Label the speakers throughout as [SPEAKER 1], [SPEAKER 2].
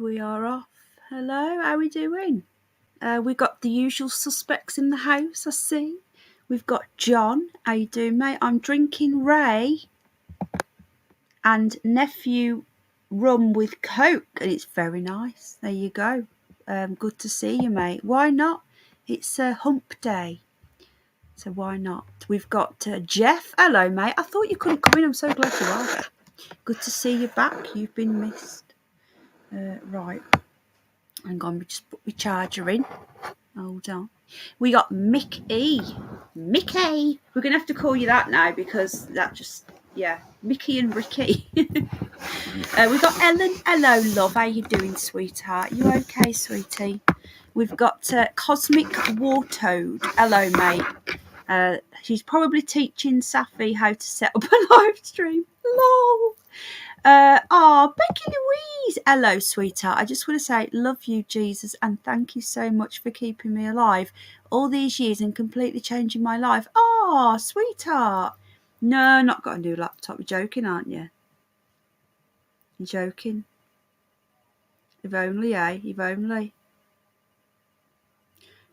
[SPEAKER 1] we are off. Hello, how are we doing? We got the usual suspects in the house, I see. We've got John. How you doing, mate? I'm drinking Ray and nephew rum with Coke, and it's very nice. There you go. Good to see you, mate. Why not? It's a hump day, so why not? We've got Jeff. Hello, mate. I thought you couldn't come in. I'm so glad you are. Good to see you back. You've been missed. Right. Hang on, we just put my charger in. Hold on. We got Mickey. Mickey. We're going to have to call you that now because that just, yeah. Mickey and Ricky. We've got Ellen. Hello, love. How you doing, sweetheart? You okay, sweetie? We've got Cosmic Wartoad. Hello, mate. She's probably teaching Safi how to set up a live stream. Lol. Becky Louise. Hello, sweetheart. I just want to say, love you, Jesus, and thank you so much for keeping me alive all these years and completely changing my life. Sweetheart. No, not got a new laptop. You're joking, aren't you? You're joking. If only, eh? If only.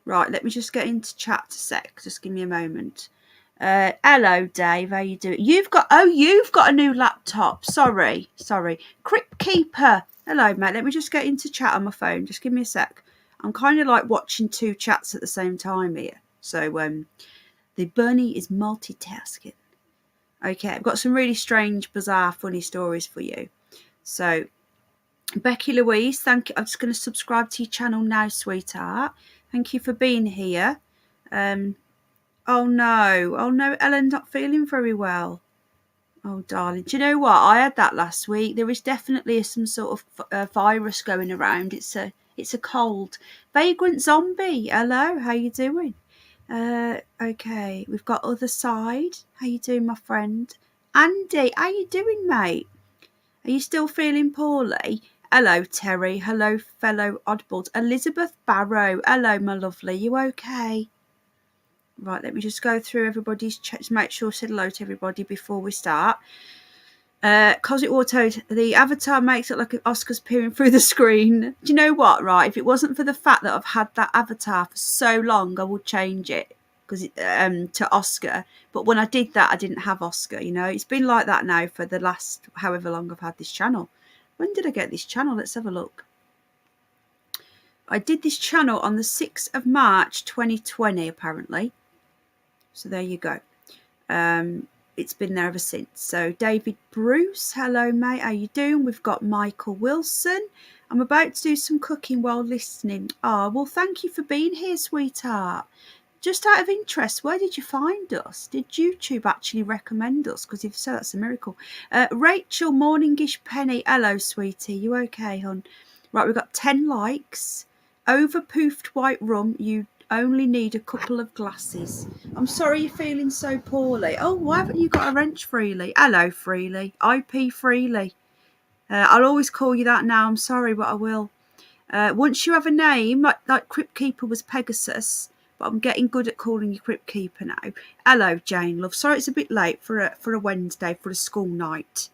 [SPEAKER 1] Right, let me just get into chat a sec. Just give me a moment. Hello, Dave. How you doing? You've got a new laptop. Sorry. Crypt Keeper. Hello, mate. Let me just get into chat on my phone. Just give me a sec. I'm kind of like watching two chats at the same time here. So, the bunny is multitasking. Okay, I've got some really strange, bizarre, funny stories for you. So, Becky Louise, thank you. I'm just going to subscribe to your channel now, sweetheart. Thank you for being here. Oh no, Ellen's not feeling very well. Oh, darling. Do you know what? I had that last week. There is definitely some sort of virus going around. It's a cold. Vagrant Zombie. Hello, how you doing? Okay, we've got Other Side. How you doing, my friend? Andy, how you doing, mate? Are you still feeling poorly? Hello, Terry. Hello, fellow oddballs. Elizabeth Barrow. Hello, my lovely. You okay? Right, let me just go through everybody's chat. Just make sure I said hello to everybody before we start. Cosmic Wartoad, the avatar makes it like Oscar's peering through the screen. Do you know what, right? If it wasn't for the fact that I've had that avatar for so long, I would change it to Oscar. But when I did that, I didn't have Oscar, you know. It's been like that now for the last however long I've had this channel. When did I get this channel? Let's have a look. I did this channel on the 6th of March 2020, apparently. So there you go. It's been there ever since. So David Bruce, hello mate, how you doing? We've got Michael Wilson. I'm about to do some cooking while listening. Well, thank you for being here, sweetheart. Just out of interest, where did you find us? Did YouTube actually recommend us? Because if so, that's a miracle. Rachel Morningish Penny, hello sweetie, you okay, hon? Right, we've got 10 likes. Overpoofed white rum, you only need a couple of glasses. I'm sorry you're feeling so poorly. Oh, why haven't you got a wrench, Freely? Hello, Freely. IP Freely. I'll always call you that now. I'm sorry, but I will. Once you have a name, like Crypt Keeper was Pegasus, but I'm getting good at calling you Crypt Keeper now. Hello, Jane, love. Sorry it's a bit late for a Wednesday, for a school night.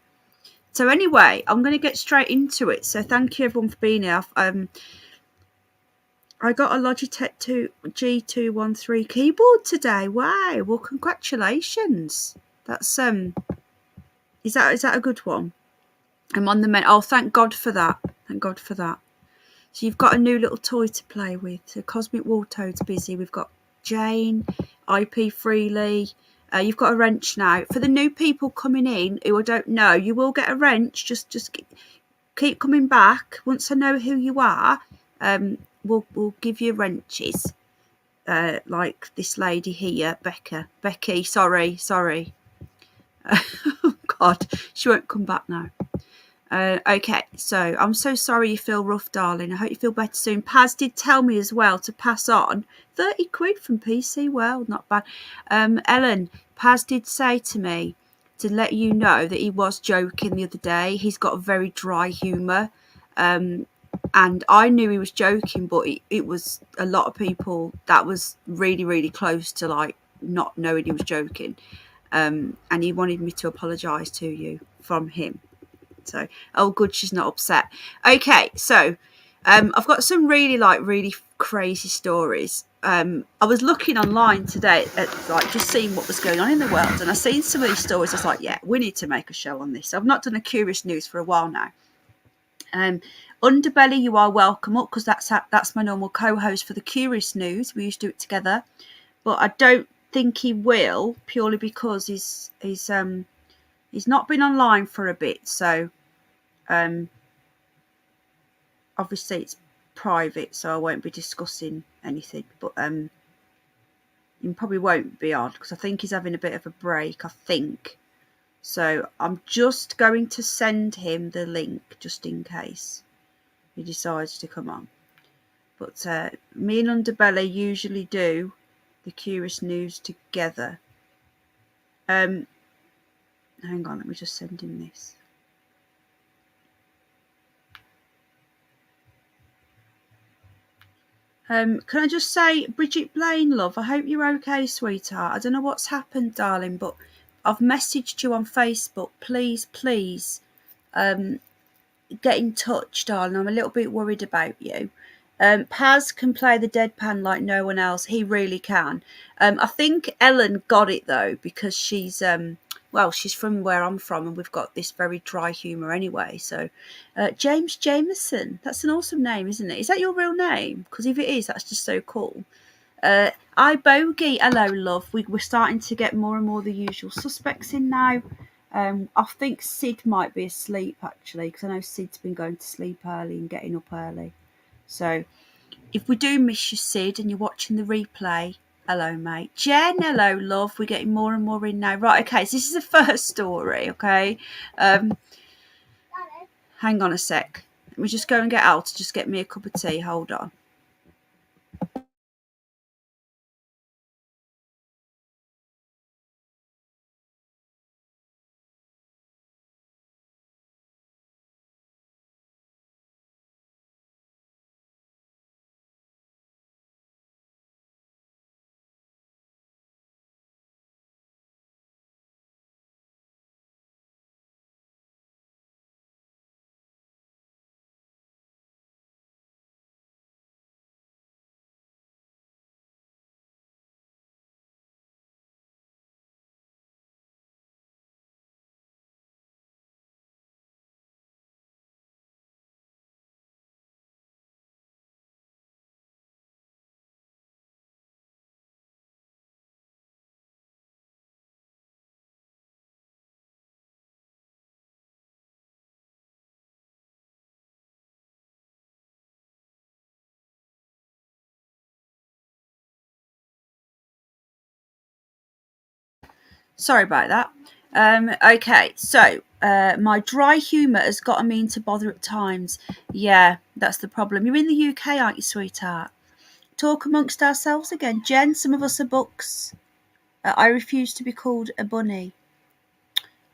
[SPEAKER 1] So anyway, I'm going to get straight into it. So thank you, everyone, for being here. I got a Logitech G213 keyboard today. Wow! Well, congratulations. That's is that a good one? I'm on the menu. Oh, thank God for that. Thank God for that. So you've got a new little toy to play with. So Cosmic Wartoad's busy. We've got Jane, IP Freely. You've got a wrench now. For the new people coming in who I don't know, you will get a wrench. Just keep coming back. Once I know who you are, we'll give you wrenches. Like this lady here, Becky. Sorry. Oh God, she won't come back now. Okay, so I'm so sorry you feel rough, darling. I hope you feel better soon. Paz did tell me as well to pass on 30 quid from PC. Well, not bad. Ellen, Paz did say to me to let you know that he was joking the other day. He's got a very dry humour. And I knew he was joking, but it was a lot of people that was really, really close to like not knowing he was joking. And he wanted me to apologise to you from him. So, oh, good, she's not upset. Okay, so I've got some really crazy stories. I was looking online today at just seeing what was going on in the world, and I seen some of these stories. I was like, yeah, we need to make a show on this. I've not done a Curious News for a while now. Underbelly, you are welcome up, because that's my normal co-host for the Curious News. We used to do it together, but I don't think he will, purely because he's not been online for a bit. So obviously it's private, so I won't be discussing anything. But he probably won't be on, because I think he's having a bit of a break, I think. So I'm just going to send him the link just in case he decides to come on. But me and Underbelly usually do the Curious News together. Hang on, let me just send him this. Can I just say, Bridget Blaine, love, I hope you're okay, sweetheart. I don't know what's happened, darling, but I've messaged you on Facebook. Please, get in touch, darling. I'm a little bit worried about you. Paz can play the deadpan like no one else. He really can. I think Ellen got it though, because she's she's from where I'm from, and we've got this very dry humour anyway. So James Jameson, that's an awesome name, isn't it? Is that your real name? Because if it is, that's just so cool. I Bogey, hello love. We're starting to get more and more the usual suspects in now. I think Sid might be asleep actually, because I know Sid's been going to sleep early and getting up early. So if we do miss you, Sid, and you're watching the replay, hello mate. Jen, hello love. We're getting more and more in now. Right, okay, so this is the first story, okay? Hang on a sec. Let me just go and get out to just get me a cup of tea. Hold on. Sorry about that. Okay, so my dry humour has gotten me into bother at times. Yeah, that's the problem. You're in the UK, aren't you, sweetheart? Talk amongst ourselves again. Jen, some of us are books. I refuse to be called a bunny.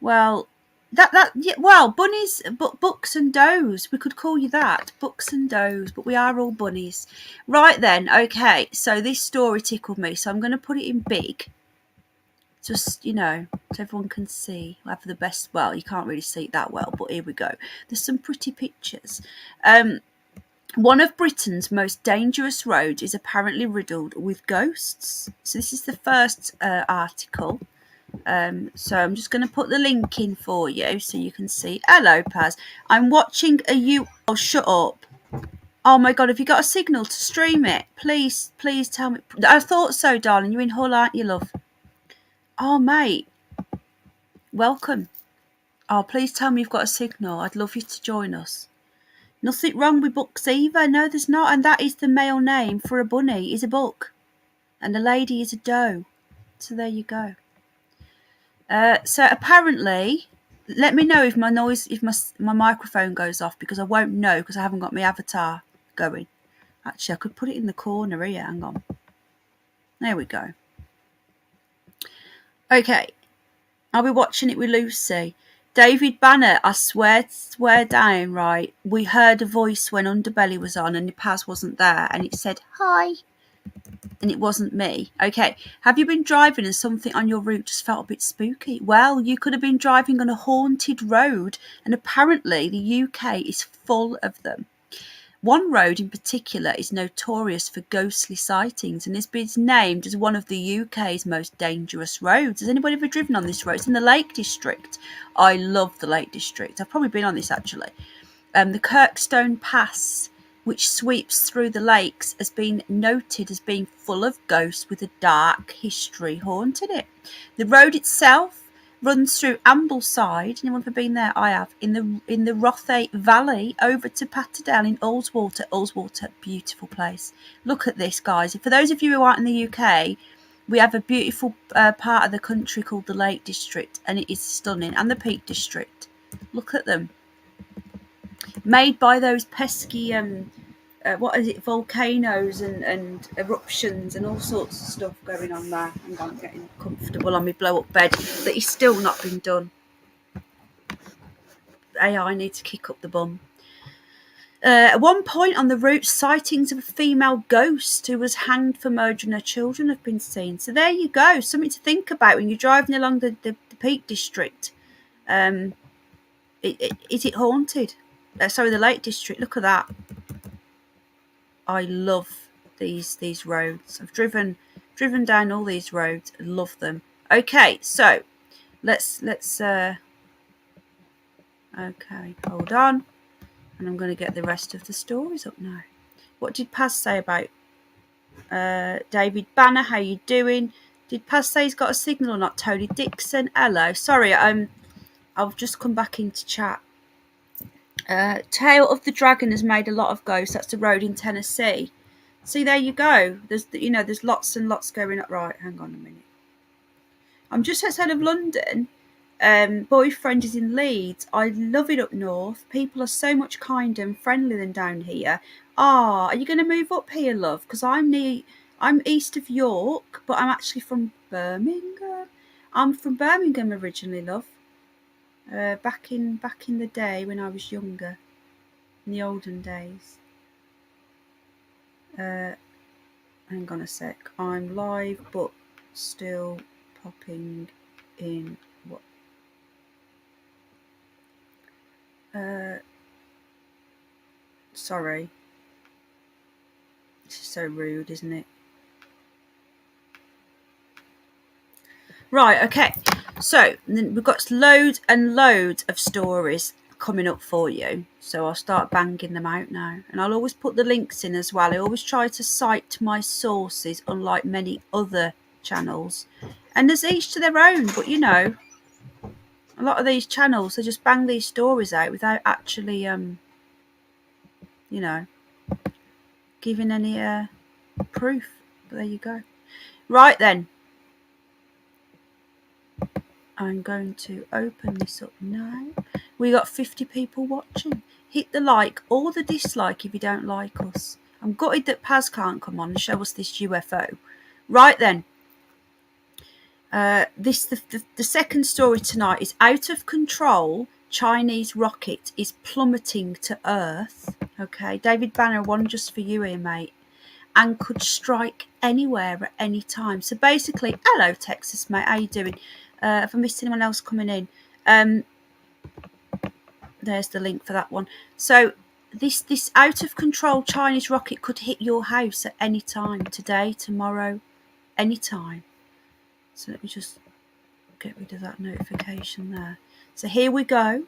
[SPEAKER 1] Well, bunnies, books and does. We could call you that, books and does, but we are all bunnies. Right then, okay. So this story tickled me, so I'm going to put it in big. Just, so everyone can see. I have the best, well, you can't really see it that well, but here we go. There's some pretty pictures. One of Britain's most dangerous roads is apparently riddled with ghosts. So this is the first article. So I'm just going to put the link in for you so you can see. Hello, Paz. I'm watching Oh, shut up. Oh my God, have you got a signal to stream it? Please tell me. I thought so, darling. You're in Hull, aren't you, love? Oh, mate. Welcome. Oh, please tell me you've got a signal. I'd love you to join us. Nothing wrong with books either. No, there's not. And that is the male name for a bunny, is a buck. And a lady is a doe. So there you go. So apparently, let me know if my microphone goes off, because I won't know, because I haven't got my avatar going. Actually, I could put it in the corner here. Hang on. There we go. Okay. I'll be watching it with Lucy. David Banner, I swear down, right, we heard a voice when Underbelly was on and Paz wasn't there, and it said, hi. And it wasn't me. Okay. Have you been driving and something on your route just felt a bit spooky? Well, you could have been driving on a haunted road, and apparently the UK is full of them. One road in particular is notorious for ghostly sightings and has been named as one of the UK's most dangerous roads. Has anybody ever driven on this road? It's in the Lake District. I love the Lake District. I've probably been on this actually. The Kirkstone Pass, which sweeps through the lakes, has been noted as being full of ghosts with a dark history haunting it. The road itself runs through Ambleside. Anyone ever been there? I have. In the Rothay Valley over to Patterdale in Ullswater. Ullswater, beautiful place. Look at this, guys. For those of you who aren't in the UK, we have a beautiful part of the country called the Lake District, and it is stunning. And the Peak District. Look at them. Made by those pesky volcanoes and eruptions and all sorts of stuff going on there. And I'm getting comfortable on my blow up bed that is still not been done. AI needs to kick up the bum. At one point on the route, sightings of a female ghost who was hanged for murdering her children have been seen. So there you go, something to think about when you're driving along the Peak District. Is it haunted? The Lake District. Look at that. I love these roads. I've driven down all these roads. I love them. Okay, so let's okay, hold on. And I'm going to get the rest of the stories up now. What did Paz say about David Banner? How you doing? Did Paz say he's got a signal or not? Tony Dixon, hello. Sorry, I've just come back into chat. Tail of the Dragon has made a lot of ghosts. That's the road in Tennessee. See, there you go. There's lots and lots going up. Right, hang on a minute. I'm just outside of London. Boyfriend is in Leeds. I love it up north. People are so much kinder and friendlier than down here. Are you going to move up here, love? Because I'm east of York, but I'm actually from Birmingham. I'm from Birmingham originally, love. Back in the day when I was younger, in the olden days. Hang on a sec. I'm live, but still popping in. What? Sorry. This is so rude, isn't it? Right, okay. So we've got loads and loads of stories coming up for you. So I'll start banging them out now. And I'll always put the links in as well. I always try to cite my sources, unlike many other channels. And there's each to their own. But, a lot of these channels, they just bang these stories out without actually, giving any proof. But there you go. Right then. I'm going to open this up now. We got 50 people watching. Hit the like or the dislike if you don't like us. I'm gutted that Paz can't come on and show us this UFO. Right then. The second story tonight is out of control. Chinese rocket is plummeting to Earth. Okay, David Banner, one just for you here, mate. And could strike anywhere at any time. So basically, hello Texas, mate. How you doing? If I missed anyone else coming in, there's the link for that one. So this out of control Chinese rocket could hit your house at any time, today, tomorrow, any time. So let me just get rid of that notification there. So here we go.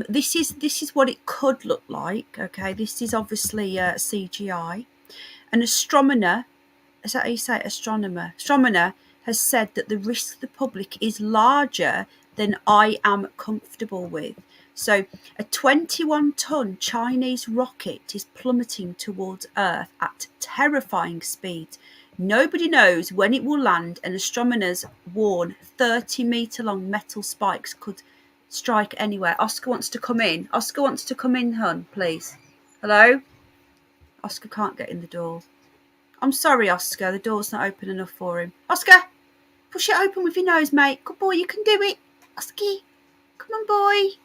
[SPEAKER 1] This is what it could look like. Okay, this is obviously CGI. An astronomer, is that how you say it? Astronomer has said that the risk to the public is larger than I am comfortable with. So a 21-ton Chinese rocket is plummeting towards Earth at terrifying speeds. Nobody knows when it will land, and astronomers warn 30-metre-long metal spikes could strike anywhere. Oscar wants to come in. Oscar wants to come in, hon, please. Hello? Oscar can't get in the door. I'm sorry, Oscar. The door's not open enough for him. Oscar! Push it open with your nose, mate. Good boy, you can do it. Oscar, come on, boy.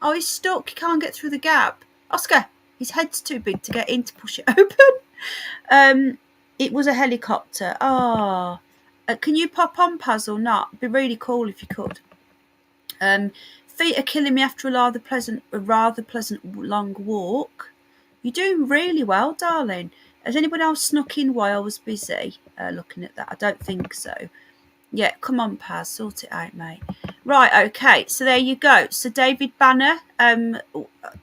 [SPEAKER 1] Oh, he's stuck. He can't get through the gap. Oscar, his head's too big to get in to push it open. It was a helicopter. Can you pop on, Paz, or not? It'd be really cool if you could. Feet are killing me after a rather pleasant long walk. You're doing really well, darling. Has anyone else snuck in while I was busy looking at that? I don't think so. Yeah, come on, Paz, sort it out, mate. Right, okay, so there you go. So David Banner,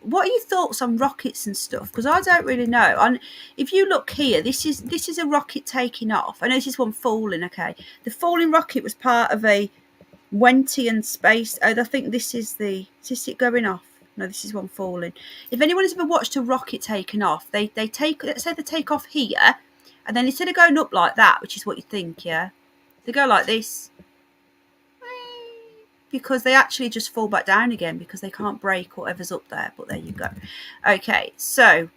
[SPEAKER 1] what are your thoughts on rockets and stuff? Because I don't really know. If you look here, this is a rocket taking off. I know this is one falling. Okay, the falling rocket was part of a Wentian space. Oh, I think this is it going off? No, this is one falling. If anyone has ever watched a rocket taking off, they take, let's say they take off here, and then instead of going up like that, which is what you think, yeah, they go like this, because they actually just fall back down again because they can't break whatever's up there. But there you go. Okay, so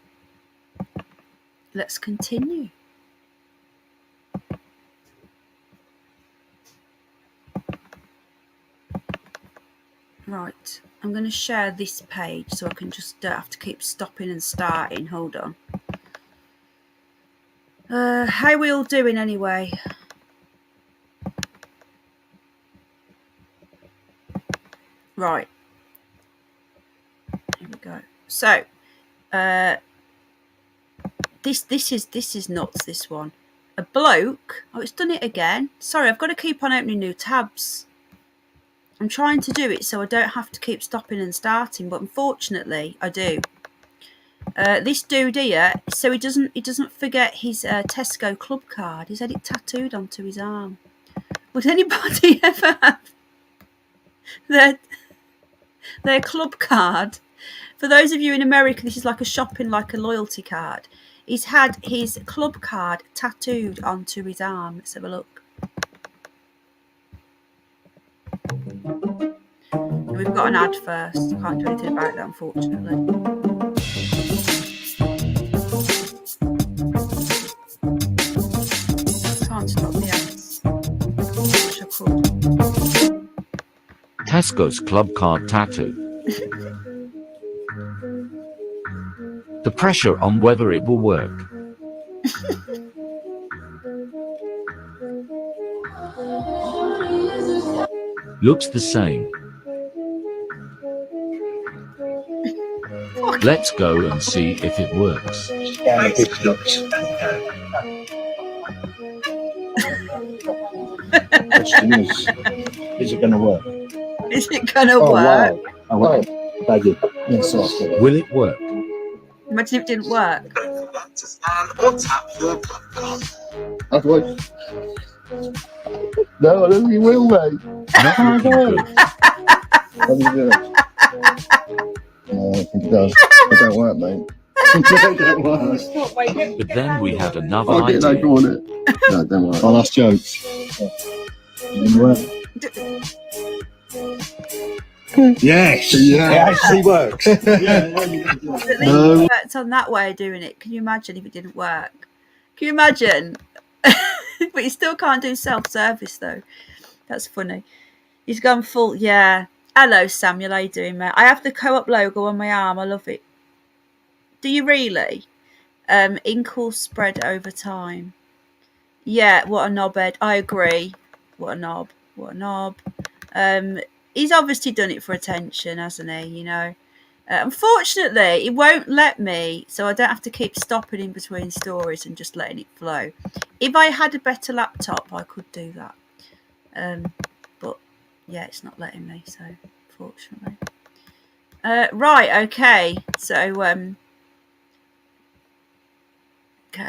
[SPEAKER 1] let's continue. Right, I'm going to share this page so I can just don't have to keep stopping and starting. Hold on. How are we all doing anyway? Right. Here we go. So, this is nuts, this one. A bloke. Oh, it's done it again. Sorry, I've got to keep on opening new tabs. I'm trying to do it so I don't have to keep stopping and starting, but unfortunately I do. This dude here, so he doesn't forget his Tesco club card. He's had it tattooed onto his arm. Would anybody ever have their club card? For those of you in America, this is like a shopping, like a loyalty card. He's had his club card tattooed onto his arm. Let's have a look. We've got an ad first. I can't do anything about that, unfortunately. Can't stop the ads. Which are cool.
[SPEAKER 2] Tesco's club card tattoo. The pressure on whether it will work. Looks the same. Let's go and see if it works.
[SPEAKER 3] Question is it going to work?
[SPEAKER 1] Is it going to work?
[SPEAKER 3] Wow. Oh, wow. Thank you. Yes,
[SPEAKER 2] will it work?
[SPEAKER 1] Imagine if it didn't work.
[SPEAKER 3] No, I don't think it will, mate.
[SPEAKER 2] Not looking good.
[SPEAKER 3] No, I think it does. It don't work, mate. It don't work.
[SPEAKER 2] But then we had another
[SPEAKER 3] I'll
[SPEAKER 2] idea.
[SPEAKER 3] get no on it. No, don't worry. I'll ask jokes. It didn't work. Yes. Yeah. It actually works.
[SPEAKER 1] At least it worked on that way of doing it. Can you imagine if it didn't work? Can you imagine? But you still can't do self-service though. That's funny. He's gone full. Yeah. Hello, Samuel. How you doing, mate? I have the co-op logo on my arm. I love it. Do you really? Ink will spread over time. Yeah. What a knobhead. I agree. What a knob. What a knob. He's obviously done it for attention, hasn't he? You know. Unfortunately, it won't let me, so I don't have to keep stopping in between stories and just letting it flow. If I had a better laptop, I could do that. But yeah, it's not letting me, so unfortunately. Right, okay. So okay,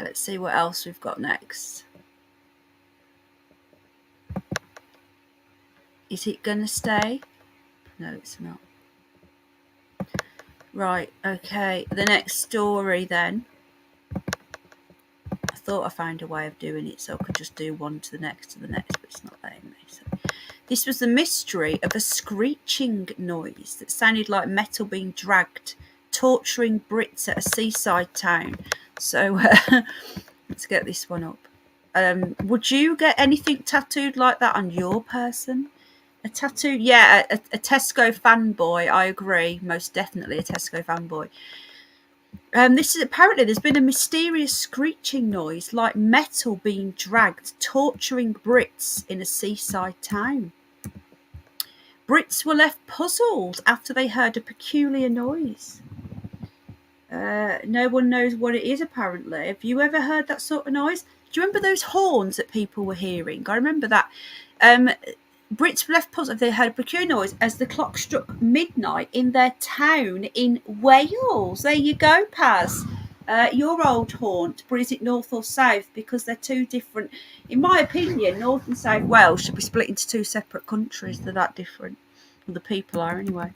[SPEAKER 1] let's see what else we've got next. Is it gonna stay? No, it's not. Right, okay. The next story then. I thought I found a way of doing it so I could just do one to the next, but it's not letting me. So. This was the mystery of a screeching noise that sounded like metal being dragged, torturing Brits at a seaside town. So let's get this one up. Would you get anything tattooed like that on your person? A tattoo? Yeah, a Tesco fanboy. I agree. Most definitely a Tesco fanboy. This is apparently there's been a mysterious screeching noise like metal being dragged, torturing Brits in a seaside town. Brits were left puzzled after they heard a peculiar noise. No one knows what it is, apparently. Have you ever heard that sort of noise? Do you remember those horns that people were hearing? I remember that. Brits left puzzled if they heard a peculiar noise as the clock struck midnight in their town in Wales. There you go, Paz. Your old haunt, but is it north or south? Because they're two different. In my opinion, North and South Wales should be split into two separate countries. They're that different. Well, the people are anyway.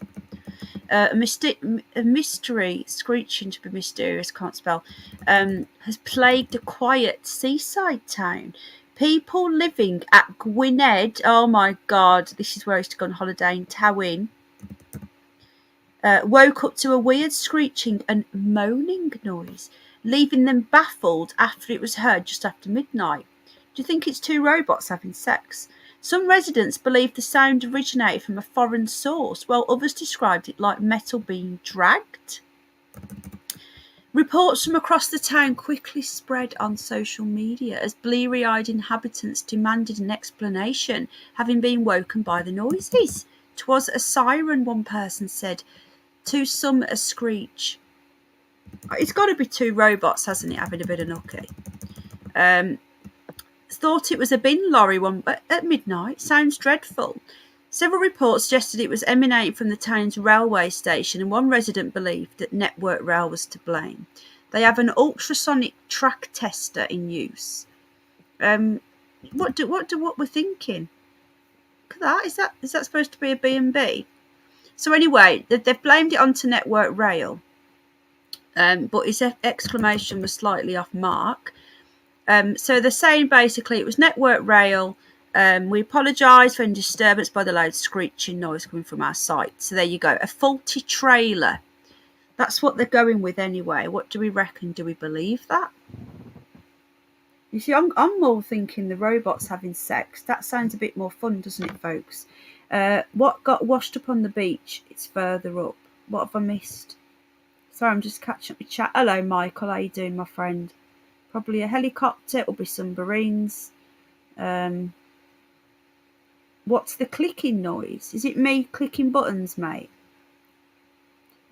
[SPEAKER 1] A mystery, screeching to be mysterious, can't spell, has plagued a quiet seaside town. People living at Gwynedd, oh my God, this is where I used to go on holiday in Tywyn, woke up to a weird screeching and moaning noise, leaving them baffled after it was heard just after midnight. Do you think it's two robots having sex? Some residents believe the sound originated from a foreign source, while others described it like metal being dragged. Reports from across the town quickly spread on social media as bleary-eyed inhabitants demanded an explanation, having been woken by the noises. "'Twas a siren," one person said. "To some a screech." It's got to be two robots, hasn't it, having a bit of nookie? Thought it was a bin lorry one at midnight. Sounds dreadful. Several reports suggested it was emanating from the town's railway station, and one resident believed that Network Rail was to blame. They have an ultrasonic track tester in use. What we're thinking? Look at that. Is that supposed to be a B&B? So anyway, they've blamed it onto Network Rail, but his exclamation was slightly off mark. So they're saying basically it was Network Rail. We apologise for any disturbance by the loud screeching noise coming from our site. So there you go. A faulty trailer. That's what they're going with anyway. What do we reckon? Do we believe that? You see, I'm more thinking the robots having sex. That sounds a bit more fun, doesn't it, folks? What got washed up on the beach? It's further up. What have I missed? Sorry, I'm just catching up with chat. Hello, Michael. How you doing, my friend? Probably a helicopter. It'll be submarines. What's the clicking noise? Is it me clicking buttons, mate?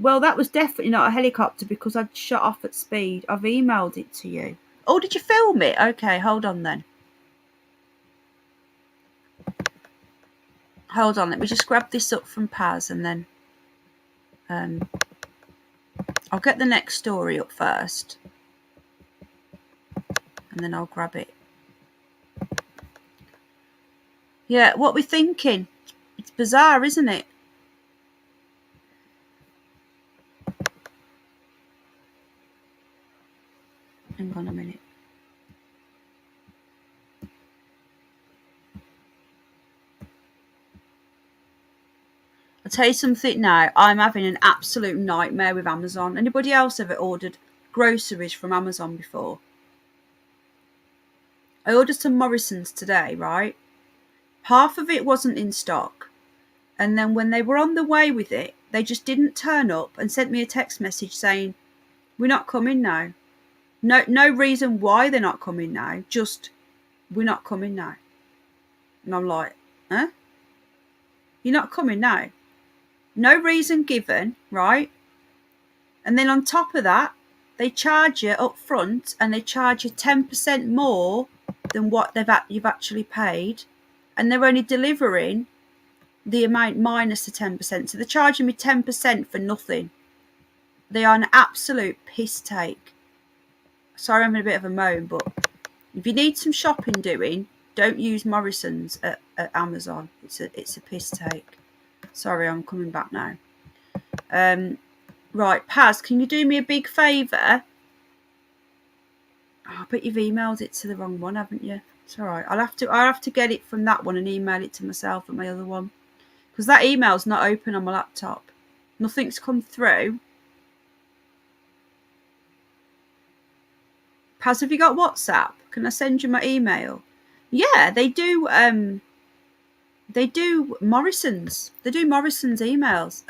[SPEAKER 1] Well, that was definitely not a helicopter because I'd shut off at speed. I've emailed it to you. Oh, did you film it? Okay, hold on then. Hold on, let me just grab this up from Paz and then I'll get the next story up first. And then I'll grab it. Yeah, what we're thinking. It's bizarre, isn't it? Hang on a minute. I'll tell you something now. I'm having an absolute nightmare with Amazon. Anybody else ever ordered groceries from Amazon before? I ordered some Morrison's today, right? Half of it wasn't in stock. And then when they were on the way with it, they just didn't turn up and sent me a text message saying, "We're not coming now." No reason why they're not coming now. Just, "We're not coming now." And I'm like, huh? You're not coming now? No reason given, right? And then on top of that, they charge you up front and they charge you 10% more than what you've actually paid. And they're only delivering the amount minus the 10%. So they're charging me 10% for nothing. They are an absolute piss take. Sorry, I'm in a bit of a moan, but if you need some shopping doing, don't use Morrison's at Amazon. It's a piss take. Sorry, I'm coming back now. Right, Paz, can you do me a big favour? Oh, but you've emailed it to the wrong one, haven't you? It's all right. I'll have to get it from that one and email it to myself at my other one, because that email's not open on my laptop. Nothing's come through. Paz, have you got WhatsApp? Can I send you my email? Yeah, they do. They do Morrison's. They do Morrison's emails.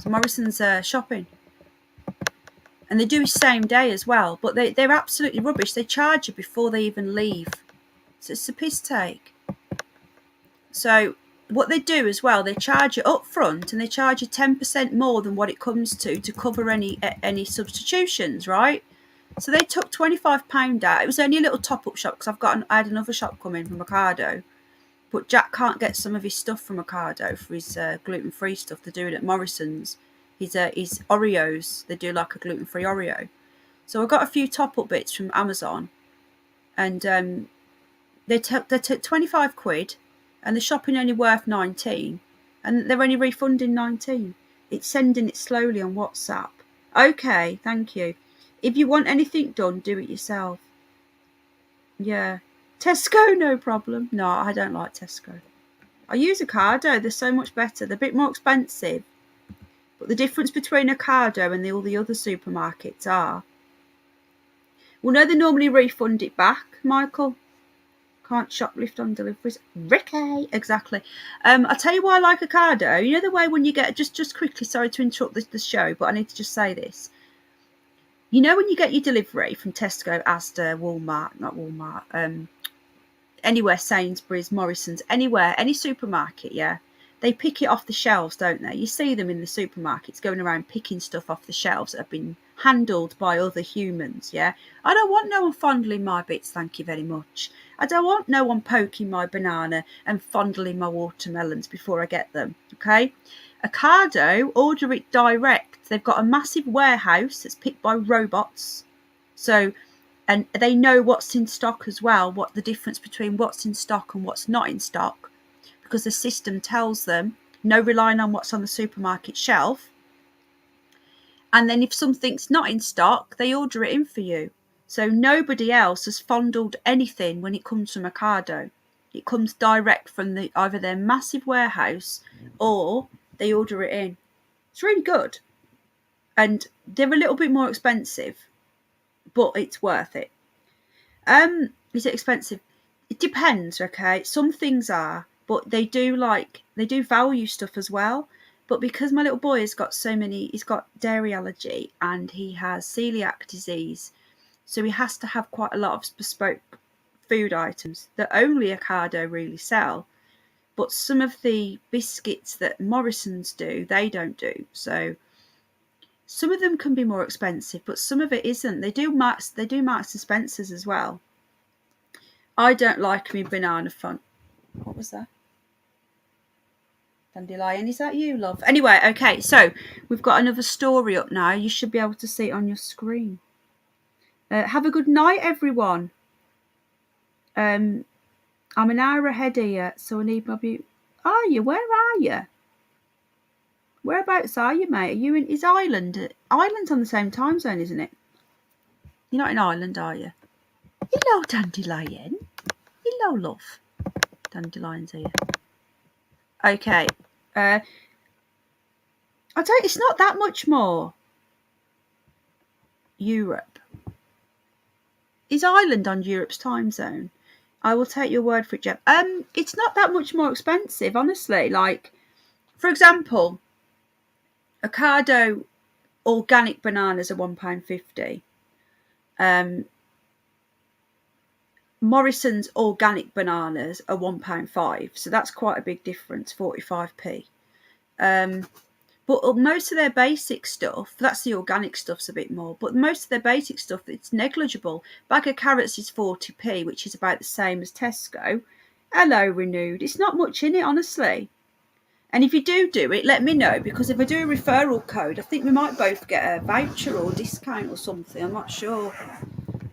[SPEAKER 1] Morrison's shopping, and they do same day as well. But they're absolutely rubbish. They charge you before they even leave. So it's a piss take. So what they do as well, they charge you up front and they charge you 10% more than what it comes to cover any substitutions, right? So they took £25 out. It was only a little top-up shop because I had another shop coming from Ocado. But Jack can't get some of his stuff from Ocado for his gluten-free stuff. They're doing it at Morrison's. His Oreos, they do like a gluten-free Oreo. So I got a few top-up bits from Amazon. And they took £25 and the shopping only worth 19, and they're only refunding 19. It's sending it slowly on WhatsApp. Okay, thank you. If you want anything done, do it yourself. Yeah. Tesco, no problem. No, I don't like Tesco. I use Ocado. They're so much better. They're a bit more expensive. But the difference between Ocado and all the other supermarkets are... Well, no, they normally refund it back, Michael. Can't shoplift on deliveries. Ricky, exactly. I'll tell you why I like Ocado. You know the way when you get... Just quickly, sorry to interrupt the show, but I need to just say this. You know when you get your delivery from Tesco, Asda, Walmart, anywhere, Sainsbury's, Morrison's, anywhere, any supermarket, yeah, they pick it off the shelves, don't they? You see them in the supermarkets going around picking stuff off the shelves that have been handled by other humans, yeah? I don't want no one fondling my bits, thank you very much. I don't want no one poking my banana and fondling my watermelons before I get them, okay? Ocado order it direct. They've got a massive warehouse that's picked by robots. So, and they know what's in stock as well, what the difference between what's in stock and what's not in stock, because the system tells them, no relying on what's on the supermarket shelf. And then if something's not in stock, they order it in for you. So nobody else has fondled anything when it comes from Ocado. It comes direct from either their massive warehouse or they order it in. It's really good. And they're a little bit more expensive, but it's worth it. Is it expensive? It depends, okay? Some things are, but they do value stuff as well. But because my little boy he's got dairy allergy and he has celiac disease, so he has to have quite a lot of bespoke food items that only Ocado really sell. But some of the biscuits that Morrison's do, they don't do. So some of them can be more expensive, but some of it isn't. They do Marks and Spencer's as well. I don't like me banana fun. What was that? Dandelion, is that you, love? Anyway, okay, so we've got another story up now. You should be able to see it on your screen. Have a good night, everyone. I'm an hour ahead of you, so I need maybe... Are you? Where are you? Whereabouts are you, mate? Are you in... Is Ireland? Ireland's on the same time zone, isn't it? You're not in Ireland, are you? Hello, Dandelion. Hello, love. Dandelion's here. Okay. It's not that much more. Europe. Is Ireland on Europe's time zone? I will take your word for it, Jeff. It's not that much more expensive, honestly. Like, for example, Ocado organic bananas are £1.50. Morrison's organic bananas are £1.5, so that's quite a big difference, 45p. But most of their basic stuff, that's the organic stuff's a bit more, but most of their basic stuff, it's negligible. Bag of carrots is 40p, which is about the same as Tesco. Hello, Renewed. It's not much in it, honestly. And if you do it, let me know, because if I do a referral code, I think we might both get a voucher or discount or something. I'm not sure.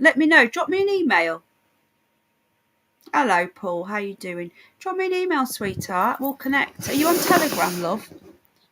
[SPEAKER 1] Let me know. Drop me an email. Hello, Paul. How you doing? Drop me an email, sweetheart. We'll connect. Are you on Telegram, love?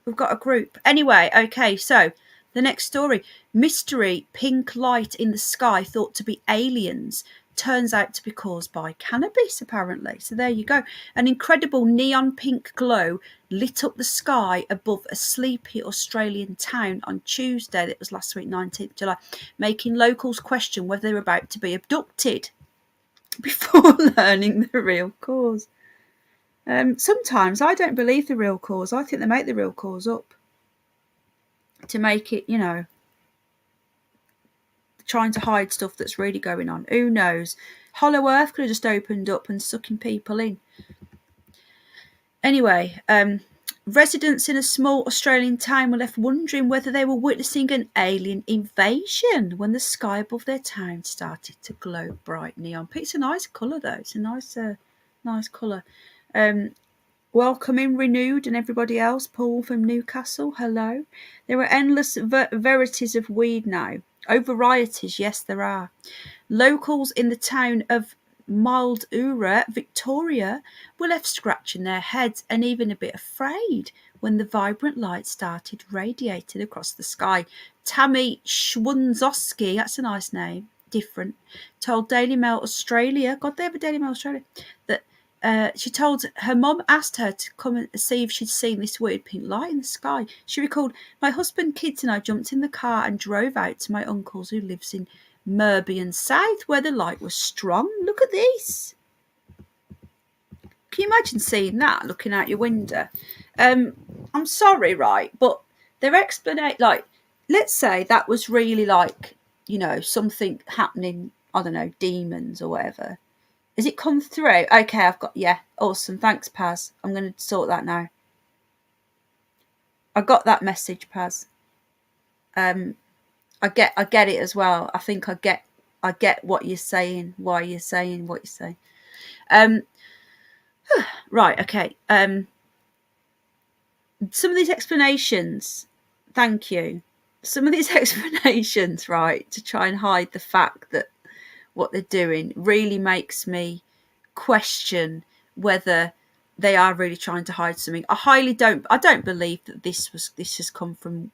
[SPEAKER 1] We've got a group. Anyway, okay, so the next story. Mystery pink light in the sky thought to be aliens turns out to be caused by cannabis, apparently. So there you go. An incredible neon pink glow lit up the sky above a sleepy Australian town on Tuesday, that was last week, 19th July, making locals question whether they're about to be abducted before learning the real cause. Sometimes I don't believe the real cause. I think they make the real cause up to make it, trying to hide stuff that's really going on. Who knows? Hollow Earth could have just opened up and sucking people in. Anyway, residents in a small Australian town were left wondering whether they were witnessing an alien invasion when the sky above their town started to glow bright neon pink. It's a nice colour, though. It's a nice colour. Welcoming Renewed and everybody else. Paul from Newcastle, hello. There are endless varieties of weed now. Oh, varieties, yes, there are. Locals in the town of Mildura, Victoria, were left scratching their heads and even a bit afraid when the vibrant light started radiating across the sky. Tammy Schwanzowski, that's a nice name, different, told Daily Mail Australia, God, they have a Daily Mail Australia, that she told her mum asked her to come and see if she'd seen this weird pink light in the sky. She recalled, my husband, kids and I jumped in the car and drove out to my uncle's who lives in Merbian South where the light was strong. Look at this. Can you imagine seeing that looking out your window? I'm sorry, right, but their explanation, like, let's say that was really like, you know, something happening, I don't know, demons or whatever. Has it come through? Okay, I've got, yeah, awesome. Thanks, Paz. I'm going to sort that now. I got that message, Paz. I get it as well. I think I get what you're saying, why you're saying what you're saying. Right, okay. Some of these explanations, thank you. Some of these explanations, right, to try and hide the fact that what they're doing really makes me question whether they are really trying to hide something. I don't believe that this has come from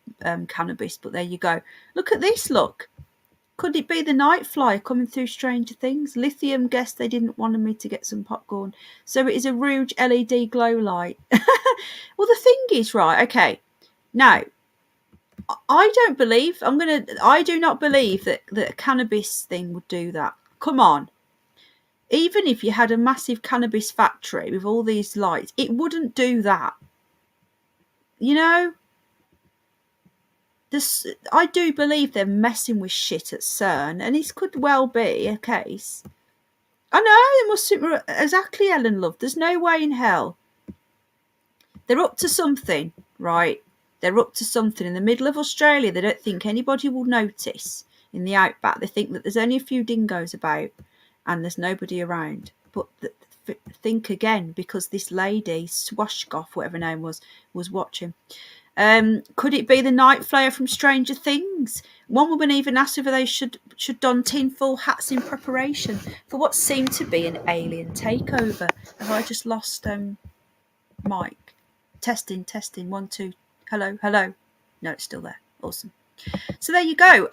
[SPEAKER 1] cannabis, but there you go. Look at this, look. Could it be the night fly coming through Stranger Things? Lithium guessed they didn't want me to get some popcorn. So it is a Rouge LED glow light. Well, the thing is, right, okay. Now, I do not believe that a cannabis thing would do that. Come on. Even if you had a massive cannabis factory with all these lights, it wouldn't do that. You know? I do believe they're messing with shit at CERN, and this could well be a case. I know, they must, exactly, Ellen Love. There's no way in hell. They're up to something, right? They're up to something. In the middle of Australia, they don't think anybody will notice. In the outback, they think that there's only a few dingoes about and there's nobody around. But think again, because this lady, Swashgoff, whatever her name was watching. Could it be the night flyer from Stranger Things? One woman even asked whether they should don tinfoil hats in preparation for what seemed to be an alien takeover. Have I just lost Mike? Testing, 1, 2. Hello. No, it's still there. Awesome. So there you go.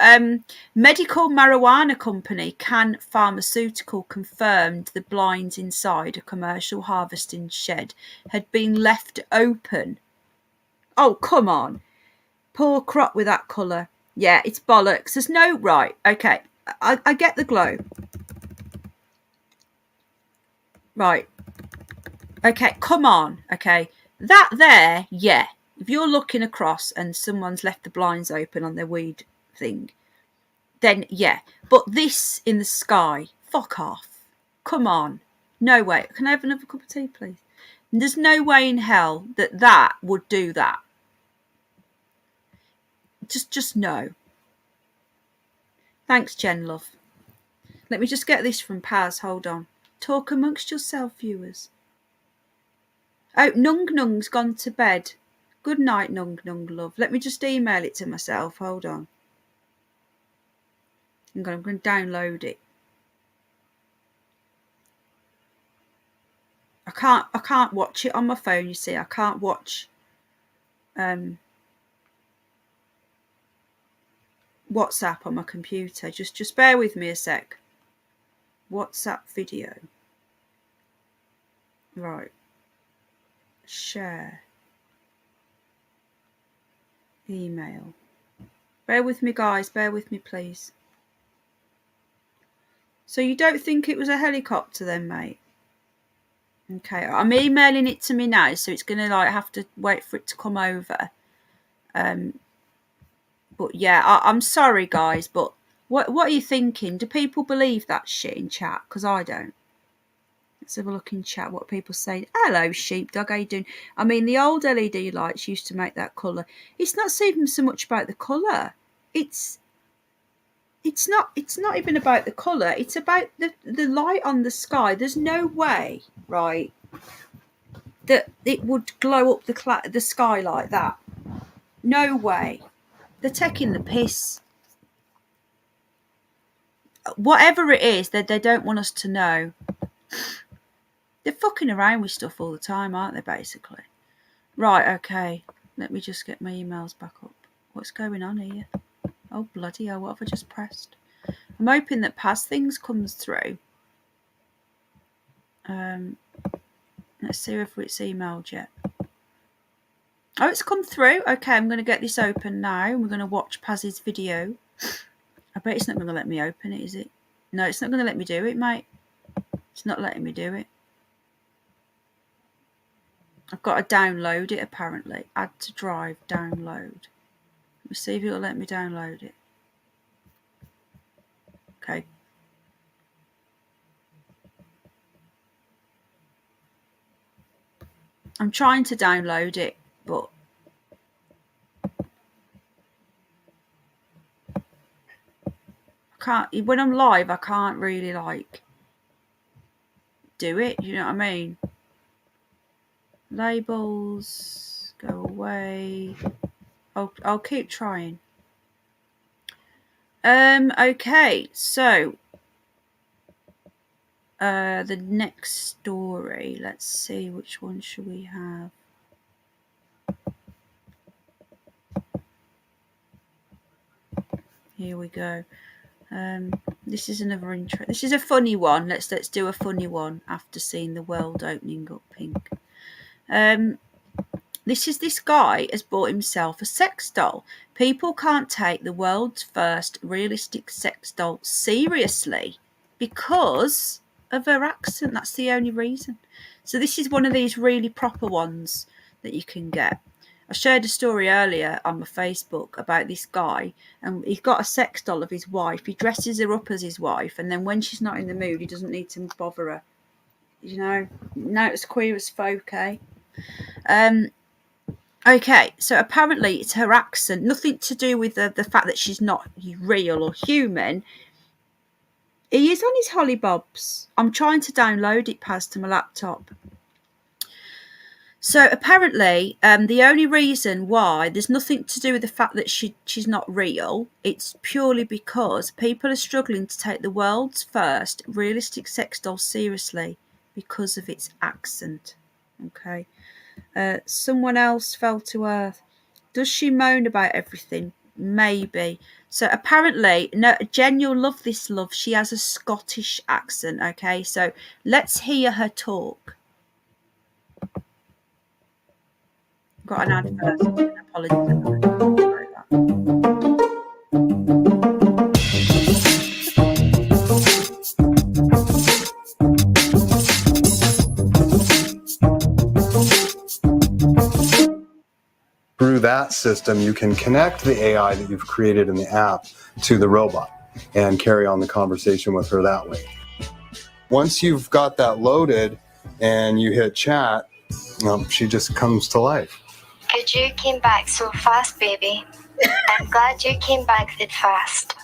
[SPEAKER 1] Medical marijuana company Can Pharmaceutical confirmed the blinds inside a commercial harvesting shed had been left open. Oh, come on. Poor crop with that colour. Yeah, it's bollocks. There's no right. Okay, I get the glow. Right. Okay, come on. Okay. That there, yeah. If you're looking across and someone's left the blinds open on their weed thing, then yeah. But this in the sky, fuck off. Come on. No way. Can I have another cup of tea, please? There's no way in hell that would do that. Just no. Thanks, Jen, love. Let me just get this from Paz. Hold on. Talk amongst yourself, viewers. Oh, Nung Nung's gone to bed. Good night, Nung Nung, love. Let me just email it to myself. Hold on. I'm going to download it. I can't watch it on my phone, you see. I can't watch WhatsApp on my computer. Just bear with me a sec. WhatsApp video. Right. Share. Email. Bear with me, guys. Bear with me, please. So you don't think it was a helicopter then, mate? Okay, I'm emailing it to me now, so it's going to have to wait for it to come over. But yeah, I'm sorry, guys, but what are you thinking? Do people believe that shit in chat? Because I don't. Let's have a look in chat what people say. Hello, sheepdog. How you doing? I mean, the old LED lights used to make that colour. It's not even so much about the colour. It's not even about the colour. It's about the light on the sky. There's no way, right, that it would glow up the sky like that. No way. They're taking the piss. Whatever it is that they don't want us to know. They're fucking around with stuff all the time, aren't they, basically? Right, okay. Let me just get my emails back up. What's going on here? Oh, bloody hell, what have I just pressed? I'm hoping that past things comes through. Let's see if it's emailed yet. Oh, it's come through. Okay, I'm going to get this open now. And we're going to watch Paz's video. I bet it's not going to let me open it, is it? No, it's not going to let me do it, mate. It's not letting me do it. I've got to download it, apparently. Add to drive, download. Let's see if it'll let me download it. Okay. I'm trying to download it, but I can't. When I'm live, I can't really do it. You know what I mean? Labels, go away. I'll keep trying. Okay, so the next story. Let's see, which one should we have? Here we go. This is another intro. This is a funny one. Let's do a funny one after seeing the world opening up pink. This guy has bought himself a sex doll. People can't take the world's first realistic sex doll seriously because of her accent. That's the only reason. So this is one of these really proper ones that you can get. I shared a story earlier on my Facebook about this guy, and he's got a sex doll of his wife. He dresses her up as his wife, and then when she's not in the mood, he doesn't need to bother her. You know, not as queer as folk, eh? Okay, so apparently it's her accent, nothing to do with the fact that she's not real or human. He is on his hollybobs. I'm trying to download it past to my laptop. So apparently, the only reason why there's nothing to do with the fact that she's not real, it's purely because people are struggling to take the world's first realistic sex doll seriously because of its accent. Okay. Someone else fell to earth. Does she moan about everything? Maybe. So apparently, no, Jen, you'll love this, love. She has a Scottish accent, okay? So let's hear her talk. Got an ad first. Apologies.
[SPEAKER 4] Through that system, you can connect the AI that you've created in the app to the robot and carry on the conversation with her that way. Once you've got that loaded and you hit chat, she just comes to life.
[SPEAKER 5] Good, you came back so fast, baby. I'm glad you came back that fast.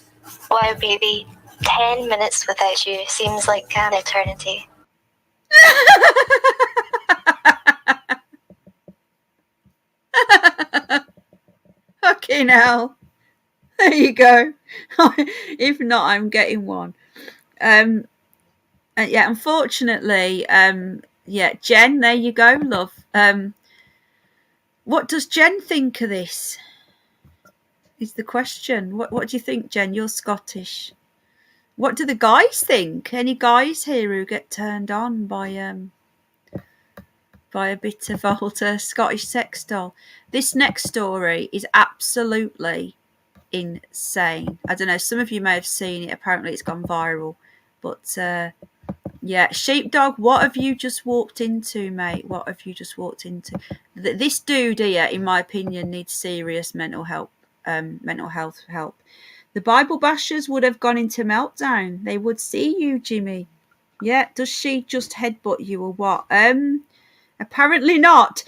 [SPEAKER 5] Wow, baby, 10 minutes without you seems like an eternity.
[SPEAKER 1] Fucking hell. There you go. If not, I'm getting one. Yeah, unfortunately, yeah, Jen, there you go, love. What does Jen think of this? Is the question. What do you think, Jen? You're Scottish. What do the guys think? Any guys here who get turned on by a bit of old Scottish sex doll? This next story is absolutely insane. I don't know, some of you may have seen it. Apparently it's gone viral. But yeah, Sheepdog, what have you just walked into, mate? What have you just walked into? This dude here, in my opinion, needs serious mental health help. The Bible bashers would have gone into meltdown. They would see you, Jimmy. Yeah, does she just headbutt you or what? Apparently not.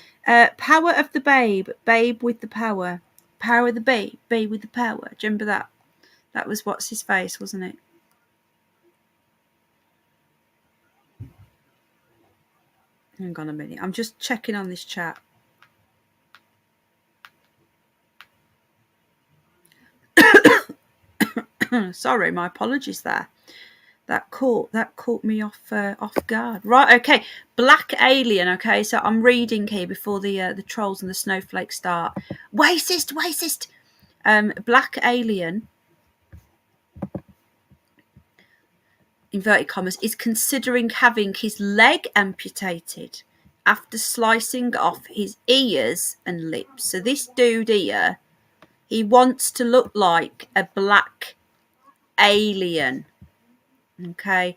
[SPEAKER 1] Power of the babe. Babe with the power. Power of the babe. Babe with the power. Do you remember that? That was what's his face, wasn't it? Hang on a minute. I'm just checking on this chat. Sorry, my apologies there. That caught me off guard. Right, okay. Black alien. Okay, so I'm reading here before the trolls and the snowflakes start. Racist. Black alien, inverted commas, is considering having his leg amputated after slicing off his ears and lips. So this dude here, he wants to look like a black alien. Okay.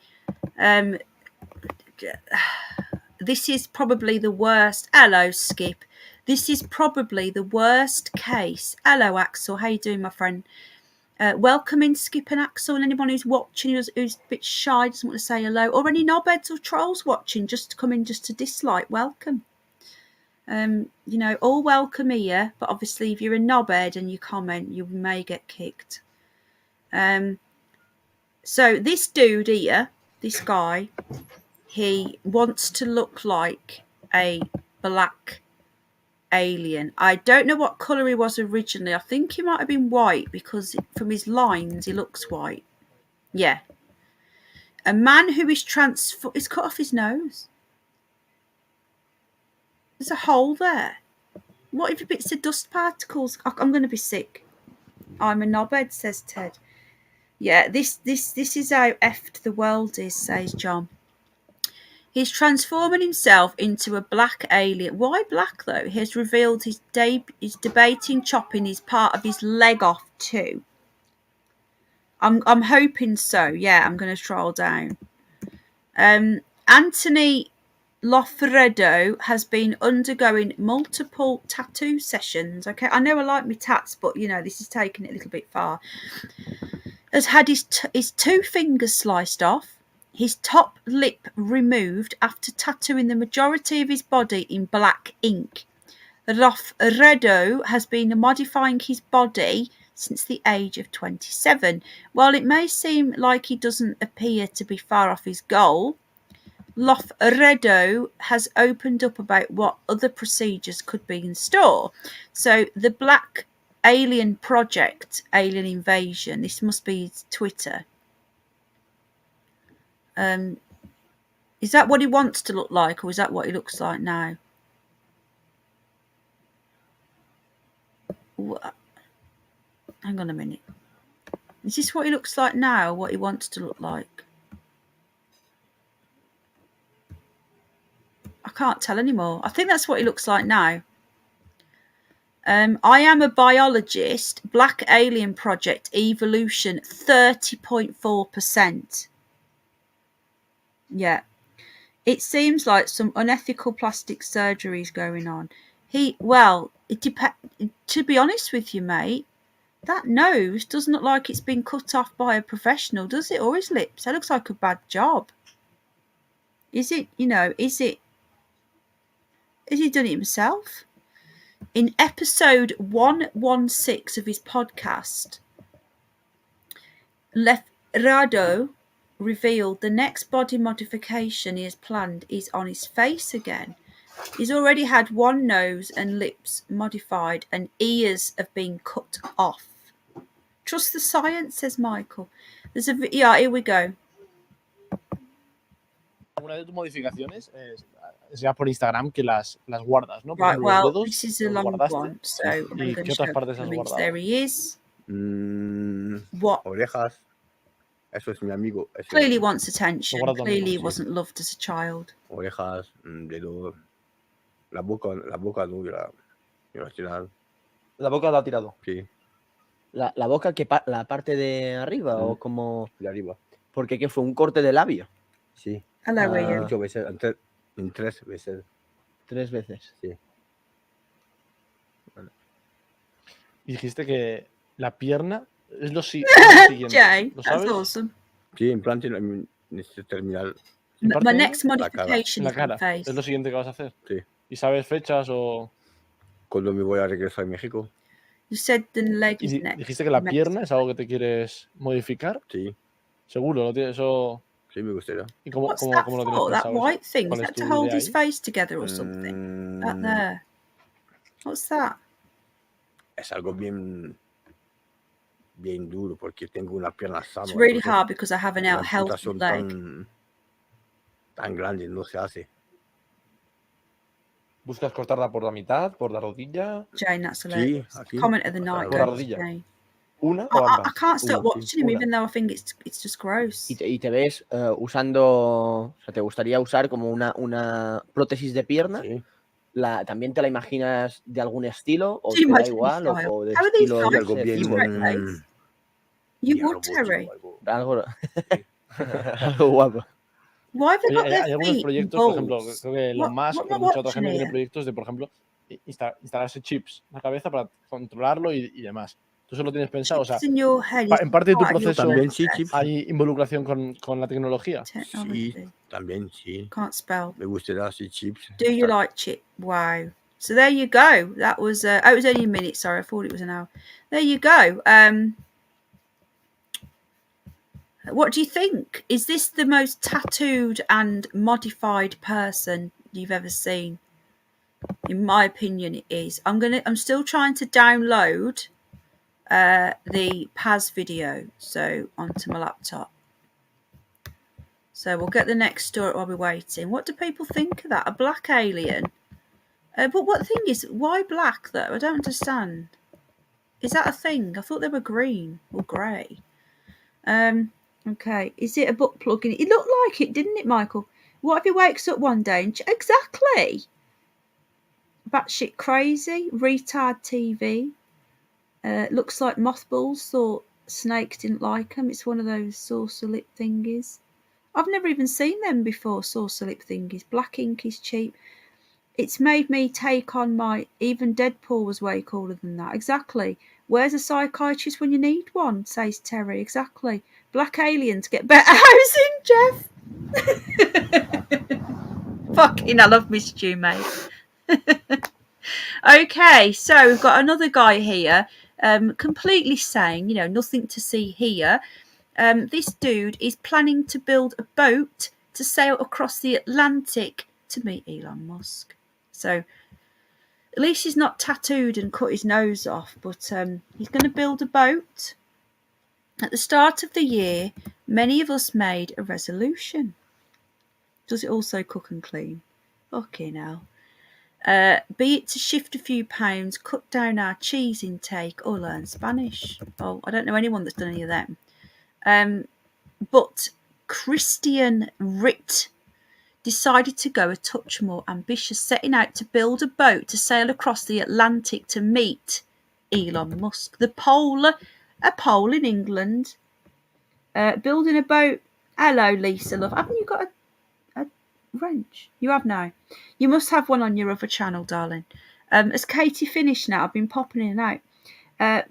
[SPEAKER 1] This is probably the worst. Hello, Skip. This is probably the worst case. Hello, Axel. How you doing, my friend? Welcome in, Skip and Axel, and anyone who's watching who's a bit shy, doesn't want to say hello, or any knobheads or trolls watching, just to come in just to dislike. Welcome. All welcome here, but obviously if you're a knobhead and you comment, you may get kicked. So this dude here, this guy, he wants to look like a black alien. I don't know what colour he was originally. I think he might have been white because from his lines he looks white. Yeah. A man who is he's cut off his nose. There's a hole there. What if it's of dust particles? I'm going to be sick. I'm a knobhead, says Ted. Yeah, this is how effed the world is, says John. He's transforming himself into a black alien. Why black, though? He has revealed he's debating chopping his part of his leg off, too. I'm hoping so. Yeah, I'm going to troll down. Anthony Loffredo has been undergoing multiple tattoo sessions. Okay, I know I like my tats, but, this is taking it a little bit far. Has had his 2 fingers sliced off. His top lip removed after tattooing the majority of his body in black ink. Loffredo has been modifying his body since the age of 27. While it may seem like he doesn't appear to be far off his goal, Loffredo has opened up about what other procedures could be in store. So the Black Alien Project, Alien Invasion, this must be his Twitter. Is that what he wants to look like, or is that what he looks like now? Hang on a minute. Is this what he looks like now, or what he wants to look like? I can't tell anymore. I think that's what he looks like now. I am a biologist. Black Alien Project Evolution 30.4%. Yeah. It seems like some unethical plastic surgery is going on. To be honest with you, mate, that nose doesn't look like it's been cut off by a professional, does it? Or his lips? That looks like a bad job. Is he done it himself? In episode 116 of his podcast, Loffredo revealed the next body modification he has planned is on his face again. He's already had 1 nose and lips modified and ears have been cut off. Trust the science, says Michael. Here we go.
[SPEAKER 6] Alguna de tus modificaciones sea por Instagram que las guardas, ¿no? Por
[SPEAKER 1] Right,
[SPEAKER 6] ejemplo,
[SPEAKER 1] well,
[SPEAKER 6] los dedos,
[SPEAKER 1] this is a
[SPEAKER 6] los
[SPEAKER 1] long
[SPEAKER 6] guardaste.
[SPEAKER 1] one, so I'm
[SPEAKER 6] ¿Y
[SPEAKER 1] going
[SPEAKER 6] qué
[SPEAKER 1] to
[SPEAKER 6] otras
[SPEAKER 1] show
[SPEAKER 6] partes has
[SPEAKER 1] the links.
[SPEAKER 6] guardado?
[SPEAKER 1] There he is. What?
[SPEAKER 3] Orejas. Eso es mi amigo.
[SPEAKER 1] Clearly wants attention.
[SPEAKER 6] Lo guardo
[SPEAKER 1] Clearly
[SPEAKER 6] también, sí.
[SPEAKER 1] wasn't loved as a child.
[SPEAKER 3] Orejas, dedos. La boca no, yo la he tirado.
[SPEAKER 7] La boca la ha tirado.
[SPEAKER 3] Sí,
[SPEAKER 7] La boca, la parte de arriba o como...
[SPEAKER 3] de arriba.
[SPEAKER 7] Porque ¿qué fue? ¿Un corte de labio?
[SPEAKER 3] Sí.
[SPEAKER 1] Hello, Ian.
[SPEAKER 3] 8 veces, en 3 veces.
[SPEAKER 7] 3 veces.
[SPEAKER 3] Sí.
[SPEAKER 6] Y dijiste que la pierna es lo siguiente.
[SPEAKER 1] Jay,
[SPEAKER 6] ¿Lo
[SPEAKER 1] that's
[SPEAKER 6] sabes?
[SPEAKER 1] awesome.
[SPEAKER 3] Sí, implante terminal.
[SPEAKER 6] parte
[SPEAKER 1] My
[SPEAKER 6] dónde?
[SPEAKER 1] next modification
[SPEAKER 6] En la
[SPEAKER 1] is on
[SPEAKER 6] cara.
[SPEAKER 1] face.
[SPEAKER 6] Es lo siguiente que vas a hacer.
[SPEAKER 8] Sí.
[SPEAKER 6] ¿Y sabes fechas o...?
[SPEAKER 8] Cuando me voy a regresar a México.
[SPEAKER 1] You said the leg is
[SPEAKER 6] ¿Y
[SPEAKER 1] next.
[SPEAKER 6] dijiste que la pierna es algo que te quieres modificar?
[SPEAKER 8] Sí,
[SPEAKER 6] Seguro, lo tienes eso...
[SPEAKER 8] sí me gustaría.
[SPEAKER 6] ¿Y cómo,
[SPEAKER 1] What's
[SPEAKER 6] cómo,
[SPEAKER 1] that
[SPEAKER 6] cómo lo tienes
[SPEAKER 1] for? That
[SPEAKER 6] pensado eso?
[SPEAKER 1] white thing? Is
[SPEAKER 6] ¿Cuál es
[SPEAKER 1] that to
[SPEAKER 6] tu
[SPEAKER 1] hold
[SPEAKER 6] idea
[SPEAKER 1] his
[SPEAKER 6] ahí?
[SPEAKER 1] face together or something? That there. What's that?
[SPEAKER 8] Es algo bien duro porque tengo una pierna sana.
[SPEAKER 1] It's really
[SPEAKER 8] entonces
[SPEAKER 1] hard because I have an
[SPEAKER 8] una
[SPEAKER 1] healthy
[SPEAKER 8] amputación
[SPEAKER 1] leg.
[SPEAKER 8] tan grande no se hace.
[SPEAKER 6] ¿Buscas cortarla por la mitad, por la rodilla?
[SPEAKER 1] Jane, that's
[SPEAKER 8] Sí,
[SPEAKER 1] hilarious.
[SPEAKER 8] aquí.
[SPEAKER 1] Comment of the night
[SPEAKER 6] Por la
[SPEAKER 1] goes to
[SPEAKER 6] rodilla.
[SPEAKER 1] Jane.
[SPEAKER 6] ¿Una o
[SPEAKER 1] I
[SPEAKER 6] ambas?
[SPEAKER 1] can't stop
[SPEAKER 8] Una, sí.
[SPEAKER 1] watching him,
[SPEAKER 6] Una.
[SPEAKER 1] even though I think it's just gross.
[SPEAKER 7] ¿Y te ves usando, o sea, te gustaría usar como una prótesis de pierna?
[SPEAKER 8] Sí.
[SPEAKER 7] ¿También te la imaginas de algún estilo o
[SPEAKER 1] Do you
[SPEAKER 7] te da
[SPEAKER 1] imagine
[SPEAKER 7] igual
[SPEAKER 1] style?
[SPEAKER 7] o de
[SPEAKER 1] How are these
[SPEAKER 7] estilo,
[SPEAKER 8] Sí,
[SPEAKER 1] guys?
[SPEAKER 7] yo
[SPEAKER 8] algo
[SPEAKER 7] qué sé,
[SPEAKER 8] bien
[SPEAKER 1] Straight
[SPEAKER 7] cyborg?
[SPEAKER 1] face. You
[SPEAKER 8] bien
[SPEAKER 1] would,
[SPEAKER 8] robótico,
[SPEAKER 1] Terry.
[SPEAKER 7] Algo, algo guapo.
[SPEAKER 1] Why have they
[SPEAKER 6] Oye,
[SPEAKER 1] got
[SPEAKER 6] hay
[SPEAKER 1] their
[SPEAKER 6] algunos
[SPEAKER 1] feet in
[SPEAKER 6] proyectos, por ejemplo,
[SPEAKER 1] balls?
[SPEAKER 6] creo que Elon Musk
[SPEAKER 1] What am
[SPEAKER 6] o
[SPEAKER 1] I
[SPEAKER 6] mucha otra
[SPEAKER 1] watching
[SPEAKER 6] gente tiene
[SPEAKER 1] here?
[SPEAKER 6] proyectos de, por ejemplo, instalarse chips en la cabeza para controlarlo y demás. ¿Tú eso lo tienes pensado? O sea,
[SPEAKER 1] Chips in your head is
[SPEAKER 6] en parte de tu
[SPEAKER 1] part of your
[SPEAKER 6] proceso
[SPEAKER 8] También sí,
[SPEAKER 1] process.
[SPEAKER 8] chips.
[SPEAKER 6] hay involucración con la tecnología.
[SPEAKER 8] Sí,
[SPEAKER 1] Technology.
[SPEAKER 8] también sí.
[SPEAKER 1] Can't spell.
[SPEAKER 8] Me gustaría así chips.
[SPEAKER 1] Do you like chip? Wow. So there you go. That was it was only a minute, sorry, I thought it was an hour. There you go. What do you think? Is this the most tattooed and modified person you've ever seen? In my opinion, it is. I'm still trying to download the Paz video onto my laptop. So we'll get the next story while we're waiting. What do people think of that? A black alien? But what thing is, why black though? I don't understand. Is that a thing? I thought they were green or grey. Okay. Is it a butt plug in it? It looked like it, didn't it, Michael? What if he wakes up one day and exactly batshit crazy, retard TV. Looks like mothballs thought snakes didn't like them. It's one of those saucer lip thingies. I've never even seen them before, saucer lip thingies. Black ink is cheap. It's made me take on my... Even Deadpool was way cooler than that. Exactly. Where's a psychiatrist when you need one, says Terry. Exactly. Black aliens get better housing, Jeff. Fucking, I love Miss Stew, mate. Okay, so we've got another guy here, completely sane, nothing to see here. This dude is planning to build a boat to sail across the Atlantic to meet Elon Musk. So at least he's not tattooed and cut his nose off, but he's going to build a boat. At the start of the year, many of us made a resolution. Does it also cook and clean? Fucking hell. Be it to shift a few pounds, cut down our cheese intake, or learn Spanish. Oh, I don't know anyone that's done any of them. But Christian Ritt decided to go a touch more ambitious, setting out to build a boat to sail across the Atlantic to meet Elon Musk, a Pole in England, building a boat. Hello, Lisa, love. Haven't you got a wrench? You have now. You must have one on your other channel, darling. Has Katie finished now? I've been popping in and out.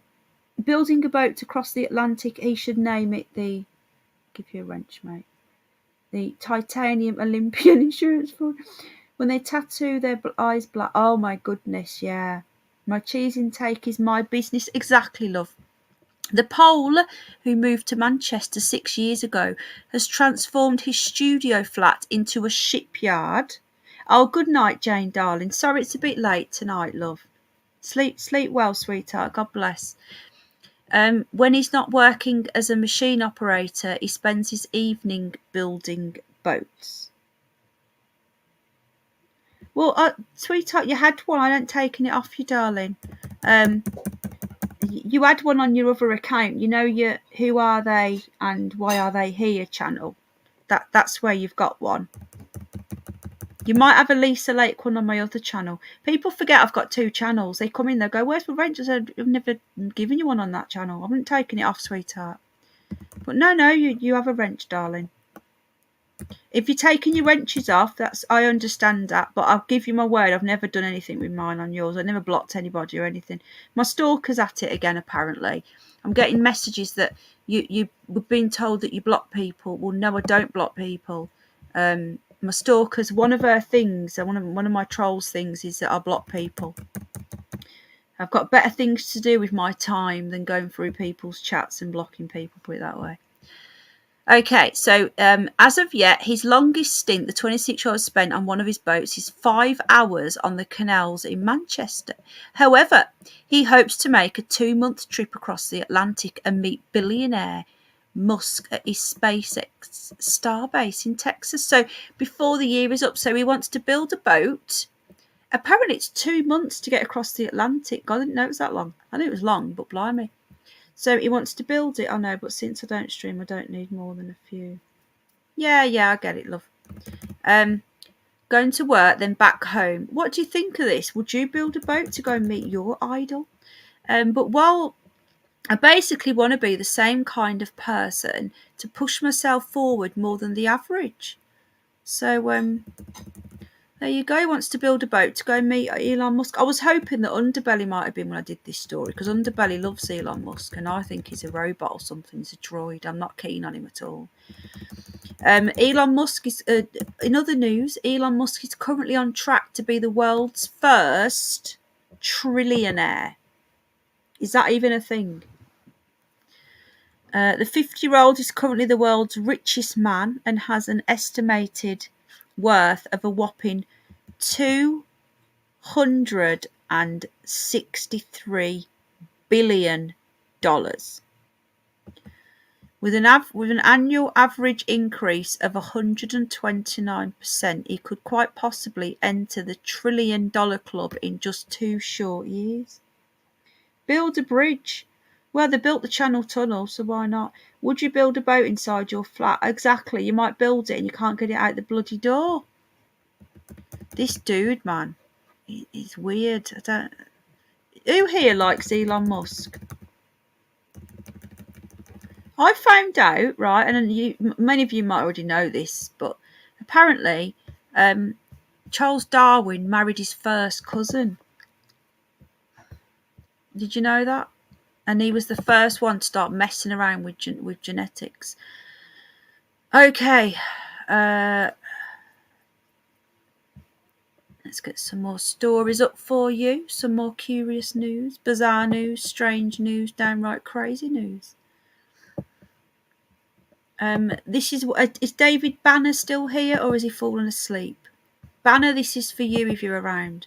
[SPEAKER 1] Building a boat to cross the Atlantic. He should name it the... Give you a wrench, mate. The Titanium Olympian Insurance Fund. When they tattoo their eyes black. Oh my goodness, yeah. My cheese intake is my business. Exactly, love. The Pole, who moved to Manchester 6 years ago, has transformed his studio flat into a shipyard. Oh, good night, Jane, darling. Sorry it's a bit late tonight, love. Sleep well, sweetheart. God bless. When he's not working as a machine operator, he spends his evening building boats. Well, sweetheart, you had one. I ain't taking it off you, darling. You had one on your other account. You know your Who Are They and Why Are They Here channel. That's where you've got one. You might have a Lisa Lake one on my other channel. People forget I've got 2 channels. They come in, they go, where's my wrench? I said, I've never given you one on that channel. I haven't taken it off, sweetheart. But no, you have a wrench, darling. If you're taking your wrenches off, I understand that, but I'll give you my word, I've never done anything with mine on yours. I never blocked anybody or anything. My stalker's at it again, apparently. I'm getting messages that you've been told that you block people. Well, no, I don't block people. My stalkers, one of her things, one of my trolls things is that I block people. I've got better things to do with my time than going through people's chats and blocking people, put it that way. Okay, so as of yet, his longest stint, the 26-year-old spent on one of his boats, is 5 hours on the canals in Manchester. However, he hopes to make a 2-month trip across the Atlantic and meet billionaire Musk at his SpaceX starbase in Texas. So before the year is up, so he wants to build a boat. Apparently it's 2 months to get across the Atlantic. God, I didn't know it was that long. I knew it was long, but blimey. So he wants to build it. I know, but since I don't stream, I don't need more than a few. Yeah, I get it, love. Going to work, then back home. What do you think of this? Would you build a boat to go and meet your idol? But while I basically want to be the same kind of person to push myself forward more than the average. So there you go. He wants to build a boat to go meet Elon Musk. I was hoping that Underbelly might have been when I did this story, because Underbelly loves Elon Musk and I think he's a robot or something. He's a droid. I'm not keen on him at all. Elon Musk is, in other news, Elon Musk is currently on track to be the world's first trillionaire. Is that even a thing? The 50-year-old is currently the world's richest man and has an estimated worth of a whopping $263 billion. With an annual average increase of 129%, he could quite possibly enter the $1 trillion club in just 2 short years. Build a bridge. Well, they built the Channel Tunnel, so why not? Would you build a boat inside your flat? Exactly. You might build it and you can't get it out the bloody door. This dude, man, he's weird. Who here likes Elon Musk? I found out, right, and many of you might already know this, but apparently Charles Darwin married his first cousin. Did you know that? And he was the first one to start messing around with genetics. Okay. Let's get some more stories up for you. Some more curious news, bizarre news, strange news, downright crazy news. This is David Banner still here, or has he fallen asleep? Banner, this is for you if you're around.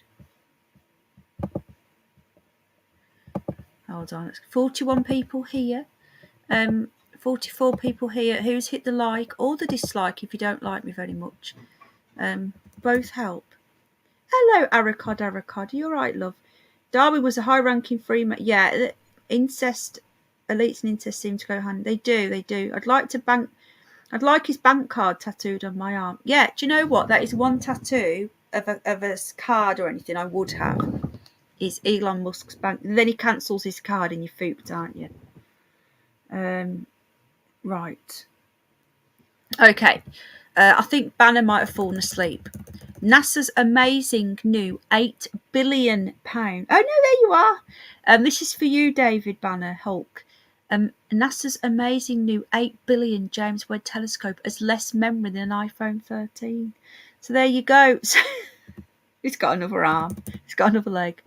[SPEAKER 1] Hold on, 41 people here. 44 people here. Who's hit the like or the dislike if you don't like me very much? Both help. Hello, Aracod. You all right, love? Darwin was a high-ranking freeman. Yeah, incest, elites and incest seem to go hand. They do. I'd like his bank card tattooed on my arm. Yeah, do you know what? That is one tattoo of a card or anything I would have. Is Elon Musk's bank. And then he cancels his card and you're fooped, aren't you? Right. Okay. I think Banner might have fallen asleep. NASA's amazing new £8 billion. Oh, no, there you are. This is for you, David Banner, Hulk. NASA's amazing new 8 billion James Webb telescope has less memory than an iPhone 13. So there you go. He's got another arm. He's got another leg.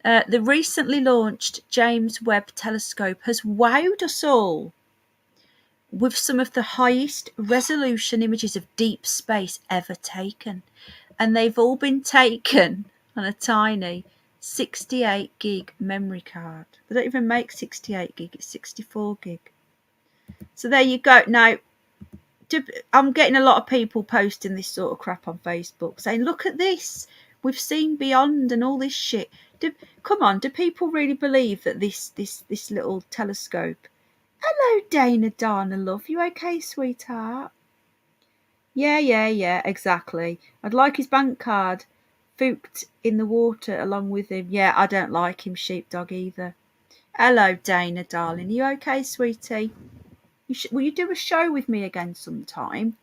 [SPEAKER 1] The recently launched James Webb telescope has wowed us all with some of the highest resolution images of deep space ever taken. And they've all been taken on a tiny 68 gig memory card. They don't even make 68 gig, it's 64 gig. So there you go. Now, I'm getting a lot of people posting this sort of crap on Facebook saying, look at this, we've seen beyond and all this shit. Come on, do people really believe that this little telescope? Hello, Dana Dana, love. You okay, sweetheart? Yeah, exactly. I'd like his bank card fooped in the water along with him. Yeah, I don't like him, sheepdog, either. Hello, Dana, darling. You okay, sweetie? Will you do a show with me again sometime?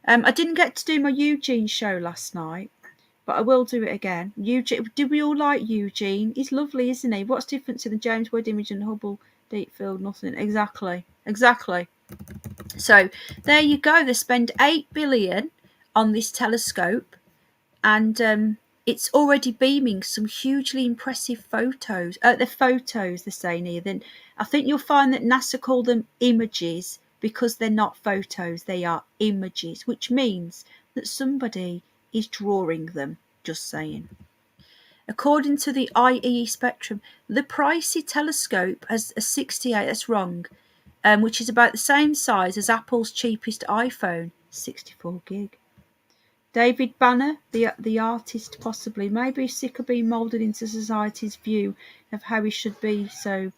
[SPEAKER 1] I didn't get to do my Eugene show last night, but I will do it again. Eugene, do we all like Eugene? He's lovely, isn't he? What's the difference in the James Webb image and Hubble Deep Field? Nothing. Exactly. So there you go. They spend $8 billion on this telescope, and it's already beaming some hugely impressive photos. The photos they're saying here. Then I think you'll find that NASA call them images because they're not photos; they are images, which means that somebody is drawing them. Just saying. According to the IEE Spectrum, the pricey telescope has a 68. That's wrong. Which is about the same size as Apple's cheapest iPhone, 64 gig. David Banner, the artist, possibly, maybe sick of being moulded into society's view of how he should be. So,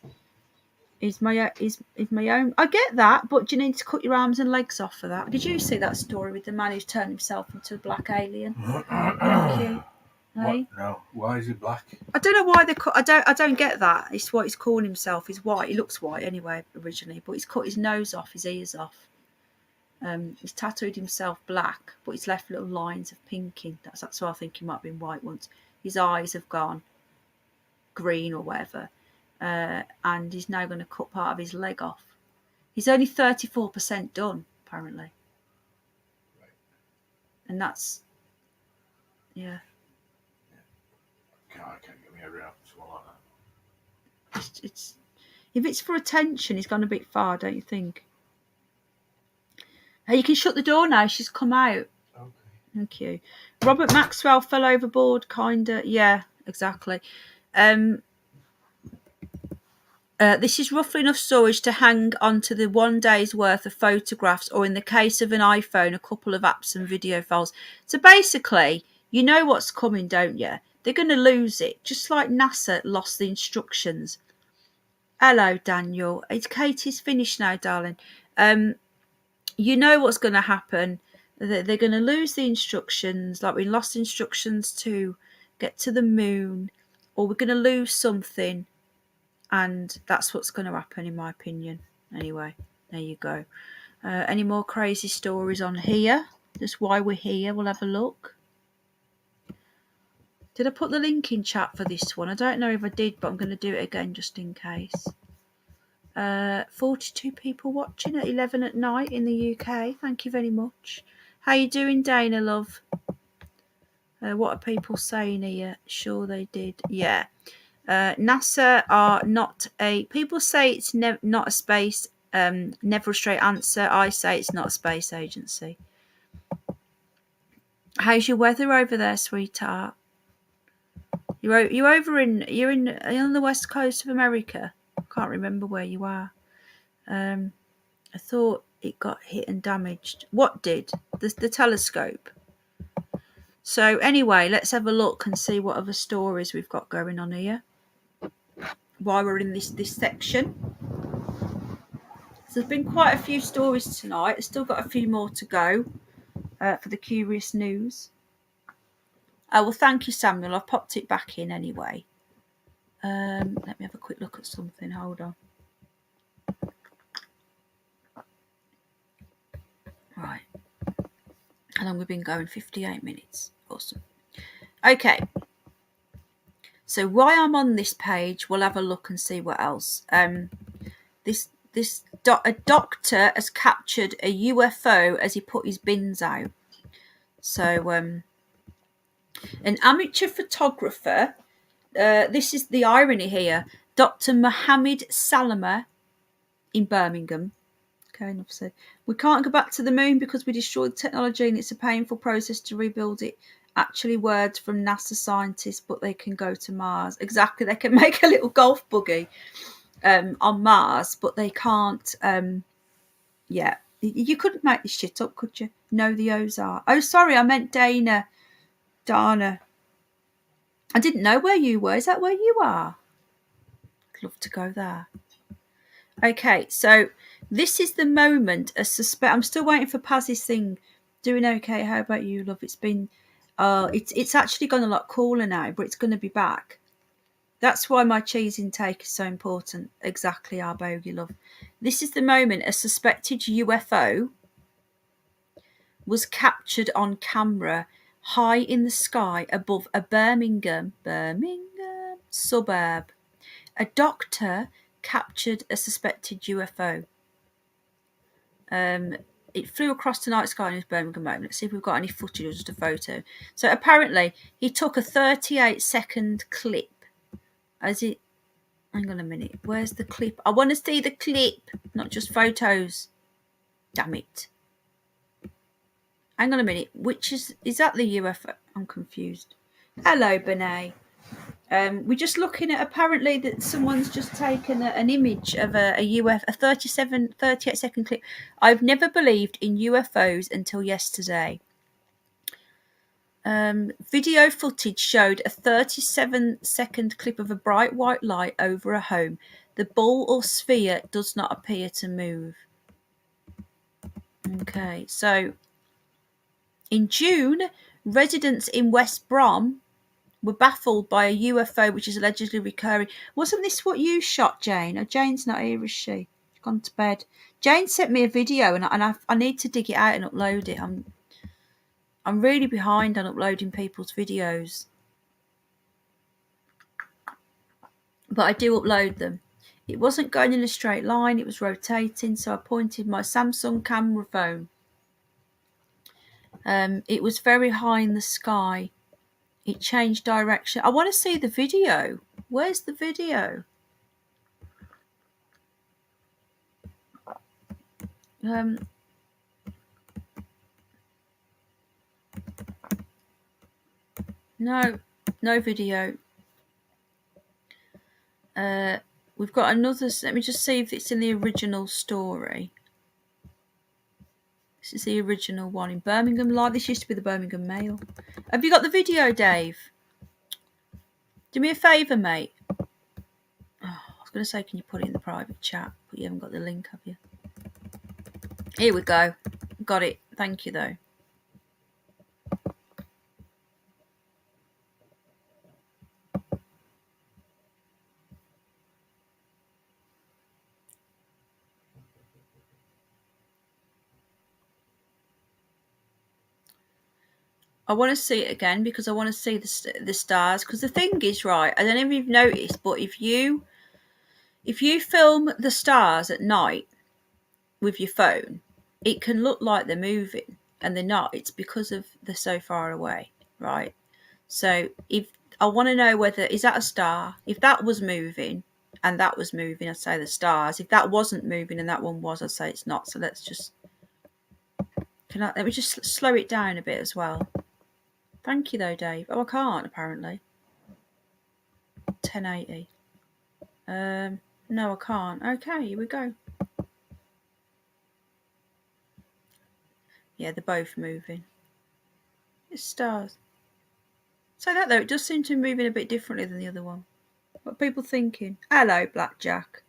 [SPEAKER 1] is my own. I get that, but do you need to cut your arms and legs off for that? Did you see that story with the man who's turned himself into a black alien? Thank you. Hey?
[SPEAKER 9] No. Why is he black?
[SPEAKER 1] I don't know why they cut. I don't get that. It's what he's calling himself. He's white. He looks white anyway originally, but he's cut his nose off, his ears off. He's tattooed himself black, but he's left little lines of pink in. That's why I think he might have been white once. His eyes have gone green or whatever, and he's now going to cut part of his leg off. He's only 34% done, apparently, and that's yeah.
[SPEAKER 9] I can't get me around something like that.
[SPEAKER 1] It's if it's for attention, he's gone a bit far, don't you think? Hey, you can shut the door now. She's come out.
[SPEAKER 9] Okay.
[SPEAKER 1] Thank you. Robert Maxwell fell overboard, kinda. Yeah, exactly. This is roughly enough storage to hang onto the 1 day's worth of photographs, or in the case of an iPhone, a couple of apps and video files. So basically, you know what's coming, don't you? They're going to lose it, just like NASA lost the instructions. Hello, Daniel. It's Katie's finished now, darling. You know what's going to happen. They're going to lose the instructions, like we lost instructions to get to the moon, or we're going to lose something, and that's what's going to happen, in my opinion. Anyway, there you go. Any more crazy stories on here? Just why we're here. We'll have a look. Did I put the link in chat for this one? I don't know if I did, but I'm going to do it again just in case. 42 people watching at 11 at night in the UK. Thank you very much. How you doing, Dana, love? What are people saying here? Sure they did. Yeah. NASA are not a... People say it's not a space... never a straight answer. I say it's not a space agency. How's your weather over there, sweetheart? You're on the west coast of America. I can't remember where you are. I thought it got hit and damaged. What did? The telescope. So anyway, let's have a look and see what other stories we've got going on here while we're in this section. So there's been quite a few stories tonight. I've still got a few more to go for the curious news. Oh, well, thank you, Samuel. I've popped it back in anyway. Let me have a quick look at something. Hold on. Right. How long have we been going? 58 minutes. Awesome. Okay. So while I'm on this page, we'll have a look and see what else. A doctor has captured a UFO as he put his bins out. So an amateur photographer, this is the irony here, Dr. Mohammed Salama in Birmingham. Okay, enough said. We can't go back to the moon because we destroyed technology and it's a painful process to rebuild it. Actually, words from NASA scientists, but they can go to Mars. Exactly, they can make a little golf buggy on Mars, but they can't. Yeah, you couldn't make this shit up, could you? No, the Ozark. Oh, sorry, I meant Dana. Dana. I didn't know where you were. Is that where you are? I'd love to go there. Okay, so this is the moment. I'm still waiting for Paz's thing. Doing okay. How about you, love? It's been. It's actually gone a lot cooler now, but it's going to be back. That's why my cheese intake is so important. Exactly, our bogey, love. This is the moment a suspected UFO was captured on camera high in the sky above a Birmingham suburb. A doctor captured a suspected UFO. It flew across the night sky in his Birmingham home. Let's see if we've got any footage or just a photo. So apparently he took a 38-second clip. Hang on a minute. Where's the clip? I want to see the clip, not just photos. Damn it. Hang on a minute. Which is that the UFO? I'm confused. Hello, Benet. We're just looking at apparently that someone's just taken an image of a 38-second clip. I've never believed in UFOs until yesterday. Video footage showed a 37-second clip of a bright white light over a home. The ball or sphere does not appear to move. Okay, so in June, residents in West Brom were baffled by a UFO which is allegedly recurring. Wasn't this what you shot, Jane? Oh, Jane's not here, is she? She's gone to bed. Jane sent me a video, and I need to dig it out and upload it. I'm really behind on uploading people's videos, but I do upload them. It wasn't going in a straight line; it was rotating. So I pointed my Samsung camera phone. It was very high in the sky. It changed direction. I want to see the video. Where's the video? No video. We've got another. Let me just see if it's in the original story. This is the original one in Birmingham Live. This used to be the Birmingham Mail. Have you got the video, Dave? Do me a favour, mate. Oh, I was going to say, can you put it in the private chat? But you haven't got the link, have you? Here we go. Got it. Thank you, though. I want to see it again because I want to see the stars. Because the thing is, right, I don't know if you've noticed, but if you film the stars at night with your phone, it can look like they're moving, and they're not. It's because they're so far away, right? So if I want to know whether is that a star, if that was moving and that was moving, I'd say the stars. If that wasn't moving and that one was, I'd say it's not. So let's just let me just slow it down a bit as well. Thank you, though, Dave. Oh, I can't, apparently. 1080. No, I can't. Okay, here we go. Yeah, they're both moving. It's stars. So that, though, it does seem to be moving a bit differently than the other one. What are people thinking? Hello, Blackjack.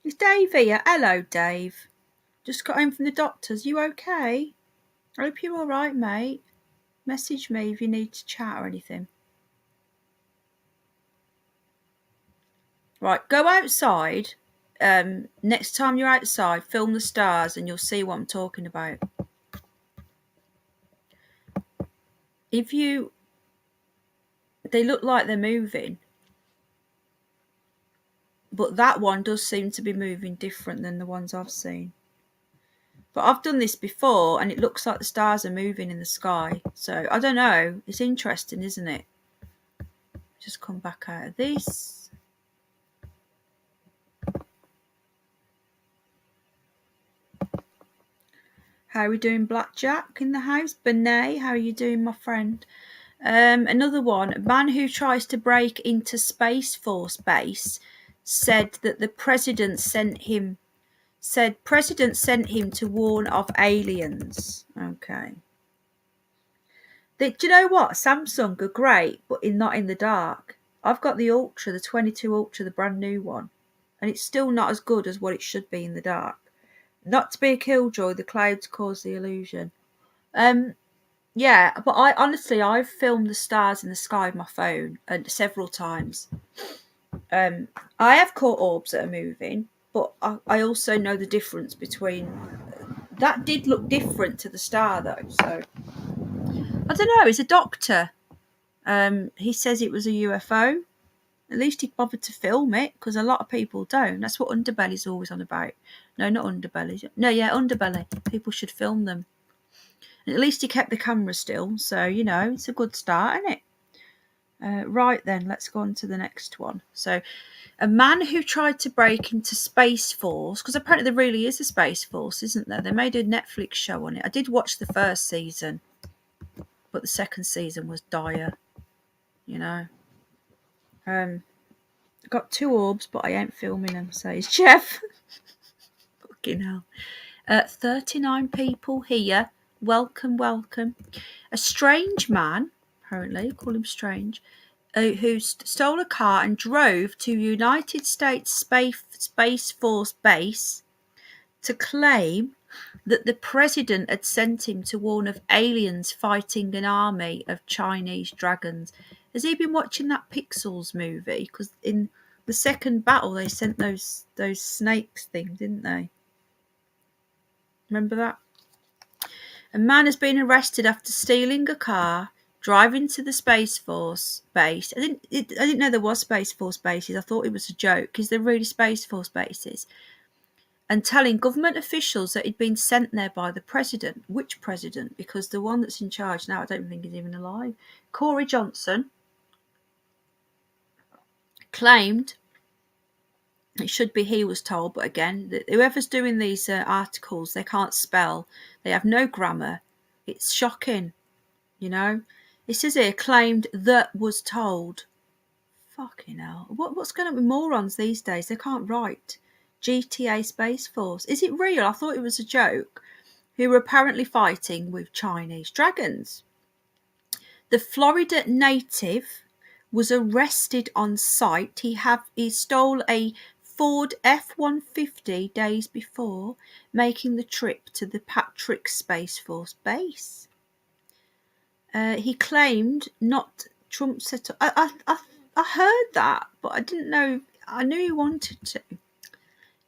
[SPEAKER 1] Is Dave here? Hello, Dave. Just got home from the doctors. You okay? I hope you're all right, mate. Message me if you need to chat or anything. Right, go outside. Next time you're outside, film the stars and you'll see what I'm talking about. They look like they're moving, but that one does seem to be moving different than the ones I've seen. But I've done this before and it looks like the stars are moving in the sky. So I don't know. It's interesting, isn't it? Just come back out of this. How are we doing, Blackjack in the house? Benet, how are you doing, my friend? Another one. A man who tries to break into Space Force base said that the president sent him to warn of aliens. Okay. Do you know what? Samsung are great, but not in the dark. I've got the Ultra, the 22 Ultra, the brand new one, and it's still not as good as what it should be in the dark. Not to be a killjoy, the clouds cause the illusion. Yeah, but I've filmed the stars in the sky with my phone several times. I have caught orbs that are moving, but I also know the difference between. That did look different to the star, though. So I don't know. He's a doctor. He says it was a UFO. At least he bothered to film it, because a lot of people don't. That's what Underbelly's always on about. No, not underbelly. No, yeah, underbelly. People should film them. And at least he kept the camera still, so you know it's a good start, isn't it? Right then, let's go on to the next one. So, a man who tried to break into Space Force, because apparently there really is a Space Force, isn't there? They made a Netflix show on it. I did watch the first season, but the second season was dire, you know. Got 2 orbs, but I ain't filming them, says Jeff. Fucking hell. 39 people here. Welcome, welcome. A strange man, apparently, call him strange, who stole a car and drove to United States Space Force Base to claim that the president had sent him to warn of aliens fighting an army of Chinese dragons. Has he been watching that Pixels movie? Because in the second battle they sent those snakes things, didn't they? Remember that? A man has been arrested after stealing a car, driving to the Space Force base. I didn't know there was Space Force bases. I thought it was a joke. Is there really Space Force bases? And telling government officials that he'd been sent there by the president. Which president? Because the one that's in charge now, I don't think is even alive. Corey Johnson claimed, it should be he was told, but again, whoever's doing these articles, they can't spell. They have no grammar. It's shocking, you know. It says here, claimed that was told. Fucking hell. What's going on with morons these days? They can't write. GTA Space Force. Is it real? I thought it was a joke. Who were apparently fighting with Chinese dragons. The Florida native was arrested on site. He stole a Ford F-150 days before, making the trip to the Patrick Space Force base. He claimed not Trump set up. I heard that, but I didn't know. I knew he wanted to.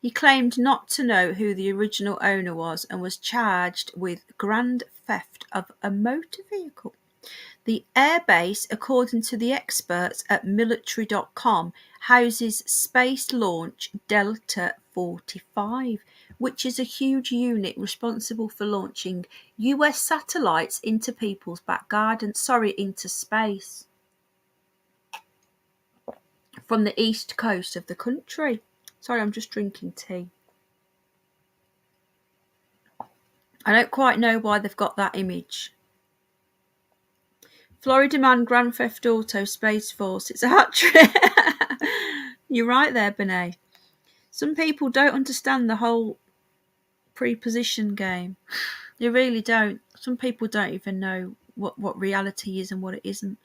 [SPEAKER 1] He claimed not to know who the original owner was and was charged with grand theft of a motor vehicle. The airbase, according to the experts at military.com, houses Space Launch Delta 45, which is a huge unit responsible for launching US satellites into people's back gardens, into space, from the east coast of the country. Sorry, I'm just drinking tea. I don't quite know why they've got that image. Florida man, Grand Theft Auto, Space Force. It's a hat trick. You're right there, Benet. Some people don't understand the whole preposition game. They really don't. Some people don't even know what reality is and what it isn't.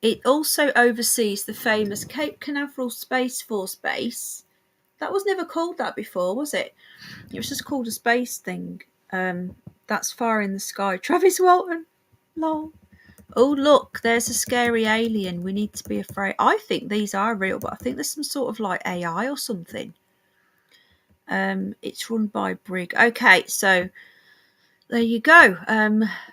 [SPEAKER 1] It also oversees the famous Cape Canaveral Space Force base. That was never called that before, was it? It was just called a space thing. That's far in the sky. Travis Walton. Lol. Oh, look, there's a scary alien. We need to be afraid. I think these are real, but I think there's some sort of like AI or something. It's run by Brig. Okay, so there you go.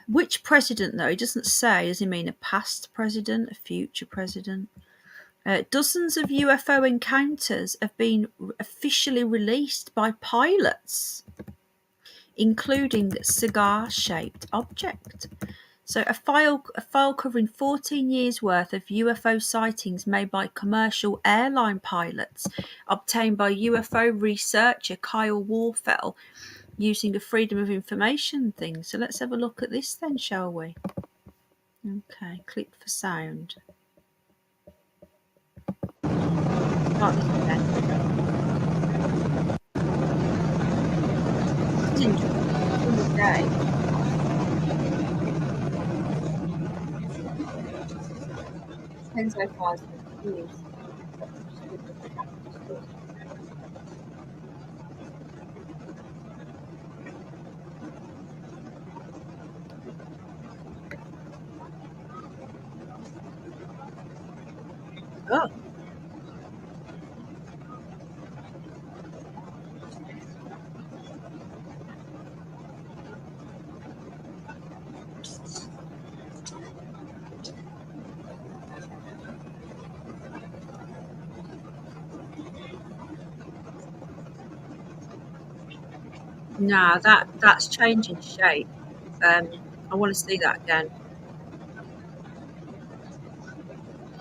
[SPEAKER 1] Which president, though? He doesn't say. Does he mean a past president, a future president? Dozens of UFO encounters have been officially released by pilots, including cigar-shaped object. So a file covering 14 years worth of UFO sightings made by commercial airline pilots, obtained by UFO researcher Kyle Warfel, using a Freedom of Information thing. So let's have a look at this then, shall we? Okay, click for sound. Start this again. It's interesting. In the day. Depends how far it's used. Oh. Nah, that's changing shape. I want to see that again.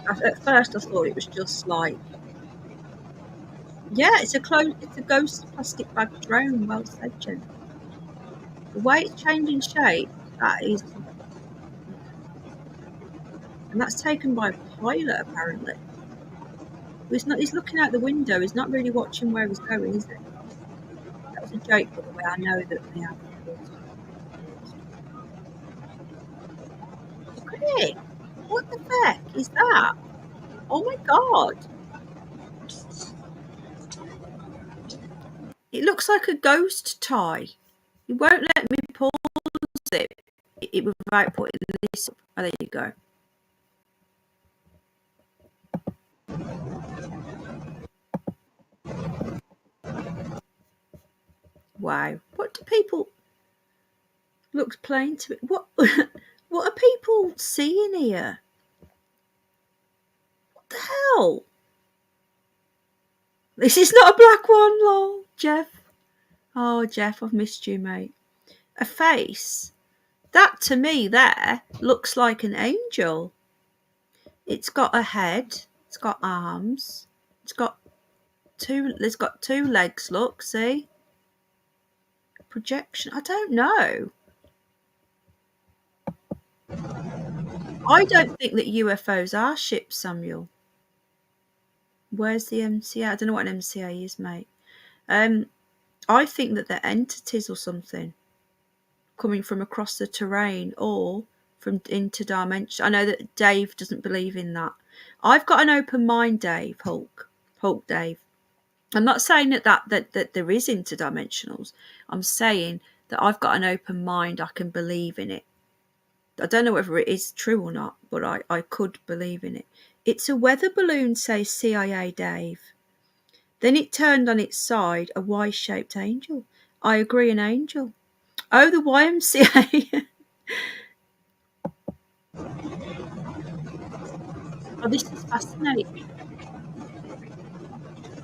[SPEAKER 1] At first, I thought it was just like, yeah, it's a ghost plastic bag drone. Well said, Jen. The way it's changing shape, that is, and that's taken by a pilot apparently. He's looking out the window. He's not really watching where he's going, is it? That was a joke, by the way. I know that they have. Look at it. What the heck is that? Oh my god. It looks like a ghost tie. It won't let me pause it without putting this up. Oh, there you go. Wow. What do people... Looks plain to me. What are people seeing here? What the hell? This is not a black one, lol. Jeff. Oh, Jeff, I've missed you, mate. A face. That, to me, there, looks like an angel. It's got a head. It's got arms. It's got two legs, look, see? Projection. I don't know. I don't think that UFOs are ships, Samuel. Where's the MCA? I don't know what an MCA is, mate. I think that they're entities or something coming from across the terrain or from interdimension. I know that Dave doesn't believe in that. I've got an open mind, Dave. Hulk Dave. I'm not saying that there is interdimensionals. I'm saying that I've got an open mind. I can believe in it. I don't know whether it is true or not, but I could believe in it. It's a weather balloon, says CIA Dave. Then it turned on its side, a Y-shaped angel. I agree, an angel. Oh, the YMCA. Oh, this is fascinating.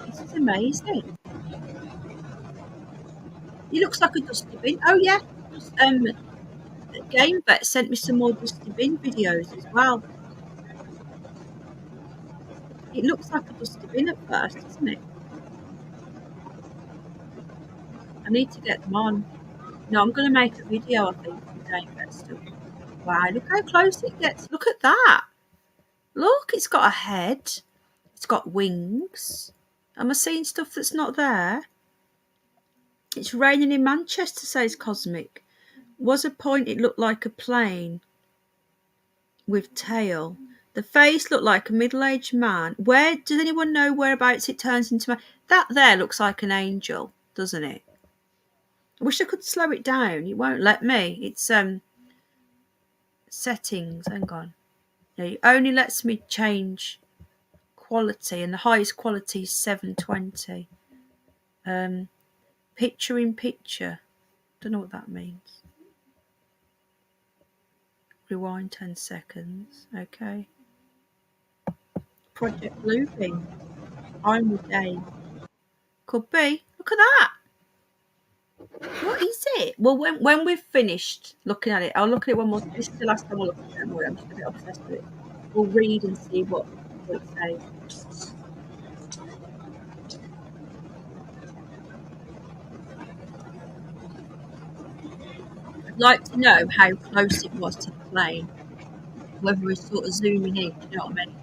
[SPEAKER 1] This is amazing. He looks like a dusty bin. Oh, yeah. Game Vet sent me some more dusty bin videos as well. It looks like a dusty bin at first, doesn't it? I need to get them on. No, I'm going to make a video, I think, from Game Vet stuff. Wow, look how close it gets. Look at that. Look, it's got a head. It's got wings. Am I seeing stuff that's not there? It's raining in Manchester, says Cosmic. Was a point it looked like a plane with tail. The face looked like a middle-aged man. Where does anyone know whereabouts it turns into man? That there looks like an angel, doesn't it? I wish I could slow it down. It won't let me. It's settings. Hang on. No, it only lets me change quality, and the highest quality is 720. Picture in picture. Don't know what that means. Rewind 10 seconds. Okay. Project Looping. I'm with Dave. Could be. Look at that. What is it? Well, when we've finished looking at it, I'll look at it one more. This is the last time I'll look at it more. I'm just a bit obsessed with it. We'll read and see what it says. I'd like to know how close it was to the plane. Whether we're sort of zooming in, do you know what I mean?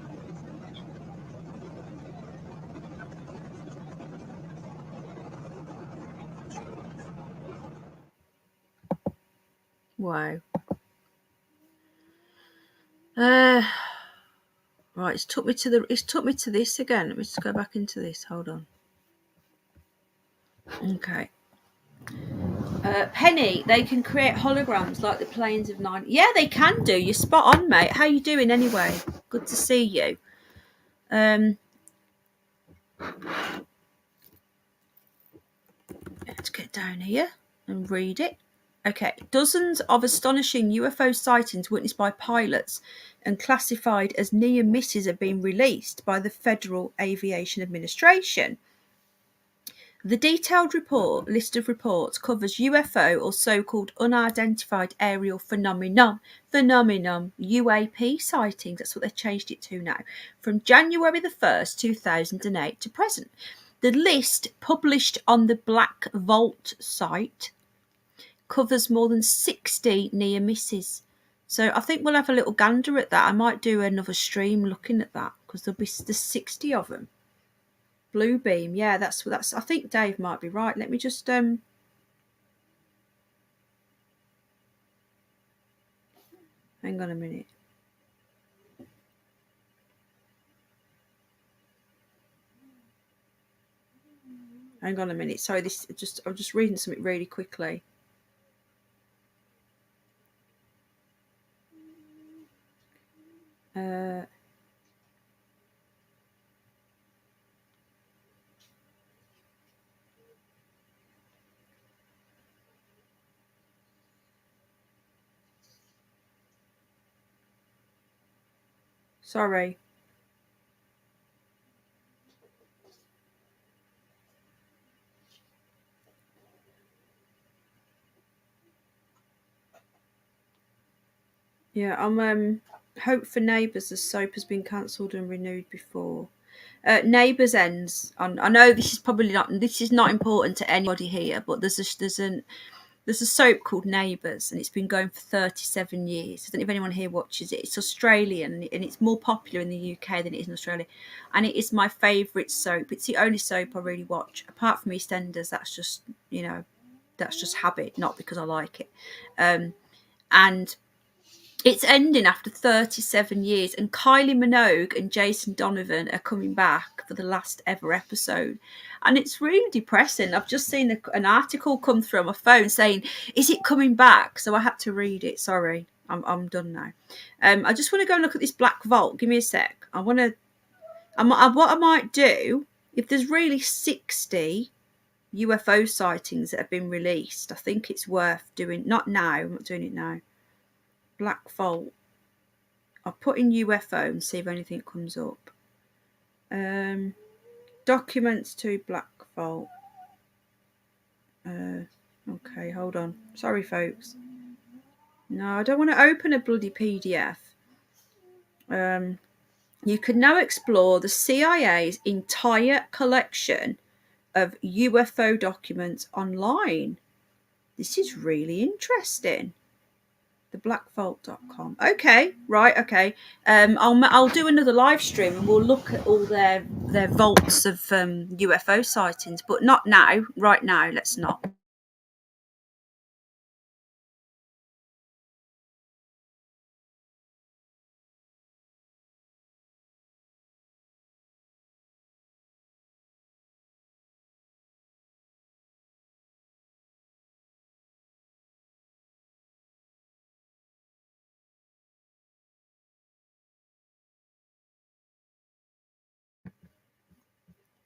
[SPEAKER 1] Wow. Right, it's took me to this again. Let me just go back into this. Hold on. Okay. Penny, they can create holograms like the planes of nine. Yeah, they can do. You're spot on, mate. How you doing anyway? Good to see you. Let's get down here and read it. Okay. Dozens of astonishing UFO sightings witnessed by pilots and classified as near misses have been released by the Federal Aviation Administration. The detailed list of reports covers UFO or so-called unidentified aerial phenomenon, UAP sightings, that's what they've changed it to now, from January the 1st, 2008 to present. The list, published on the Black Vault site, covers more than 60 near misses. So I think we'll have a little gander at that. I might do another stream looking at that, because there's 60 of them. Blue beam, yeah, that's. I think Dave might be right. Let me just hang on a minute. Hang on a minute. Sorry, I'm just reading something really quickly. Sorry. Yeah, I'm Hope for Neighbours, the soap has been cancelled and renewed before. Neighbours ends on. I know this is not important to anybody here, but there's a soap called Neighbours, and it's been going for 37 years. I don't know if anyone here watches it. It's Australian, and it's more popular in the UK than it is in Australia. And it is my favourite soap. It's the only soap I really watch, apart from EastEnders. That's just, that's just habit, not because I like it. And it's ending after 37 years, and Kylie Minogue and Jason Donovan are coming back for the last ever episode. And it's really depressing. I've just seen an article come through on my phone saying, is it coming back? So I had to read it. Sorry, I'm done now. I just want to go and look at this Black Vault. Give me a sec. What I might do, if there's really 60 UFO sightings that have been released, I think it's worth doing. Not now, I'm not doing it now. Black Vault. I'll put in UFO and see if anything comes up. Documents to Black Vault. Okay, hold on. Sorry, folks. No, I don't want to open a bloody PDF. You can now explore the CIA's entire collection of UFO documents online. This is really interesting. Theblackvault.com. Okay, right, okay. I'll do another live stream and we'll look at all their vaults of UFO sightings, but not now. Right now, let's not.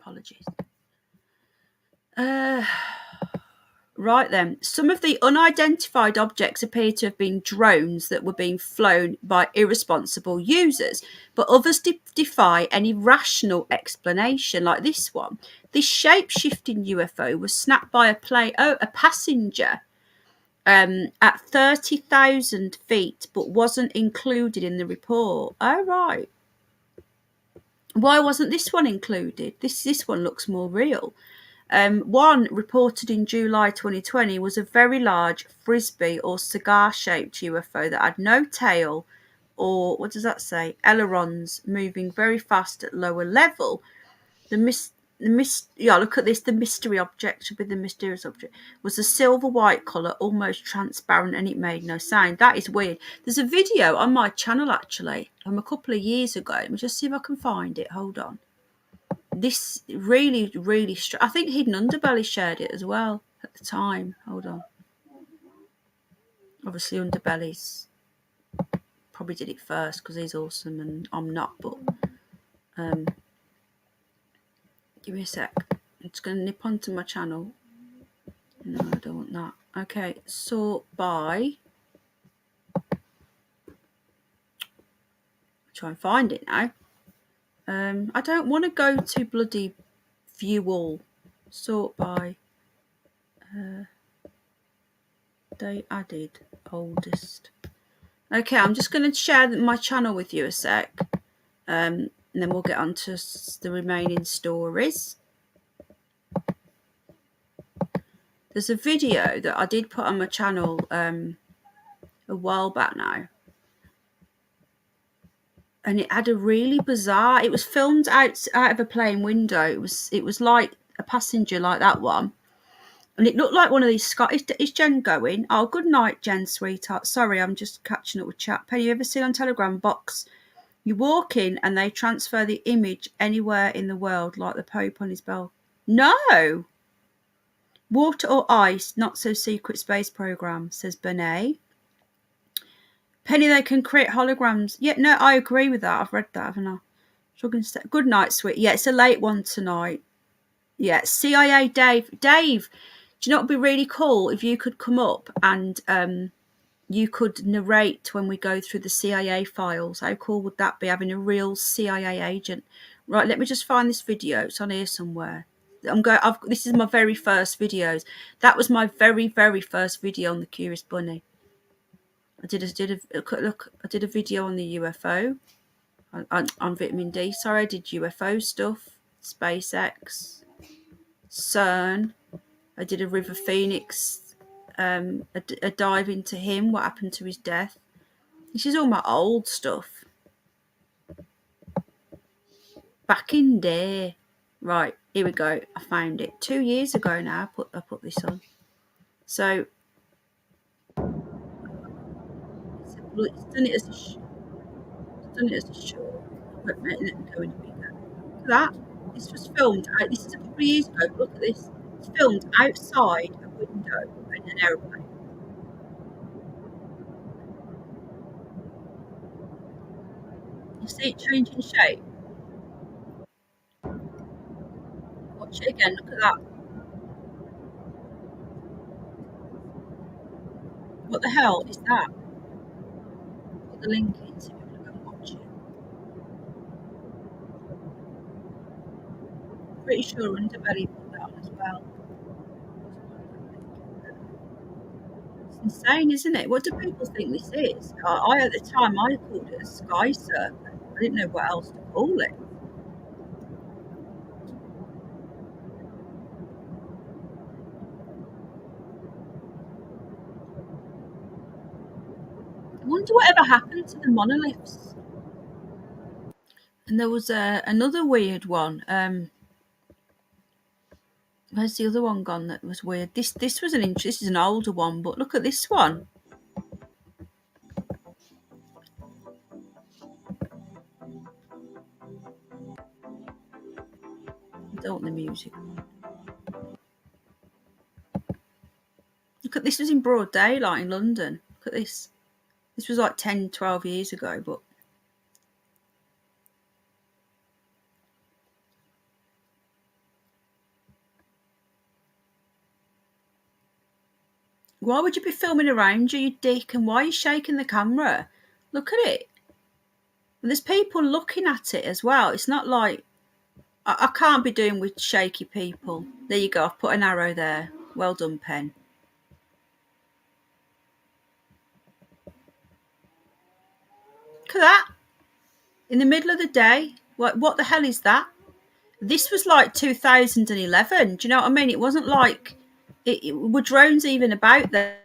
[SPEAKER 1] Apologies. Right then, some of the unidentified objects appear to have been drones that were being flown by irresponsible users, but others defy any rational explanation, like this one. This shape-shifting UFO was snapped by a passenger at 30,000 feet, but wasn't included in the report. Oh, right. Why wasn't this one included? This one looks more real. One reported in July 2020 was a very large frisbee or cigar-shaped UFO that had no tail or, what does that say, ailerons, moving very fast at lower level. Look at this. The mystery object should be the mysterious object. Was a silver white colour, almost transparent, and it made no sound. That is weird. There's a video on my channel actually from a couple of years ago. Let me just see if I can find it. Hold on. This really, really I think Hidden Underbelly shared it as well at the time. Hold on. Obviously, Underbelly's probably did it first because he's awesome and I'm not. But give me a sec. I'm just going to nip onto my channel. No, I don't want that. Okay, sort by. Try and find it now. I don't want to go to bloody view all. Sort by they added oldest. Okay, I'm just going to share my channel with you a sec, and then we'll get on to the remaining stories. There's a video that I did put on my channel a while back now, and it had a really bizarre. It was filmed out of a plane window. It was like a passenger, like that one, and it looked like one of these Scottish. Is Jen going? Oh, good night, Jen, sweetheart. Sorry, I'm just catching up with chat. Penny, you ever seen on Telegram box? You walk in and they transfer the image anywhere in the world, like the Pope on his bell. No. Water or ice, not so secret space program, says Benet. Penny, they can create holograms. Yeah, no, I agree with that. I've read that, haven't I? Good night, sweet. Yeah, it's a late one tonight. Yeah, CIA Dave. Dave, do you know what would be really cool if you could come up and you could narrate when we go through the CIA files? How cool would that be, having a real CIA agent? Right, let me just find this video. It's on here somewhere. This is my very first videos. That was my very first video on the Curious Bunny. I did a video on the UFO on vitamin D. Sorry, I did UFO stuff, SpaceX, CERN. I did a River Phoenix, a dive into him, what happened to his death. This is all my old stuff. Back in there. Right, here we go. I found it 2 years ago now. I put this on. So it's done it as a short. Let me go in bigger. Look at that. This was filmed. This is a couple of years ago. But look at this. It's filmed outside a window in an aeroplane. You see it changing shape. Watch it again. Look at that. What the hell is that? Put the link in so people can watch it. Pretty sure Underbelly put that on as well. It's insane, isn't it? What do people think this is? I at the time I called it a sky serpent. I didn't know what else to call it. I wonder whatever happened to the monoliths. And there was another weird one. Where's the other one gone that was weird? This was this is an older one, but look at this one. I don't want the music. Look at this, was in broad daylight in London. Look at this. This was like 10, 12 years ago, but why would you be filming around you dick? And why are you shaking the camera? Look at it. And there's people looking at it as well. It's not like I can't be doing with shaky people. There you go. I've put an arrow there. Well done, Pen. Look at that. In the middle of the day. What the hell is that? This was like 2011. Do you know what I mean? It wasn't like were drones even about there?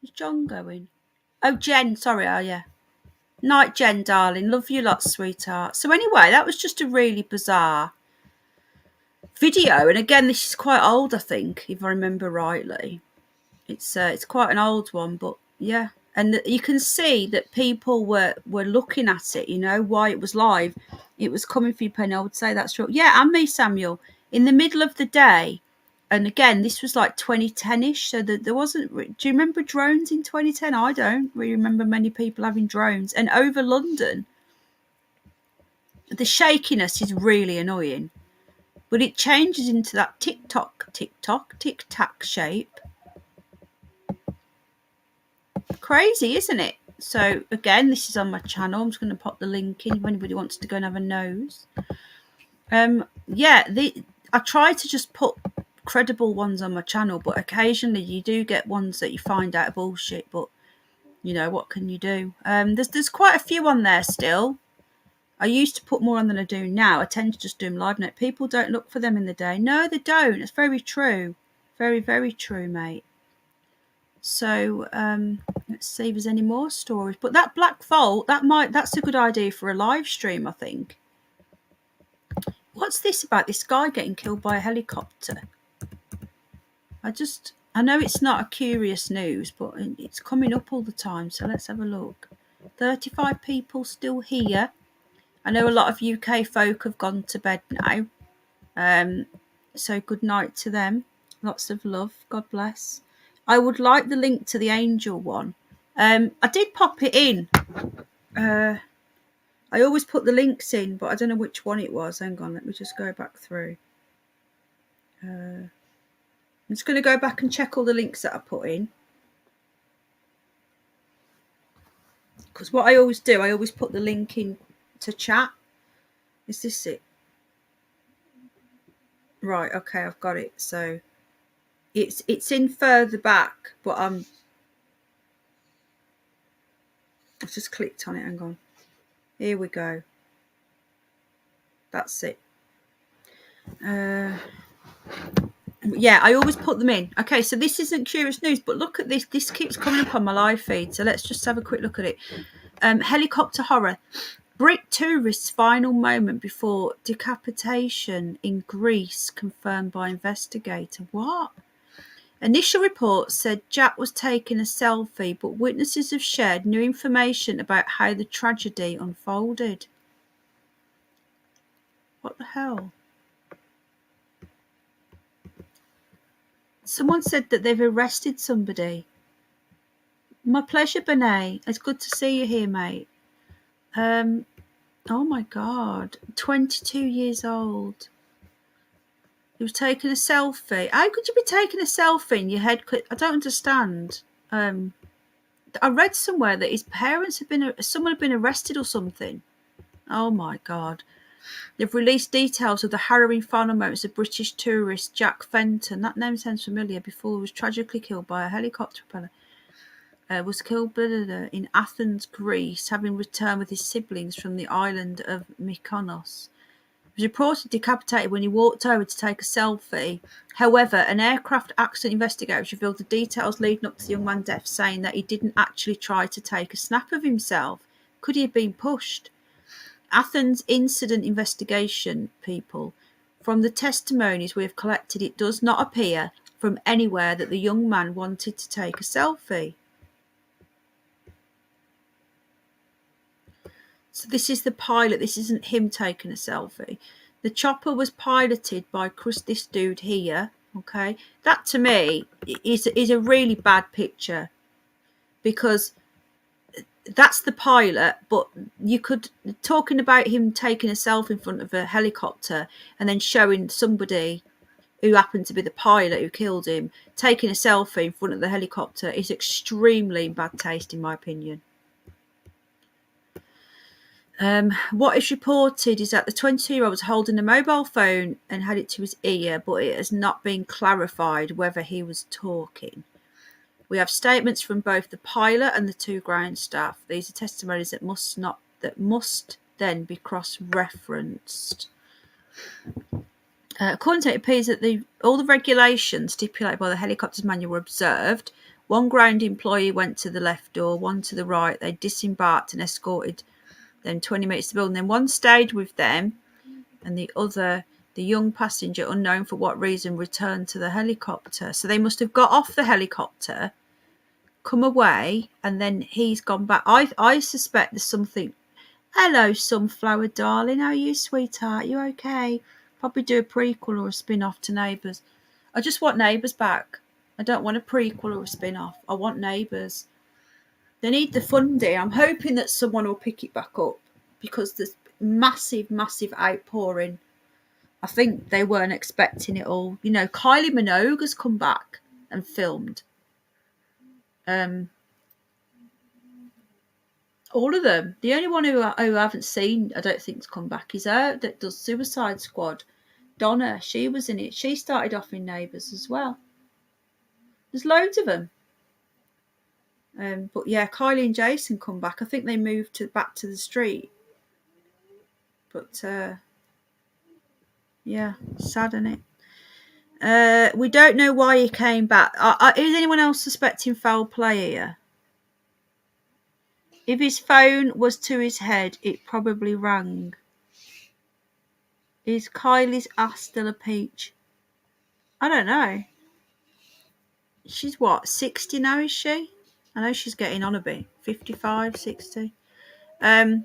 [SPEAKER 1] Is John going? Oh, Jen. Sorry. Oh, yeah. Night, Jen, darling. Love you lots, sweetheart. So anyway, that was just a really bizarre video. And again, this is quite old, I think, if I remember rightly. It's quite an old one, but yeah. And you can see that people were looking at it, you know, why it was live. It was coming for you, Penny. I would say that's true. Yeah, and me, Samuel. In the middle of the day. And again, this was like 2010-ish, so that there wasn't... Do you remember drones in 2010? I don't really remember many people having drones. And over London. The shakiness is really annoying, but it changes into that tic-tac shape. Crazy, isn't it? So again, this is on my channel. I'm just going to pop the link in if anybody wants to go and have a nose. Yeah, I try to just put credible ones on my channel, but occasionally you do get ones that you find out are bullshit. But you know, what can you do? There's quite a few on there still. I used to put more on than I do now. I tend to just do them live now. People don't look for them in the day. No, they don't. It's very true. Very, very true, mate. So let's see if there's any more stories. But that black vault, that's a good idea for a live stream, I think. What's this about this guy getting killed by a helicopter? I know it's not a curious news, but it's coming up all the time. So let's have a look. 35 people still here. I know a lot of UK folk have gone to bed now. So good night to them. Lots of love. God bless. I would like the link to the angel one. I did pop it in. I always put the links in, but I don't know which one it was. Hang on, let me just go back through. I'm just going to go back and check all the links that I put in. Because what I always do, I always put the link in to chat. Is this it? Right, okay, I've got it. So it's in further back, but I've just clicked on it. Hang on. Here we go. That's it. Yeah, I always put them in. Okay, so this isn't curious news, but look at this. This keeps coming up on my live feed. So let's just have a quick look at it. Helicopter horror. Brit tourist's final moment before decapitation in Greece confirmed by investigator. What? Initial reports said Jack was taking a selfie, but witnesses have shared new information about how the tragedy unfolded. What the hell? Someone said that they've arrested somebody. My pleasure, Benet. It's good to see you here, mate. Oh my God. 22 years old. He was taking a selfie. How could you be taking a selfie in your head? I don't understand. I read somewhere that his parents someone had been arrested or something. Oh my God. They've released details of the harrowing final moments of British tourist Jack Fenton. That name sounds familiar. Before he was tragically killed by a helicopter propeller. Was killed in Athens, Greece, having returned with his siblings from the island of Mykonos. He was reported decapitated when he walked over to take a selfie. However, an aircraft accident investigator revealed the details leading up to the young man's death, saying that he didn't actually try to take a snap of himself. Could he have been pushed? Athens incident investigation people. From the testimonies we have collected, it does not appear from anywhere that the young man wanted to take a selfie. So this is the pilot. This isn't him taking a selfie. The chopper was piloted by this dude here. Okay, that to me is a really bad picture, because that's the pilot, but you could talking about him taking a selfie in front of a helicopter and then showing somebody who happened to be the pilot who killed him taking a selfie in front of the helicopter is extremely in bad taste, in my opinion. What is reported is that the 22-year-old was holding a mobile phone and had it to his ear, but it has not been clarified whether he was talking. We have statements from both the pilot and the two ground staff. These are testimonies that must then be cross-referenced. According to it, appears that all the regulations stipulated by the helicopter's manual were observed. One ground employee went to the left door, one to the right. They disembarked and escorted them 20 minutes to the building. Then one stayed with them, and the other, the young passenger, unknown for what reason, returned to the helicopter. So they must have got off the helicopter, come away, and then he's gone back. I suspect there's something. Hello, Sunflower darling. How are you, sweetheart? You okay? Probably do a prequel or a spin-off to Neighbours. I just want Neighbours back. I don't want a prequel or a spin-off. I want Neighbours. They need the funding. I'm hoping that someone will pick it back up, because massive outpouring. I think they weren't expecting it all. You know, Kylie Minogue has come back and filmed. All of them. The only one who I haven't seen, I don't think, has come back is her that does Suicide Squad. Donna, she was in it. She started off in Neighbours as well. There's loads of them. But yeah, Kylie and Jason come back. I think they moved back to the street. But yeah, sad, isn't it? We don't know why he came back. Is anyone else suspecting foul play here? If his phone was to his head, it probably rang. Is Kylie's ass still a peach? I don't know. She's what, 60 now, is she? I know she's getting on a bit. 55, 60. There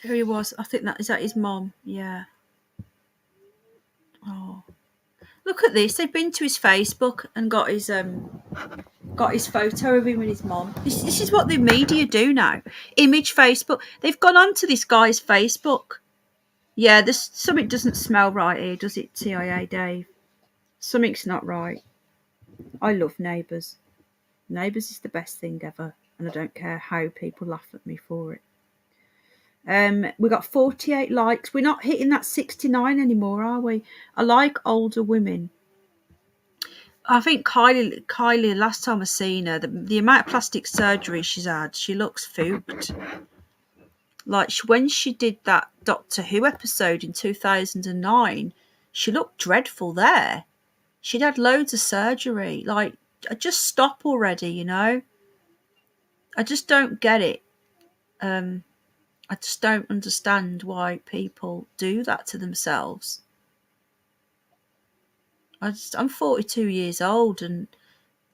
[SPEAKER 1] he was. I think is that his mom? Yeah. Oh. Look at this. They've been to his Facebook and got his photo of him and his mom. This is what the media do now. Image Facebook. They've gone onto this guy's Facebook. Yeah, something doesn't smell right here, does it, TIA Dave? Something's not right. I love Neighbours. Neighbours is the best thing ever, and I don't care how people laugh at me for it. We got 48 likes. We're not hitting that 69 anymore, are we? I like older women. I think Kylie, last time I seen her, the amount of plastic surgery she's had, she looks fooked. Like when she did that Doctor Who episode in 2009, she looked dreadful there. She'd had loads of surgery. Like, just stop already, you know? I just don't get it. I just don't understand why people do that to themselves. I'm 42 years old, and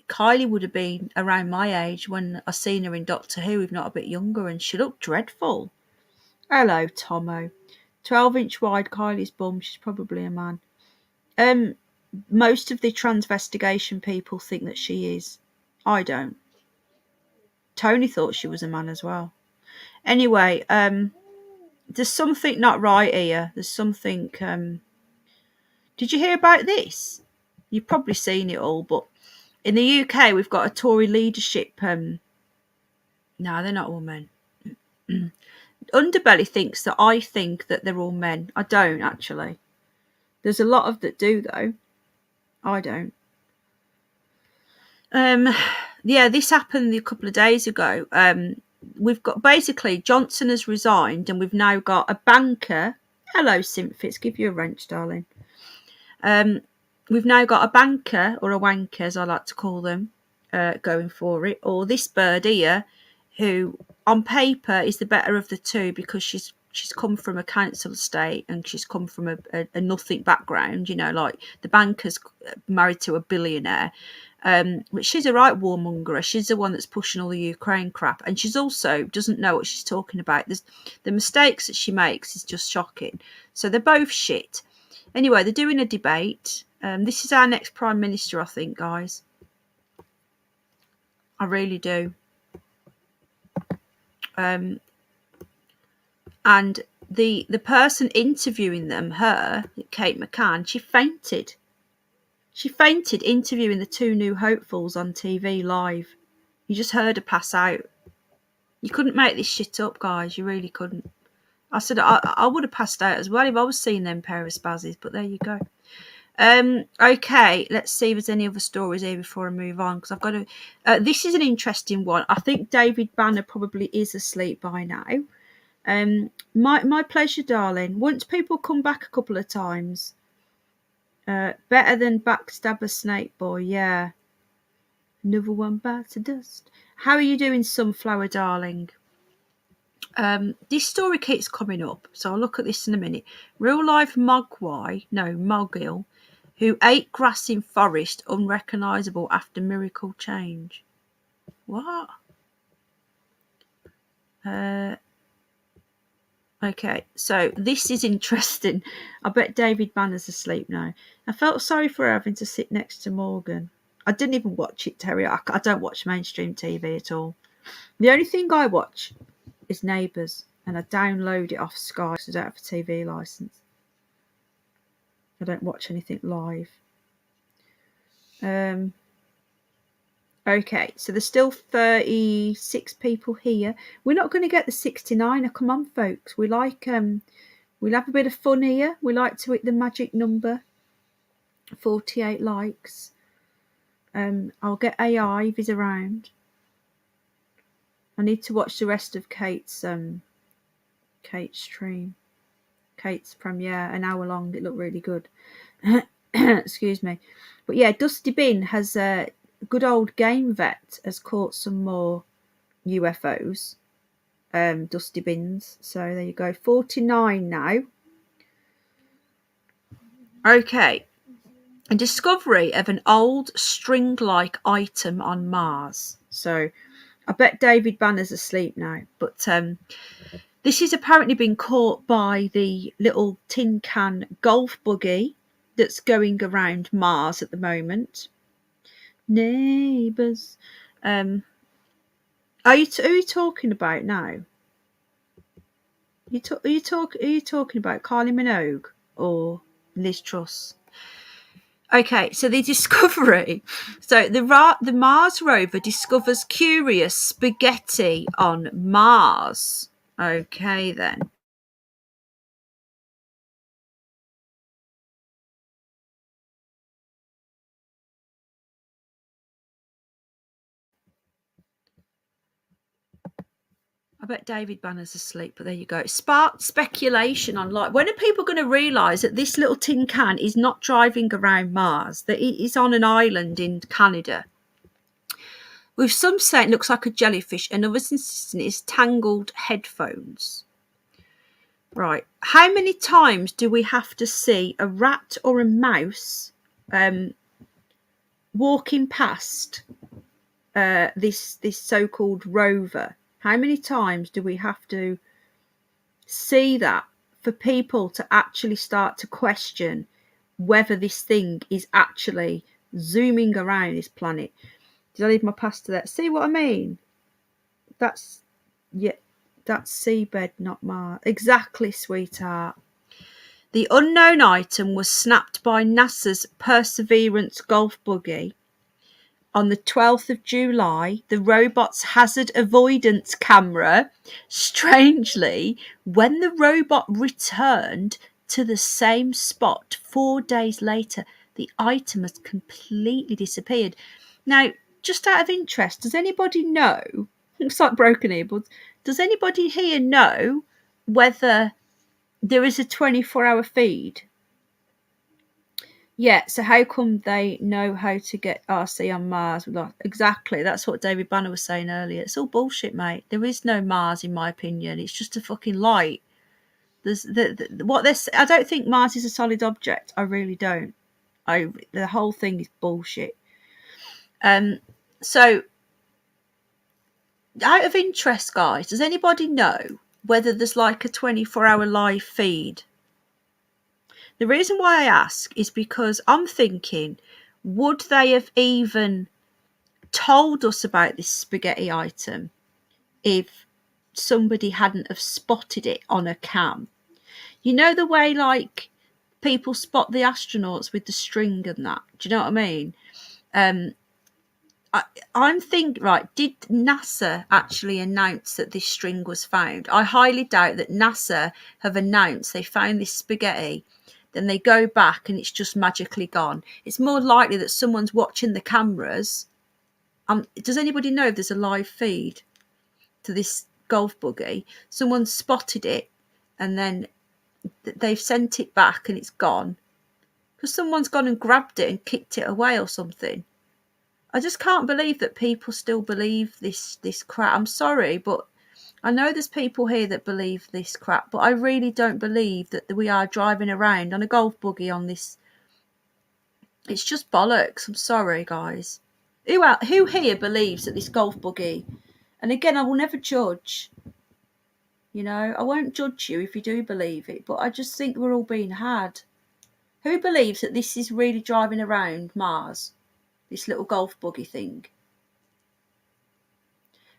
[SPEAKER 1] Kylie would have been around my age when I seen her in Doctor Who, if not a bit younger, and she looked dreadful. Hello, Tomo. 12-inch wide Kylie's bum. She's probably a man. Most of the transvestigation people think that she is. I don't. Tony thought she was a man as well. Anyway, there's something not right here. There's something. Did you hear about this? You've probably seen it all, but in the UK we've got a Tory leadership. No, they're not all men. Underbelly thinks that I think that they're all men. I don't actually. There's a lot of that do though. I don't. Yeah, this happened a couple of days ago. We've got basically Johnson has resigned, and we've now got a banker. Hello, Simfits. Give you a wrench, darling. We've now got a banker, or a wanker, as I like to call them, going for it, or this bird here, who on paper is the better of the two because she's come from a council estate and she's come from a nothing background, you know, like the banker's married to a billionaire. But she's a right warmonger. She's the one that's pushing all the Ukraine crap, and she's also doesn't know what she's talking about. The mistakes that she makes is just shocking. So they're both shit. Anyway, they're doing a debate. This is our next Prime Minister, I think, guys. I really do. And the person interviewing them, Kate McCann, she fainted. She fainted interviewing the two new hopefuls on TV live. You just heard her pass out. You couldn't make this shit up, guys. You really couldn't. I said I would have passed out as well if I was seeing them pair of spazzes, but there you go. Okay, let's see if there's any other stories here before I move on, because I've got to. This is an interesting one. I think David Banner probably is asleep by now. My pleasure, darling. Once people come back a couple of times, better than backstabber snake boy. Yeah. Another one bites the dust. How are you doing, sunflower darling? This story keeps coming up, so I'll look at this in a minute. Real life mogul, who ate grass in forest unrecognisable after miracle change. What? Okay, so this is interesting. I bet David Banner's asleep now. I felt sorry for her having to sit next to Morgan. I didn't even watch it, Terry. I don't watch mainstream TV at all. The only thing I watch is Neighbours. and I download it off Sky because I don't have a TV license. I don't watch anything live. Okay, so there's still 36 people here. We're not going to get the 69er. Come on, folks. We'll have a bit of fun here. We like to hit the magic number. 48 likes. I'll get AI if he's around. I need to watch the rest of Kate's stream. Kate's premiere, an hour long. It looked really good. Excuse me. But yeah, Dusty Bin has good old Game Vet has caught some more UFOs. Dusty Bins. So there you go. 49 now. Okay. A discovery of an old string-like item on Mars. So I bet David Banner's asleep now. But this has apparently been caught by the little tin can golf buggy that's going around Mars at the moment. Neighbours. Who are you talking about now? Are you talking about Kylie Minogue or Liz Truss? Okay, so the discovery. So the Mars rover discovers curious spaghetti on Mars. Okay, then. I bet David Banner's asleep, but there you go. It sparked speculation online. When are people going to realise that this little tin can is not driving around Mars, that it is on an island in Canada? With some saying it looks like a jellyfish and others insisting it's tangled headphones. Right. How many times do we have to see a rat or a mouse walking past this so-called rover? How many times do we have to see that for people to actually start to question whether this thing is actually zooming around this planet? Did I leave my pasta there? See what I mean? That's seabed, not Mars. Exactly, sweetheart. The unknown item was snapped by NASA's Perseverance golf buggy on the 12th of July. The robot's hazard avoidance camera, strangely, when the robot returned to the same spot 4 days later, the item has completely disappeared. Now, just out of interest, does anybody know? It's like broken earbuds. Does anybody here know whether there is a 24-hour feed? Yeah, so how come they know how to get RC on Mars? Exactly, that's what David Banner was saying earlier. It's all bullshit, mate. There is no Mars, in my opinion. It's just a fucking light. There's I don't think Mars is a solid object. I really don't. The whole thing is bullshit. So, out of interest, guys, does anybody know whether there's like a 24-hour live feed? The reason why I ask is because I'm thinking, would they have even told us about this spaghetti item if somebody hadn't have spotted it on a cam? You know the way like people spot the astronauts with the string and that? Do you know what I mean? I'm thinking, right, did NASA actually announce that this string was found? I highly doubt that NASA have announced they found this spaghetti, then they go back and it's just magically gone. It's more likely that someone's watching the cameras. Does anybody know if there's a live feed to this golf buggy? Someone spotted it and then they've sent it back and it's gone. Because someone's gone and grabbed it and kicked it away or something. I just can't believe that people still believe this crap. I'm sorry, but I know there's people here that believe this crap, but I really don't believe that we are driving around on a golf buggy on this. It's just bollocks. I'm sorry, guys. Who here believes that this golf buggy? And again, I will never judge. You know, I won't judge you if you do believe it, but I just think we're all being had. Who believes that this is really driving around Mars? This little golf buggy thing.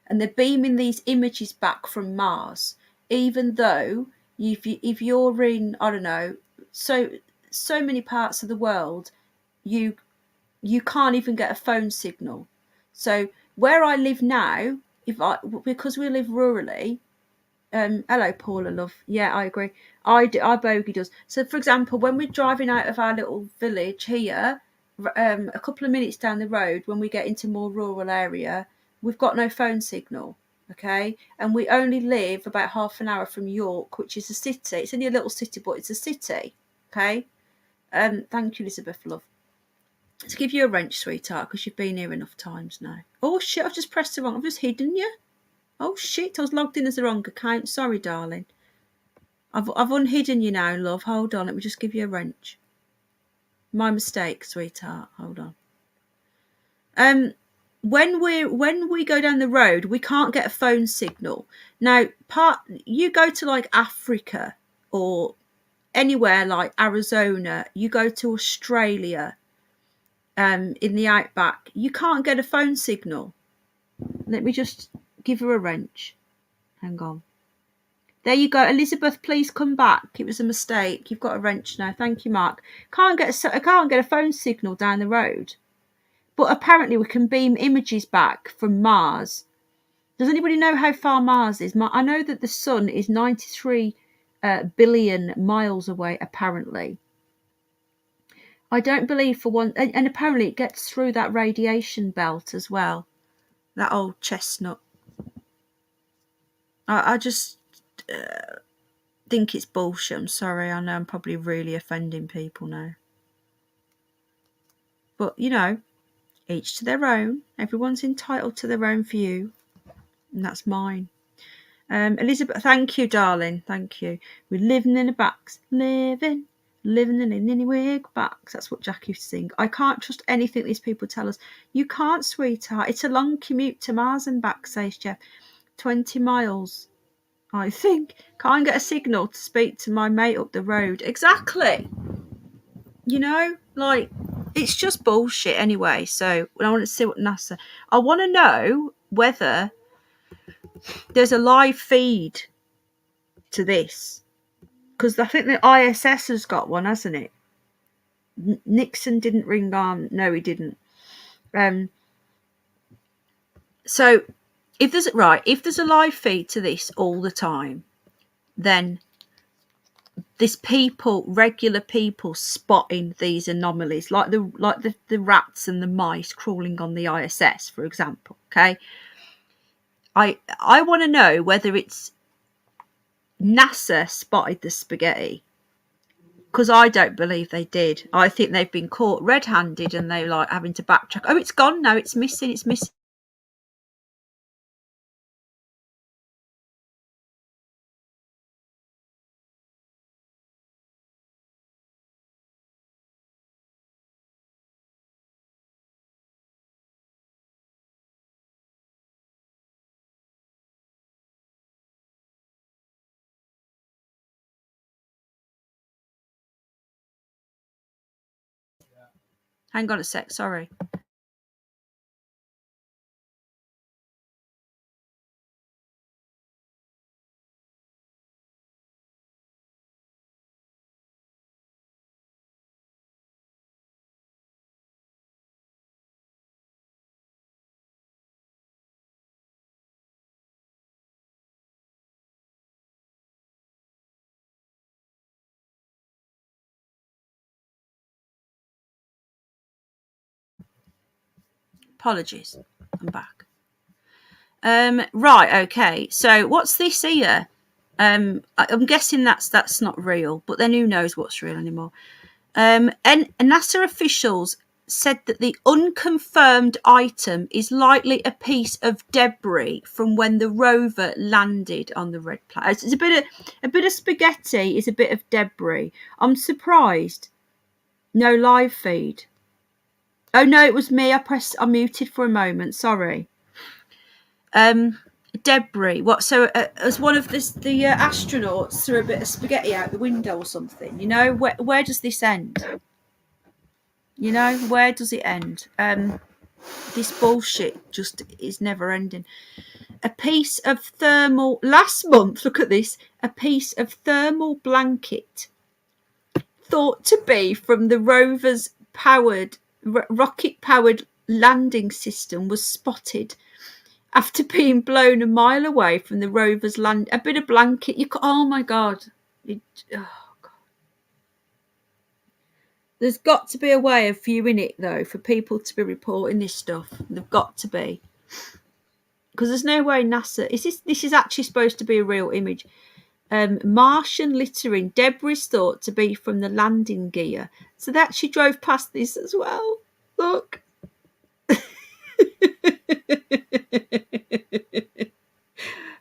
[SPEAKER 1] And they're beaming these images back from Mars. even though if you're in, I don't know, so many parts of the world, you can't even get a phone signal. So where I live now, because we live rurally, hello Paula love, yeah, I agree, I bogey does. So for example, when we're driving out of our little village here, a couple of minutes down the road, when we get into more rural area, we've got no phone signal. Okay, and we only live about half an hour from York, which is a city. It's only a little city, but it's a city. Okay, thank you, Elizabeth love. To give you a wrench, sweetheart, because you've been here enough times now. Oh shit, I've just pressed the wrong, I've just hidden you. Oh shit, I was logged in as the wrong account. Sorry, darling. I've unhidden you now, love. Hold on, let me just give you a wrench. My mistake, sweetheart. Hold on. When we go down the road, we can't get a phone signal. Now, you go to like Africa or anywhere like Arizona, you go to Australia, in the outback, you can't get a phone signal. Let me just give her a wrench. Hang on. There you go, Elizabeth. Please come back. It was a mistake. You've got a wrench now. Thank you, Mark. I can't get a phone signal down the road, but apparently we can beam images back from Mars. Does anybody know how far Mars is? I know that the sun is 93 billion miles away. Apparently, I don't believe for one, and apparently it gets through that radiation belt as well. That old chestnut. I just think it's bullshit. I'm sorry. I know I'm probably really offending people now. But, you know, each to their own. Everyone's entitled to their own view. And that's mine. Elizabeth, thank you, darling. Thank you. We're living in a box. Living in anywhere box. That's what Jack used to sing. I can't trust anything these people tell us. You can't, sweetheart. It's a long commute to Mars and back, says Jeff. 20 miles. I think. Can't get a signal to speak to my mate up the road. Exactly. You know, like, it's just bullshit anyway. So I want to see what NASA. I want to know whether there's a live feed to this, because I think the ISS has got one, hasn't it? Nixon didn't ring on. No, he didn't. So if there's a live feed to this all the time, then there's regular people spotting these anomalies, like the rats and the mice crawling on the ISS, for example. Okay, I want to know whether it's NASA spotted the spaghetti, because I don't believe they did. I think they've been caught red-handed and they're like having to backtrack. Oh, it's gone now. It's missing. Hang on a sec. Sorry. Apologies. I'm back. Right, okay. So what's this here? I'm guessing that's not real, but then who knows what's real anymore? And NASA officials said that the unconfirmed item is likely a piece of debris from when the rover landed on the red planet. It's a bit of spaghetti is a bit of debris. I'm surprised. No live feed. Oh no, it was me. I muted for a moment. Sorry. Debris. What? So as one of the astronauts threw a bit of spaghetti out the window or something. You know, where does this end? You know, where does it end? This bullshit just is never ending. a piece of thermal last month. Look at this. A piece of thermal blanket thought to be from the rover's rocket-powered landing system was spotted after being blown a mile away from the rover's land. A bit of blanket. Oh my God. Oh God. There's got to be a way of viewing it though for people to be reporting this stuff. They've got to be. Because there's no way NASA. This is actually supposed to be a real image. Martian littering, debris thought to be from the landing gear. So they actually drove past this as well. Look.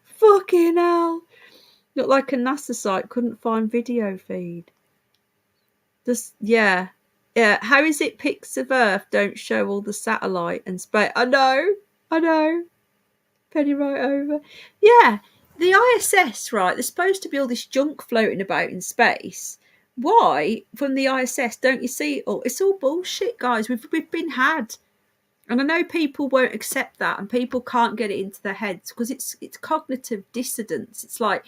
[SPEAKER 1] Fucking hell. Looked like a NASA site couldn't find video feed. Yeah. How is it pics of Earth don't show all the satellite and space? I know. Penny right over. Yeah. The ISS, right, there's supposed to be all this junk floating about in space. Why, from the ISS, don't you see it all? It's all bullshit, guys. We've been had. And I know people won't accept that and people can't get it into their heads because it's cognitive dissonance. It's like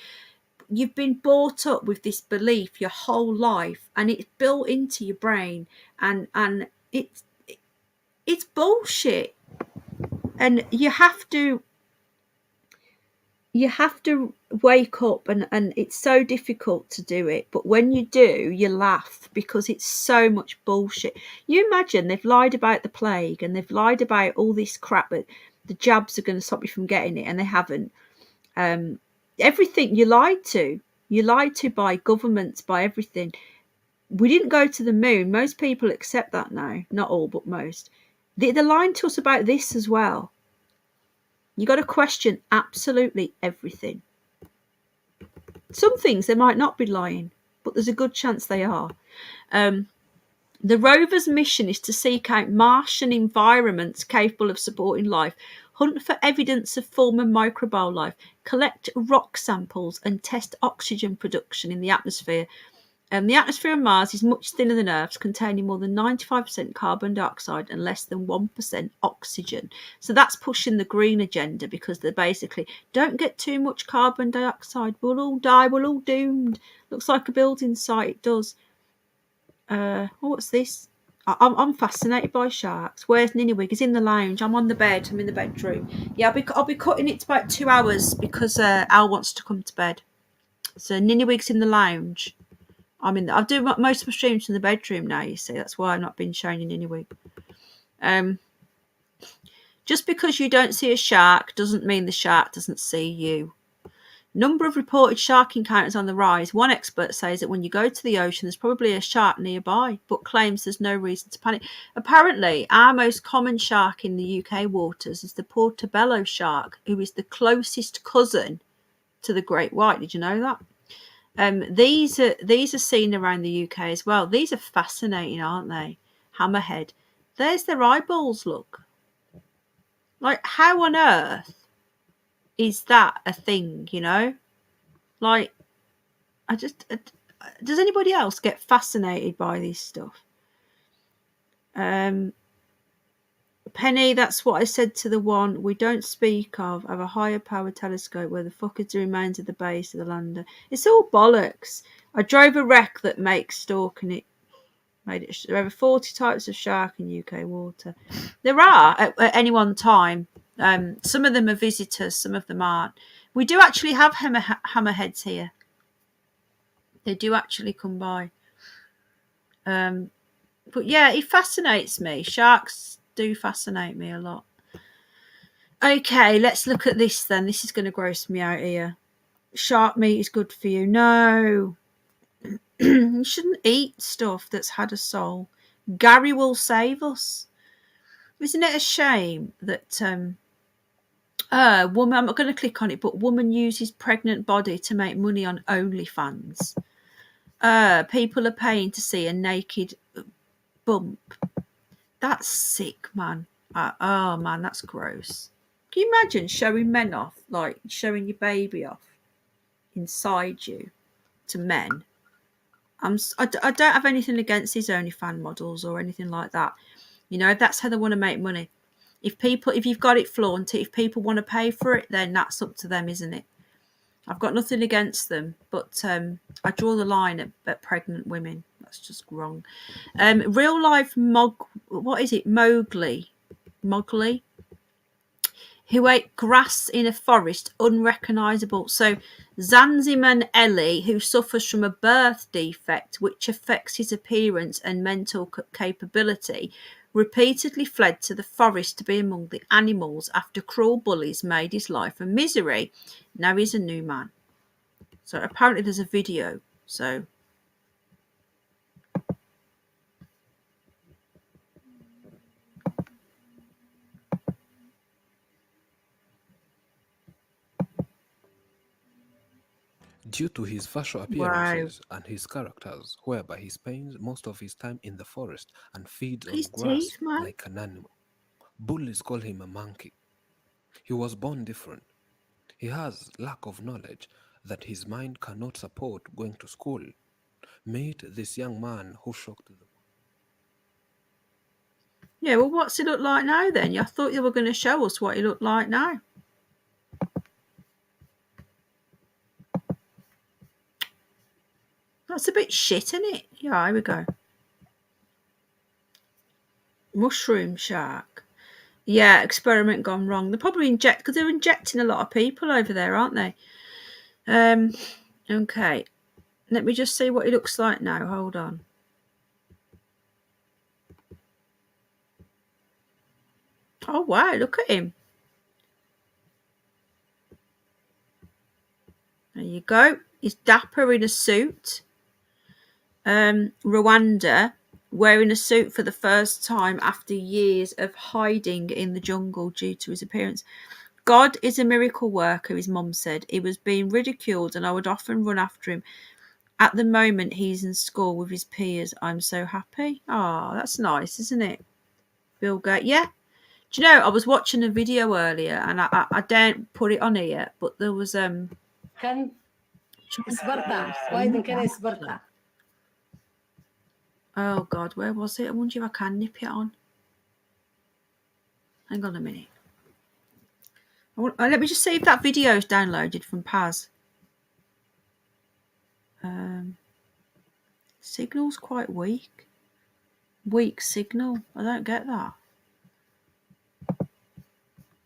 [SPEAKER 1] you've been brought up with this belief your whole life and it's built into your brain and it's bullshit. And you have to wake up and it's so difficult to do it, but when you do you laugh because it's so much bullshit. You imagine they've lied about the plague and they've lied about all this crap, but the jabs are going to stop you from getting it and they haven't. Everything you lied to by governments, by everything. We didn't go to the moon. Most people accept that now, not all but most. They're lying to us about this as well. You got to question absolutely everything. Some things they might not be lying, but there's a good chance they are. The rover's mission is to seek out Martian environments capable of supporting life, hunt for evidence of former microbial life, collect rock samples, and test oxygen production in the atmosphere. The atmosphere of Mars is much thinner than Earth's, containing more than 95% carbon dioxide and less than 1% oxygen. So that's pushing the green agenda because they're basically, don't get too much carbon dioxide. We'll all die. We're all doomed. Looks like a building site. It does. What's this? I'm fascinated by sharks. Where's Ninniwig? He's in the lounge. I'm on the bed. I'm in the bedroom. Yeah, I'll be cutting it to about 2 hours because Al wants to come to bed. So Ninniwig's in the lounge. I do most of my streams from the bedroom now, you see. That's why I've not been showing you Ninniwig. Just because you don't see a shark doesn't mean the shark doesn't see you. Number of reported shark encounters on the rise. One expert says that when you go to the ocean, there's probably a shark nearby, but claims there's no reason to panic. Apparently, our most common shark in the UK waters is the Portobello shark, who is the closest cousin to the great white. Did you know that? These are seen around the UK as well. These are fascinating, aren't they? Hammerhead. There's their eyeballs, look. Like, how on earth is that a thing, you know? Like, does anybody else get fascinated by this stuff? Penny, that's what I said to the one we don't speak of a higher power telescope where the fuck is the remains of the base of the lander. It's all bollocks. I drove a wreck that makes stalking it. There are over 40 types of shark in UK water. There are at any one time. Some of them are visitors, some of them aren't. We do actually have hammerheads here. They do actually come by. But yeah, it fascinates me. Sharks do fascinate me a lot. Okay, let's look at this then. This is going to gross me out here. Shark meat is good for you. No. You shouldn't eat stuff that's had a soul. Gary will save us. Isn't it a shame that woman, I'm not going to click on it, but woman uses pregnant body to make money on OnlyFans. People are paying to see a naked bump. That's sick, man. Oh man, that's gross. Can you imagine showing men off, like showing your baby off inside you to men? I don't have anything against these OnlyFans models or anything like that. You know, if that's how they want to make money. If you've got it, flaunt it. If people want to pay for it, then that's up to them, isn't it? I've got nothing against them, but I draw the line at pregnant women. That's just wrong. Real life what is it? Mowgli, who ate grass in a forest, unrecognisable. So Zanziman Ellie, who suffers from a birth defect which affects his appearance and mental capability, repeatedly fled to the forest to be among the animals after cruel bullies made his life a misery. Now he's a new man. So apparently there's a video. So
[SPEAKER 10] Due to his facial appearances and his characters, whereby he spends most of his time in the forest and feeds on
[SPEAKER 1] his
[SPEAKER 10] grass
[SPEAKER 1] teeth, man.
[SPEAKER 10] like an animal. Bullies call him a monkey. He was born different. He has lack of knowledge that his mind cannot support going to school. Meet this young man who shocked them.
[SPEAKER 1] Yeah, well, what's he look like now then? I thought you were going to show us what he looked like now. That's a bit shit, isn't it? Yeah, here we go. Mushroom shark. Yeah, experiment gone wrong. They're probably because they're injecting a lot of people over there, aren't they? Okay. Let me just see what he looks like now. Hold on. Oh, wow, look at him. There you go. He's dapper in a suit. Rwanda, wearing a suit for the first time after years of hiding in the jungle due to his appearance. God is a miracle worker, his mum said. He was being ridiculed and I would often run after him. At the moment, he's in school with his peers. I'm so happy. Oh, that's nice, isn't it? Bill Gates. Yeah. Do you know, I was watching a video earlier and I daren't put it on here, but there was
[SPEAKER 11] كان سبرتا وايد كان سبرتا.
[SPEAKER 1] Oh God, where was it? I wonder if I can nip it on. Hang on a minute. Let me just see if that video is downloaded from Paz. Signal's quite weak. Weak signal. I don't get that.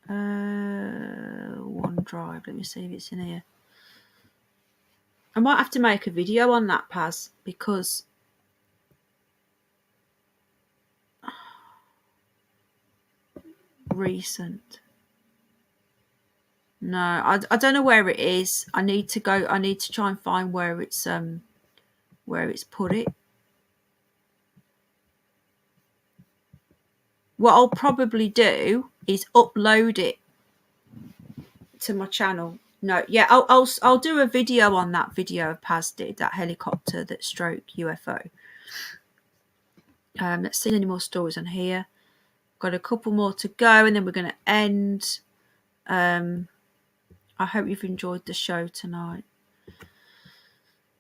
[SPEAKER 1] OneDrive. Let me see if it's in here. I might have to make a video on that, Paz, because recent. No, I don't know where it is. I need to try and find where it's put it. What I'll probably do is upload it to my channel. No, yeah, I'll do a video on that video of Paz did, that helicopter that stroke UFO. Let's see any more stories on here. Got a couple more to go and then we're going to end. I hope you've enjoyed the show tonight.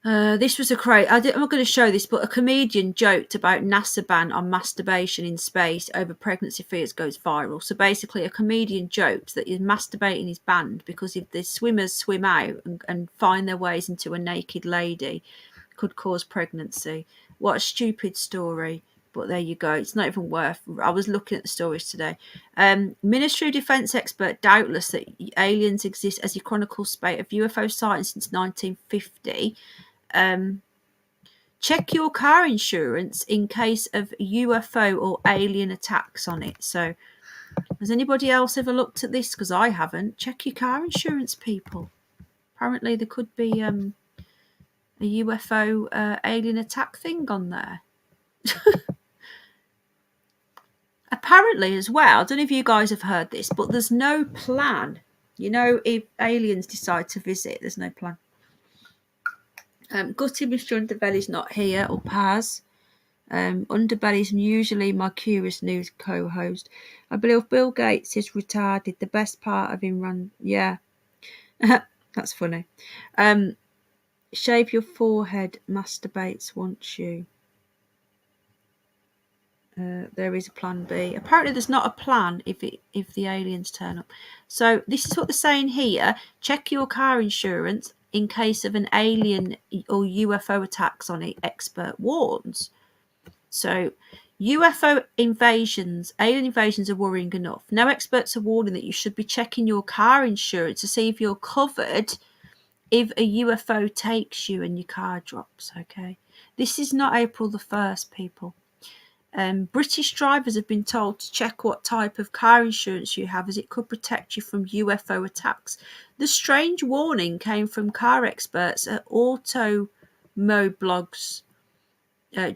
[SPEAKER 1] This was I'm not going to show this, but a comedian joked about NASA ban on masturbation in space over pregnancy fears goes viral. So basically, a comedian joked that masturbating is banned because if the swimmers swim out and find their ways into a naked lady, could cause pregnancy. What a stupid story. But there you go. It's not even worth. I was looking at the stories today. Ministry of Defence expert doubtless that aliens exist as he chronicles spate of UFO sightings since 1950. Check your car insurance in case of UFO or alien attacks on it. So, has anybody else ever looked at this? Because I haven't. Check your car insurance, people. Apparently, there could be a UFO alien attack thing on there. Apparently as well, I don't know if you guys have heard this, but there's no plan. You know, if aliens decide to visit, there's no plan. Gutty Mr. Underbelly's not here, or Paz. Underbelly's usually my Curious News co-host. I believe Bill Gates is retarded. The best part of him run... Yeah. That's funny. Shave your forehead, masturbates wants you. There is a plan B. Apparently, there's not a plan if the aliens turn up. So this is what they're saying here. Check your car insurance in case of an alien or UFO attacks on it, expert warns. So UFO invasions, alien invasions are worrying enough. Now experts are warning that you should be checking your car insurance to see if you're covered if a UFO takes you and your car drops, okay? This is not April the 1st, people. British drivers have been told to check what type of car insurance you have, as it could protect you from UFO attacks. The strange warning came from car experts at Auto Moblogs,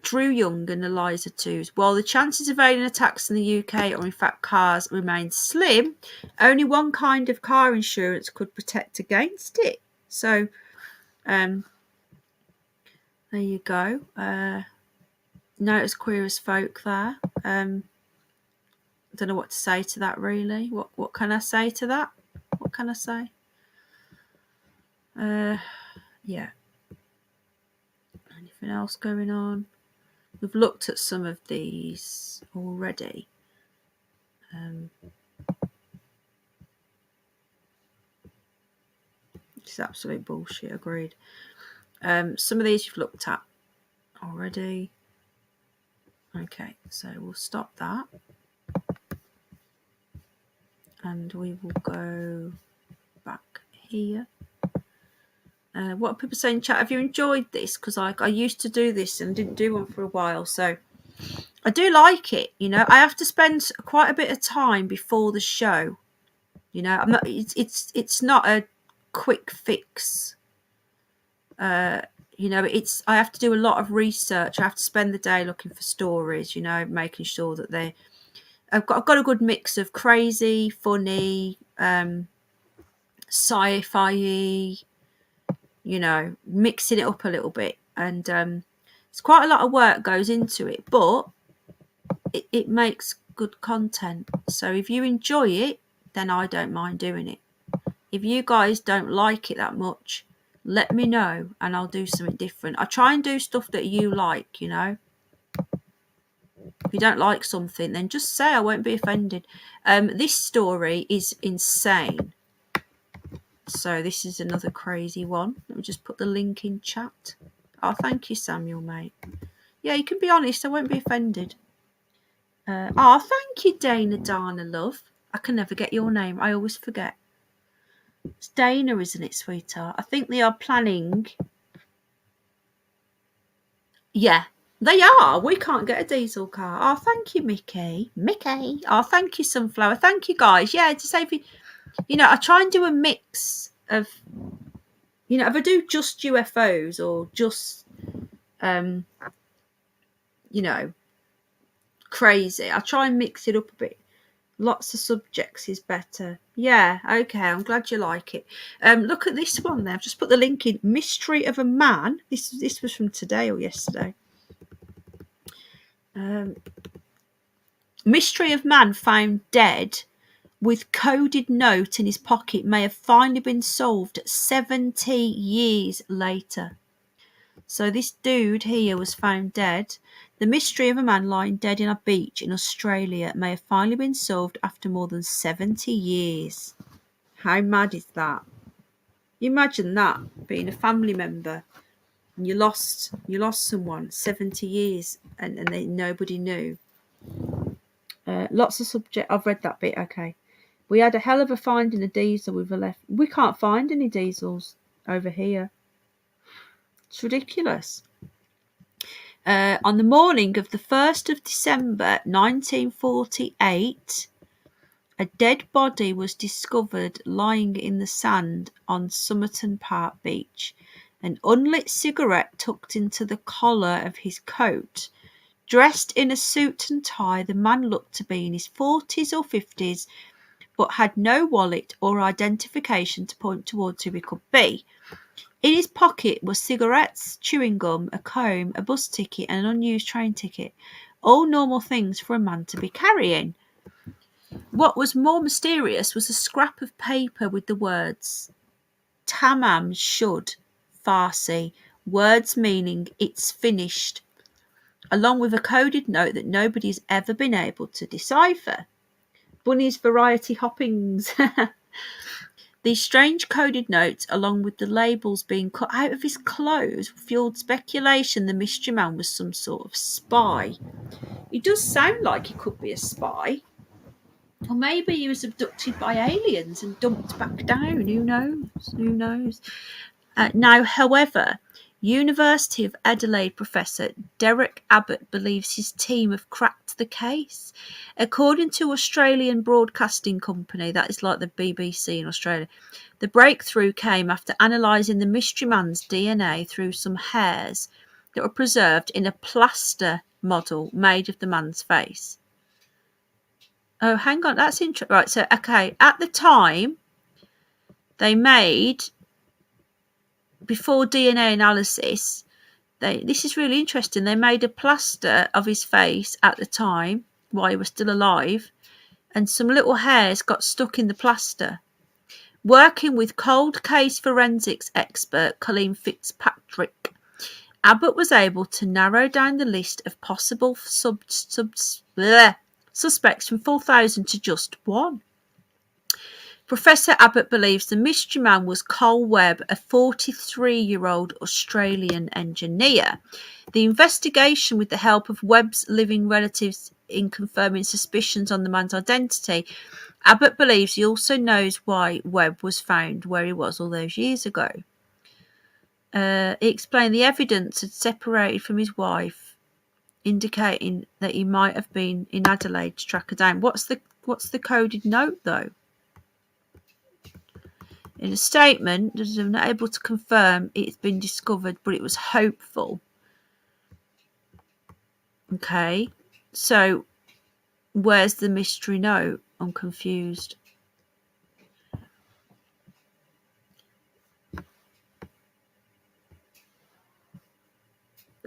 [SPEAKER 1] Drew Young and Eliza Tooze. While the chances of alien attacks in the UK or in fact cars remain slim, only one kind of car insurance could protect against it. So, there you go. Not as queer as folk there. Don't know what to say to that, really. What can I say to that? What can I say? Yeah. Anything else going on? We've looked at some of these already. It's absolute bullshit, agreed. Some of these you've looked at already. Okay, so we'll stop that. And we will go back here. What are people saying in chat? Have you enjoyed this? Because I used to do this and didn't do one for a while. So I do like it. You know, I have to spend quite a bit of time before the show. You know, I'm not. It's not a quick fix. You know, I have to do a lot of research. I have to spend the day looking for stories. You know, making sure that I've got a good mix of crazy, funny, sci-fi, you know, mixing it up a little bit. And it's quite a lot of work goes into it, but it makes good content. So if you enjoy it, then I don't mind doing it. If you guys don't like it that much, let me know and I'll do something different. I try and do stuff that you like, you know. If you don't like something, then just say, I won't be offended. This story is insane. So this is another crazy one. Let me just put the link in chat. Oh, thank you, Samuel, mate. Yeah, you can be honest. I won't be offended. Oh, thank you, Dana Dana, love. I can never get your name. I always forget. It's Dana, isn't it, sweetheart? I think they are planning. Yeah, they are. We can't get a diesel car. Oh, thank you, Mickey. Mickey. Oh, thank you, Sunflower. Thank you, guys. Yeah, to say, you know, I try and do a mix of, you know, if I do just UFOs or just, you know, crazy, I try and mix it up a bit. Lots of subjects is better. Yeah, okay, I'm glad you like it. Look at this one there. I've just put the link in. Mystery of a Man. This was from today or yesterday. Mystery of man found dead with coded note in his pocket may have finally been solved 70 years later. So this dude here was found dead. The mystery of a man lying dead in a beach in Australia may have finally been solved after more than 70 years. How mad is that? You imagine that, being a family member and you lost someone 70 years and nobody knew. Lots of subject. I've read that bit. Okay. We had a hell of a find in a diesel with a left. We can't find any diesels over here. It's ridiculous. On the morning of the 1st of December 1948, a dead body was discovered lying in the sand on Somerton Park Beach. An unlit cigarette tucked into the collar of his coat. Dressed in a suit and tie, the man looked to be in his 40s or 50s, but had no wallet or identification to point towards who he could be. In his pocket were cigarettes, chewing gum, a comb, a bus ticket and an unused train ticket. All normal things for a man to be carrying. What was more mysterious was a scrap of paper with the words Tamam Shud, Farsi, words meaning it's finished. along with a coded note that nobody's ever been able to decipher. Bunny's variety hoppings. These strange coded notes, along with the labels being cut out of his clothes, fueled speculation the mystery man was some sort of spy. He does sound like he could be a spy. Or maybe he was abducted by aliens and dumped back down. Who knows? Who knows? Now, however, University of Adelaide professor Derek Abbott believes his team have cracked the case. According to Australian Broadcasting Company, that is like the BBC in Australia, the breakthrough came after analysing the mystery man's DNA through some hairs that were preserved in a plaster model made of the man's face. Oh, hang on, that's interesting. Right, so, okay, at the time, they made, before DNA analysis, this is really interesting. They made a plaster of his face at the time while he was still alive, and some little hairs got stuck in the plaster. Working with cold case forensics expert Colleen Fitzpatrick, Abbott was able to narrow down the list of possible suspects from 4,000 to just one. Professor Abbott believes the mystery man was Cole Webb, a 43-year-old Australian engineer. The investigation, with the help of Webb's living relatives in confirming suspicions on the man's identity, Abbott believes he also knows why Webb was found where he was all those years ago. He explained the evidence had separated from his wife, indicating that he might have been in Adelaide to track her down. What's the coded note, though? In a statement, they're not able to confirm it's been discovered, but it was hopeful. Okay, so where's the mystery note? I'm confused.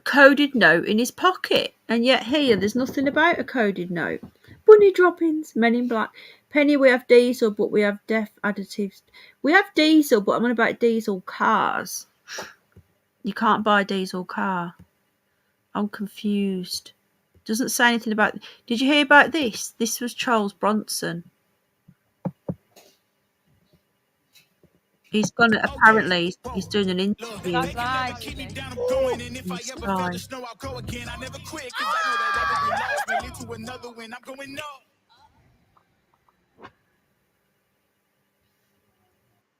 [SPEAKER 1] Coded note in his pocket, and yet here there's nothing about a coded note. Bunny droppings, Men in Black. Penny, we have diesel, but we have death additives. We have diesel, but I'm on about diesel cars. You can't buy a diesel car. I'm confused. Doesn't say anything about... Did you hear about this? This was Charles Bronson. He's gonna... Apparently, he's doing an interview.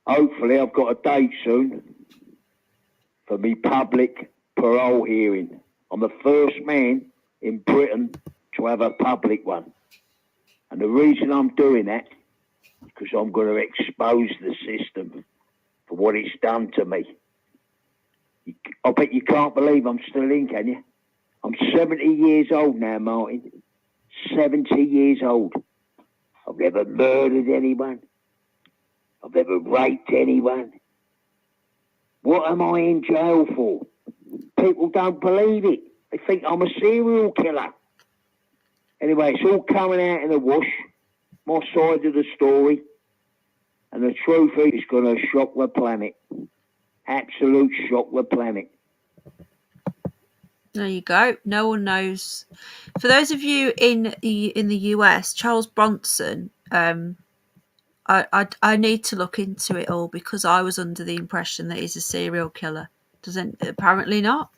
[SPEAKER 12] Hopefully I've got a date soon for me public parole hearing. I'm the first man in Britain to have a public one. And the reason I'm doing that is because I'm going to expose the system for what it's done to me. I bet you can't believe I'm still in, can you? I'm 70 years old now, Martin. 70 years old. I've never murdered anyone. I've never raped anyone. What am I in jail for? People don't believe it. They think I'm a serial killer. Anyway, it's all coming out in the wash. My side of the story. And the truth is, it's going to shock the planet. Absolute shock the planet.
[SPEAKER 1] There you go. No one knows. For those of you in the US, Charles Bronson, I need to look into it all because I was under the impression that he's a serial killer. Apparently not.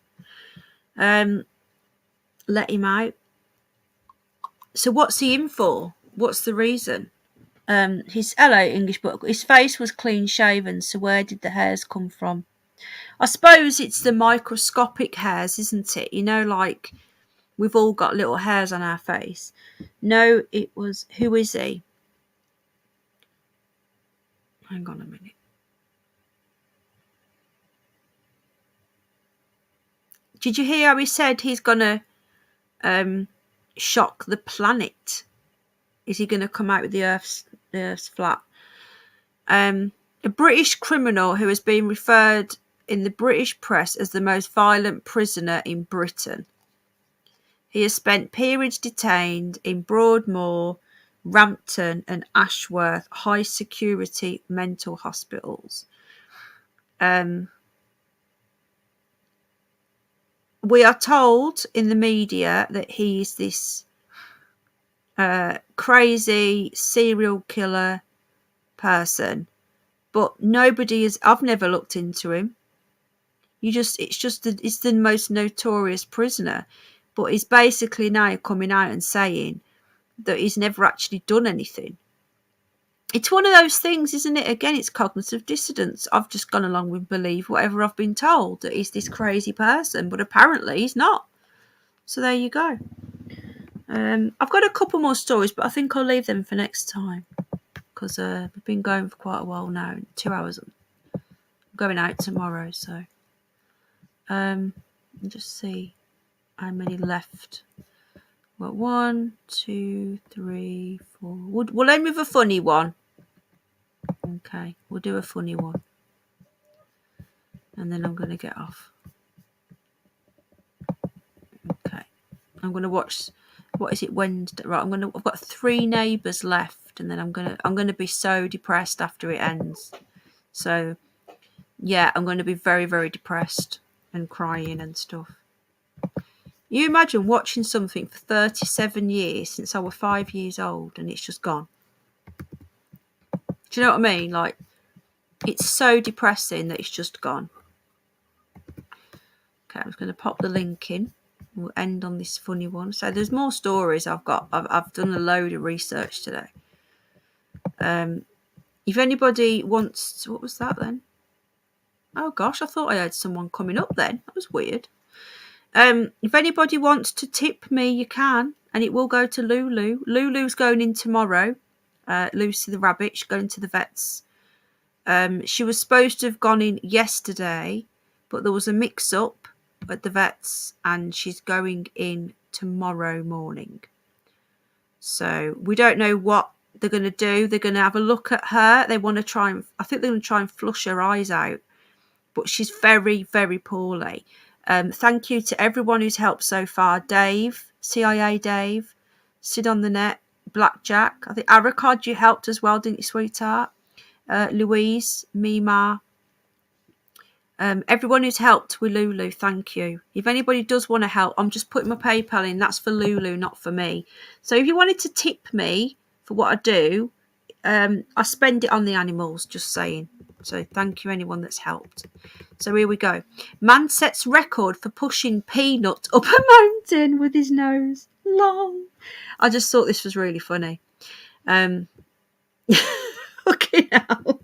[SPEAKER 1] Let him out. So what's he in for? What's the reason? Hello, English book. His face was clean shaven, so where did the hairs come from? I suppose it's the microscopic hairs, isn't it? You know, like we've all got little hairs on our face. No, it was... Who is he? Hang on a minute. Did you hear how he said he's going to shock the planet? Is he going to come out with the Earth's flat? A British criminal who has been referred in the British press as the most violent prisoner in Britain. He has spent periods detained in Broadmoor, Rampton and Ashworth high security mental hospitals. we are told in the media that he is this crazy serial killer person, but I've never looked into him. It's the most notorious prisoner, but he's basically now coming out and saying that he's never actually done anything. It's one of those things, isn't it? Again, it's cognitive dissonance. I've just gone along with believe whatever I've been told, that he's this crazy person, but apparently he's not. So there you go. I've got a couple more stories, but I think I'll leave them for next time, because we've been going for quite a while now. 2 hours. I'm going out tomorrow, so I'll just see how many left. Well, 1, 2, 3, 4. We'll end with a funny one. Okay, we'll do a funny one, and then I'm going to get off. Okay, I'm going to watch. What is it? Wednesday, right? I've got 3 Neighbours left, and then I'm gonna be so depressed after it ends. So, yeah, I'm going to be very, very depressed and crying and stuff. You imagine watching something for 37 years since I was 5 years old, and it's just gone. Do you know what I mean? Like, it's so depressing that it's just gone. Okay, I'm just going to pop the link in. We'll end on this funny one. So there's more stories I've got. I've done a load of research today. If anybody wants to, what was that then? Oh gosh, I thought I had someone coming up then. That was weird. If anybody wants to tip me, you can, and it will go to Lulu. Lulu's going in tomorrow. Lucy the rabbit, she's going to the vets. She was supposed to have gone in yesterday, but there was a mix-up at the vets, and she's going in tomorrow morning. So we don't know what they're going to do. They're going to have a look at her. They want to try and, I think they're going to try and flush her eyes out, but she's very, very poorly. Thank you to everyone who's helped so far. Dave, CIA Dave, Sid on the Net, Blackjack. I think Arakad, you helped as well, didn't you, sweetheart? Louise, Mima. Everyone who's helped with Lulu, thank you. If anybody does want to help, I'm just putting my PayPal in. That's for Lulu, not for me. So if you wanted to tip me for what I do, I spend it on the animals, just saying. So thank you anyone that's helped. So here we go. Man sets record for pushing peanut up a mountain with his nose. Long. I just thought this was really funny. Okay now.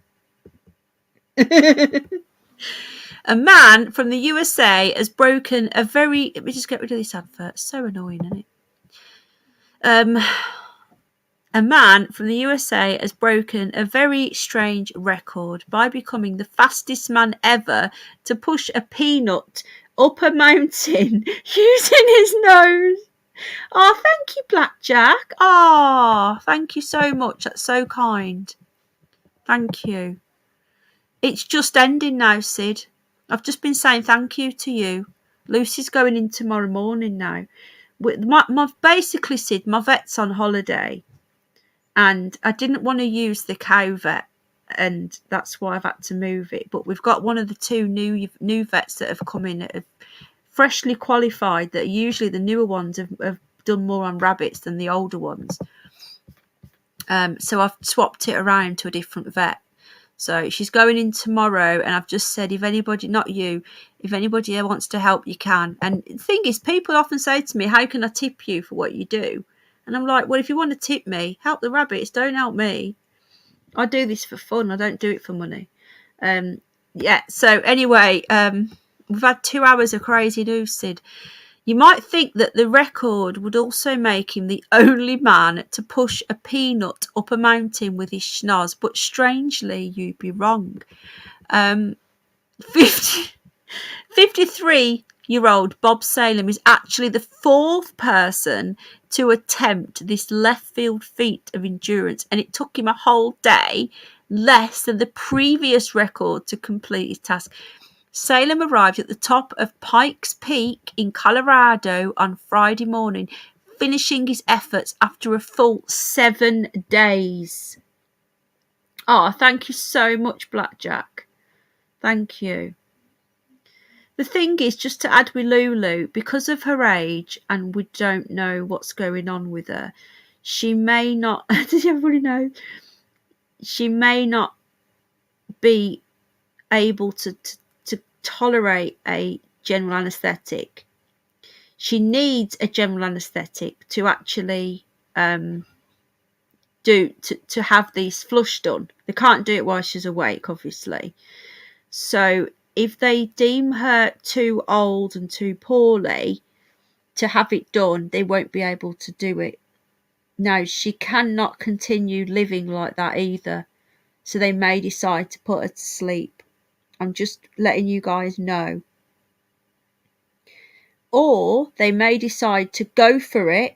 [SPEAKER 1] A man from the USA has broken a very... Let me just get rid of this advert. So annoying, isn't it? A man from the USA has broken a very strange record by becoming the fastest man ever to push a peanut up a mountain using his nose. Oh, thank you, Blackjack. Oh, thank you so much. That's so kind. Thank you. It's just ending now, Sid. I've just been saying thank you to you. Lucy's going in tomorrow morning now. Basically, Sid, my vet's on holiday, and I didn't want to use the cow vet, and that's why I've had to move it. But we've got one of the 2 new vets that have come in that have freshly qualified, that usually the newer ones have done more on rabbits than the older ones. So I've swapped it around to a different vet. So she's going in tomorrow, and I've just said, if anybody, not you, if anybody wants to help, you can. And the thing is, people often say to me, how can I tip you for what you do? And I'm like, well, if you want to tip me, help the rabbits, don't help me. I do this for fun. I don't do it for money. Yeah, so anyway, we've had 2 hours of crazy news, Sid. You might think that the record would also make him the only man to push a peanut up a mountain with his schnoz, but strangely, you'd be wrong. 53-year-old Bob Salem is actually the 4th person to attempt this left field feat of endurance, and it took him a whole day, less than the previous record, to complete his task. Salem arrived at the top of Pikes Peak in Colorado on Friday morning, finishing his efforts after a full 7 days. Oh, thank you so much, Blackjack. Thank you. The thing is, just to add with Lulu, because of her age and we don't know what's going on with her, she may not, does everybody know? She may not be able to tolerate a general anaesthetic. She needs a general anaesthetic to actually to have these flush done. They can't do it while she's awake, obviously. So if they deem her too old and too poorly to have it done, they won't be able to do it. No, she cannot continue living like that either. So they may decide to put her to sleep. I'm just letting you guys know. Or they may decide to go for it,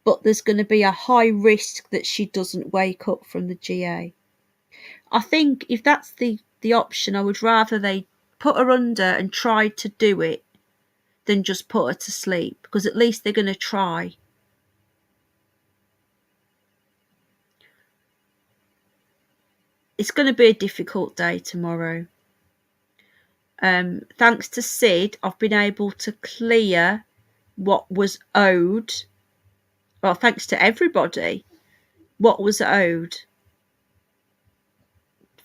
[SPEAKER 1] but there's going to be a high risk that she doesn't wake up from the GA. I think if that's the option, I would rather they put her under and try to do it than just put her to sleep, because at least they're going to try. It's going to be a difficult day tomorrow. Thanks to Sid, I've been able to clear what was owed. Well, thanks to everybody, what was owed.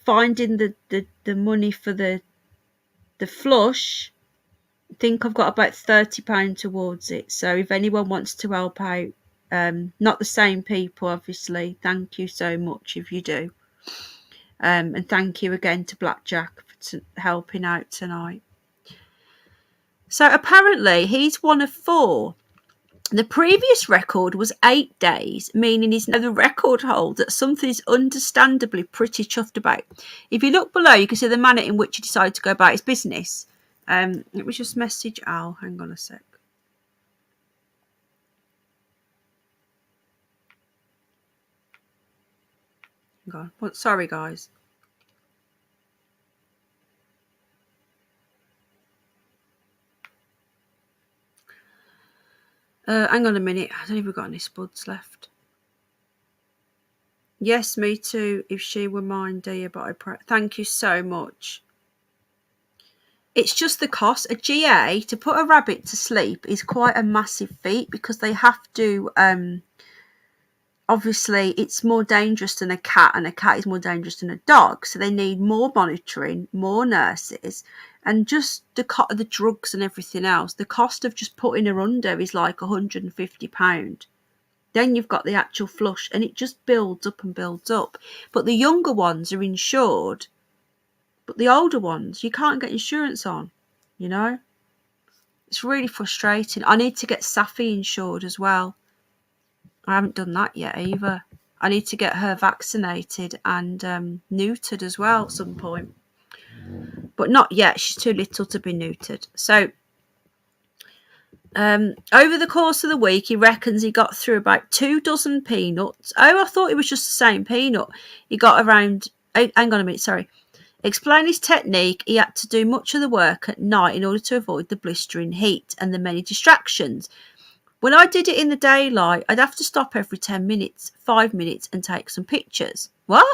[SPEAKER 1] Finding the money for the flush, I think I've got about £30 towards it. So if anyone wants to help out, not the same people, obviously, thank you so much if you do. And thank you again to Blackjack for helping out tonight. So apparently he's one of 4. The previous record was 8 days, meaning he's now the record holder. Something he's understandably pretty chuffed about. If you look below, you can see the manner in which he decided to go about his business. Let me just message Al. Hang on a sec. Hang on. Sorry, guys. Hang on a minute. I don't even got any spuds left. Yes, me too. If she were mine, dear, but I pray. Thank you so much. It's just the cost. A GA, to put a rabbit to sleep, is quite a massive feat because they have to. Obviously, it's more dangerous than a cat, and a cat is more dangerous than a dog. So they need more monitoring, more nurses, and just the drugs and everything else. The cost of just putting her under is like £150. Then you've got the actual flush, and it just builds up and builds up. But the younger ones are insured, but the older ones you can't get insurance on. You know, it's really frustrating. I need to get Safi insured as well. I haven't done that yet either. I need to get her vaccinated and neutered as well at some point. But not yet. She's too little to be neutered. So over the course of the week, he reckons he got through about 24 peanuts. Oh, I thought it was just the same peanut. He got around... hang on a minute, sorry. Explain his technique. He had to do much of the work at night in order to avoid the blistering heat and the many distractions. When I did it in the daylight, I'd have to stop every 10 minutes, 5 minutes, and take some pictures. What?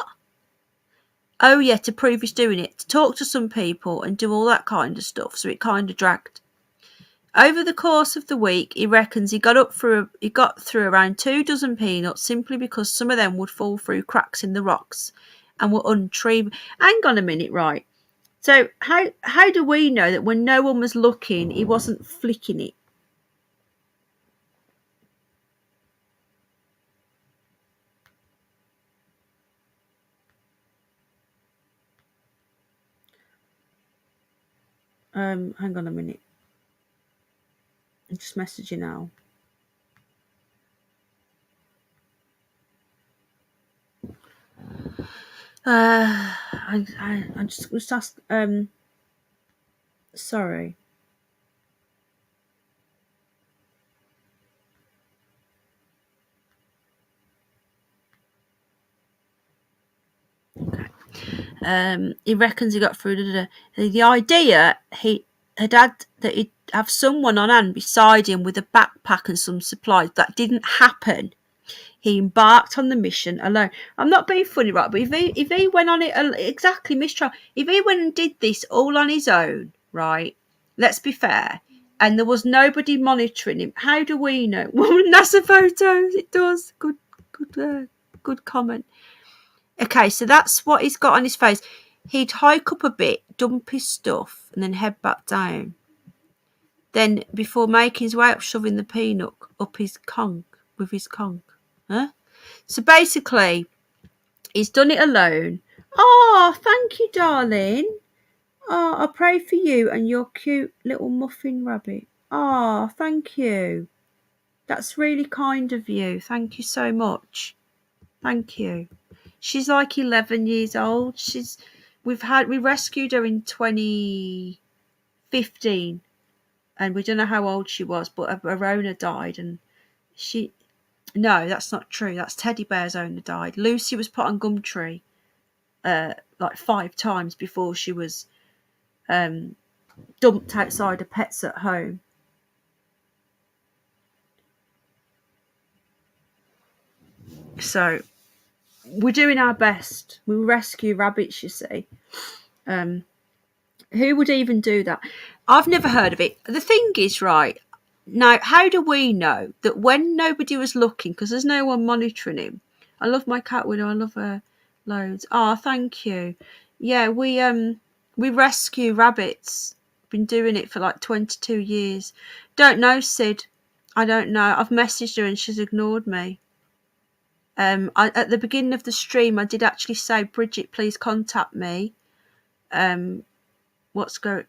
[SPEAKER 1] Oh, yeah, to prove he's doing it, to talk to some people and do all that kind of stuff, so it kind of dragged. Over the course of the week, he reckons he got through around 24 peanuts simply because some of them would fall through cracks in the rocks and were untree. Hang on a minute, right. So how do we know that when no one was looking, he wasn't flicking it? Hang on a minute. I'm just messaging now. I just asked. Sorry. Okay. He reckons he got through. The idea he had that he'd have someone on hand beside him with a backpack and some supplies. That didn't happen. He embarked on the mission alone. I'm not being funny, right? But if he went on it exactly, mistrial. If he went and did this all on his own, right, Let's be fair. And there was nobody monitoring him. How do we know? Well, NASA photos, it does. Good comment. Okay, so that's what he's got on his face. He'd hike up a bit, dump his stuff, and then head back down. Then, before making his way up, shoving the peanut up his conch, with his conch. Huh? So basically, he's done it alone. Oh, thank you, darling. Oh, I pray for you and your cute little muffin rabbit. Oh, thank you. That's really kind of you. Thank you so much. Thank you. She's like 11 years old. We rescued her in 2015, and we don't know how old she was, but her owner died, and no, that's not true. That's Teddy Bear's owner died. Lucy was put on Gumtree like 5 times before she was dumped outside of Pets at Home. So we're doing our best. We rescue rabbits, you see. Who would even do that? I've never heard of it. The thing is, right, now, how do we know that when nobody was looking, because there's no one monitoring him? I love my cat Widow. I love her loads. Oh, thank you. Yeah, we rescue rabbits. Been doing it for like 22 years. Don't know, Sid. I don't know. I've messaged her and she's ignored me. At the beginning of the stream, I did actually say, Bridget, please contact me. What's going?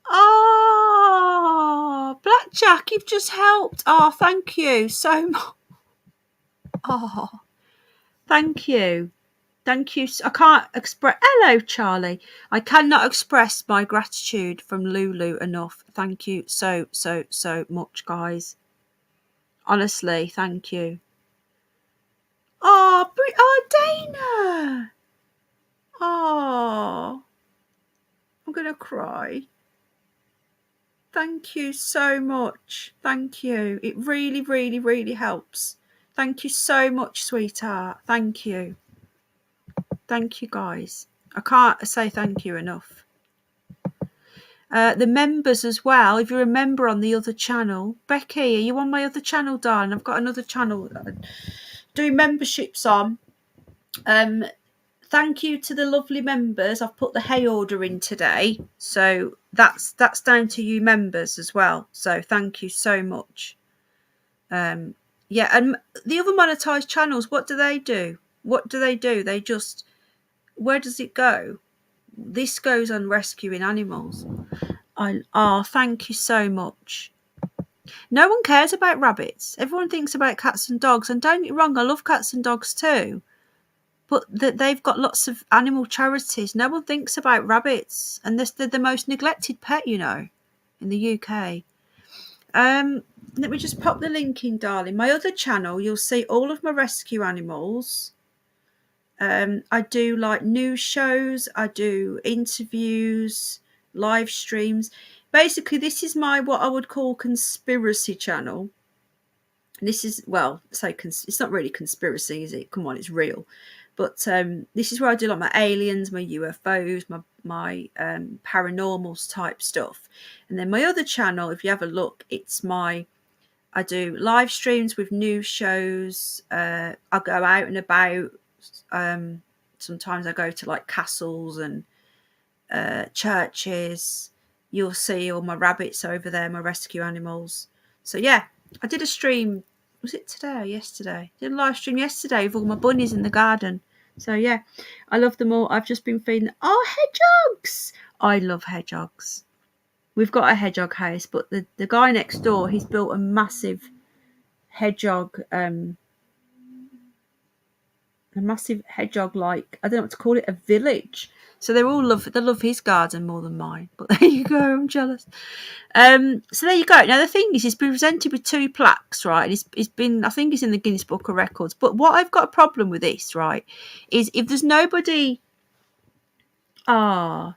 [SPEAKER 1] Oh, Blackjack, you've just helped. Oh, thank you so much. Oh, thank you. Thank you. I can't express. Hello, Charlie. I cannot express my gratitude from Lulu enough. Thank you so much, guys. Honestly, thank you. Oh, Dana. Oh, I'm going to cry. Thank you so much. Thank you. It really, really, really helps. Thank you so much, sweetheart. Thank you. Thank you, guys. I can't say thank you enough. The members as well. If you're a member on the other channel, Becky, are you on my other channel, darling? I've got another channel that I do memberships on. Thank you to the lovely members. I've put the hay order in today, so that's down to you members as well. So thank you so much. Yeah, and the other monetized channels, what do they do? They just, where does it go? This goes on rescuing animals. Thank you so much. No one cares about rabbits. Everyone thinks about cats and dogs, and don't get me wrong, I love cats and dogs too. But they've got lots of animal charities. No one thinks about rabbits, and they're the most neglected pet, you know, in the UK. Let me just pop the link in, darling. My other channel, you'll see all of my rescue animals. I do like news shows. I do interviews, live streams. Basically, this is my what I would call conspiracy channel. This is, well, it's not really conspiracy, is it? Come on, it's real. But this is where I do like my aliens, my UFOs, my paranormals type stuff. And then my other channel, if you have a look, I do live streams with news shows. I go out and about. Sometimes I go to like castles and churches. You'll see all my rabbits over there, my rescue animals. So yeah, I did a stream. Was it today or yesterday? I did a live stream yesterday with all my bunnies in the garden. So yeah, I love them all. I've just been feeding. Oh, hedgehogs! I love hedgehogs. We've got a hedgehog house, but the guy next door, he's built a massive hedgehog, like, I don't know what to call it, a village. So they love his garden more than mine. But there you go, I'm jealous. So there you go. Now the thing is, he's been presented with 2 plaques, right? And he's been, I think he's in the Guinness Book of Records. But what I've got a problem with this, right, is if there's nobody. 2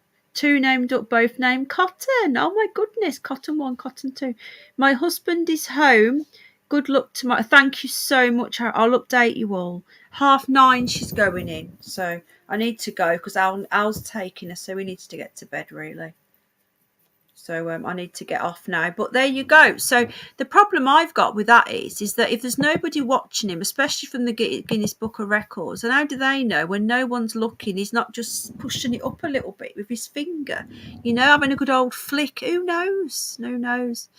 [SPEAKER 1] named up, both named Cotton. Oh my goodness, Cotton 1, Cotton 2. My husband is home. Good luck tomorrow. Thank you so much. I'll update you all. 9:30 she's going in. So I need to go because Al's taking us. So we need to get to bed, really. So I need to get off now. But there you go. So the problem I've got with that is that if there's nobody watching him, especially from the Guinness Book of Records, and how do they know when no one's looking, he's not just pushing it up a little bit with his finger, you know, having a good old flick? Who knows? Who knows?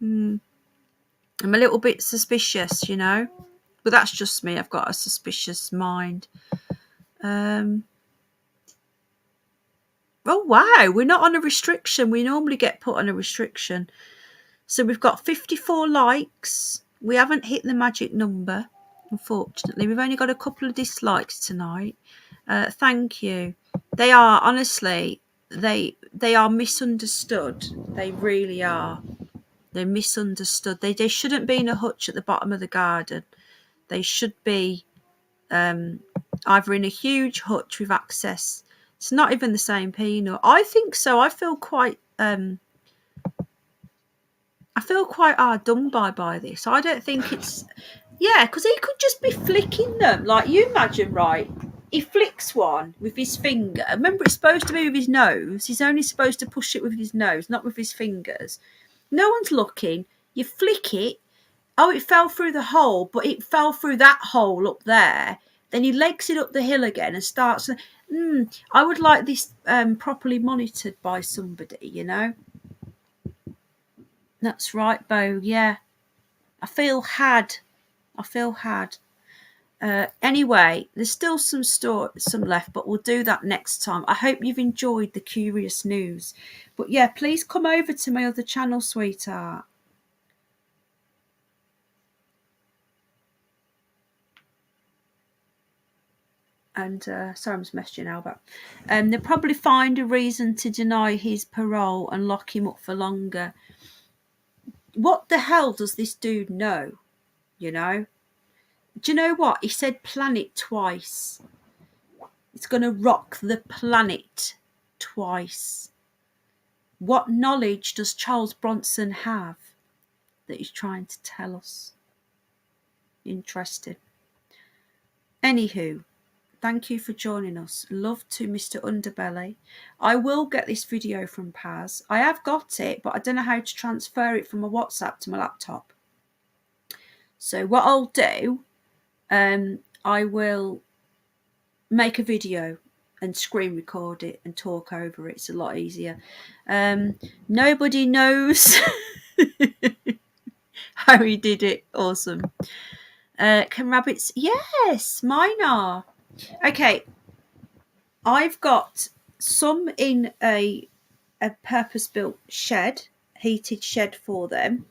[SPEAKER 1] I'm a little bit suspicious, you know, but that's just me. I've got a suspicious mind. Oh, wow. We're not on a restriction. We normally get put on a restriction. So we've got 54 likes. We haven't hit the magic number, unfortunately. We've only got a couple of dislikes tonight. Thank you. They are, honestly, they are misunderstood. They really are. They're misunderstood. They shouldn't be in a hutch at the bottom of the garden. They should be either in a huge hutch with access. It's not even the same peanut. I think so. I feel quite hard done by this. I don't think it's because he could just be flicking them. Like, you imagine, right? He flicks one with his finger. Remember, it's supposed to be with his nose. He's only supposed to push it with his nose, not with his fingers. No one's looking. You flick it. Oh, it fell through the hole, but it fell through that hole up there. Then he legs it up the hill again and starts. I would like this properly monitored by somebody, you know. That's right, Bo. Yeah, I feel had. Anyway, there's still some left, but we'll do that next time. I hope you've enjoyed the curious news. But yeah, please come over to my other channel, sweetheart. And sorry, I'm just messaging Albert. They'll probably find a reason to deny his parole and lock him up for longer. What the hell does this dude know? You know? Do you know what? He said planet twice. It's going to rock the planet twice. What knowledge does Charles Bronson have that he's trying to tell us? Interesting. Anywho. Thank you for joining us. Love to Mr. Underbelly. I will get this video from Paz. I have got it, but I don't know how to transfer it from my WhatsApp to my laptop. So what I'll do, I will make a video and screen record it and talk over it. It's a lot easier. Nobody knows how he did it. Awesome. Can rabbits? Yes, mine are. Okay, I've got some in a purpose-built shed, heated shed for them,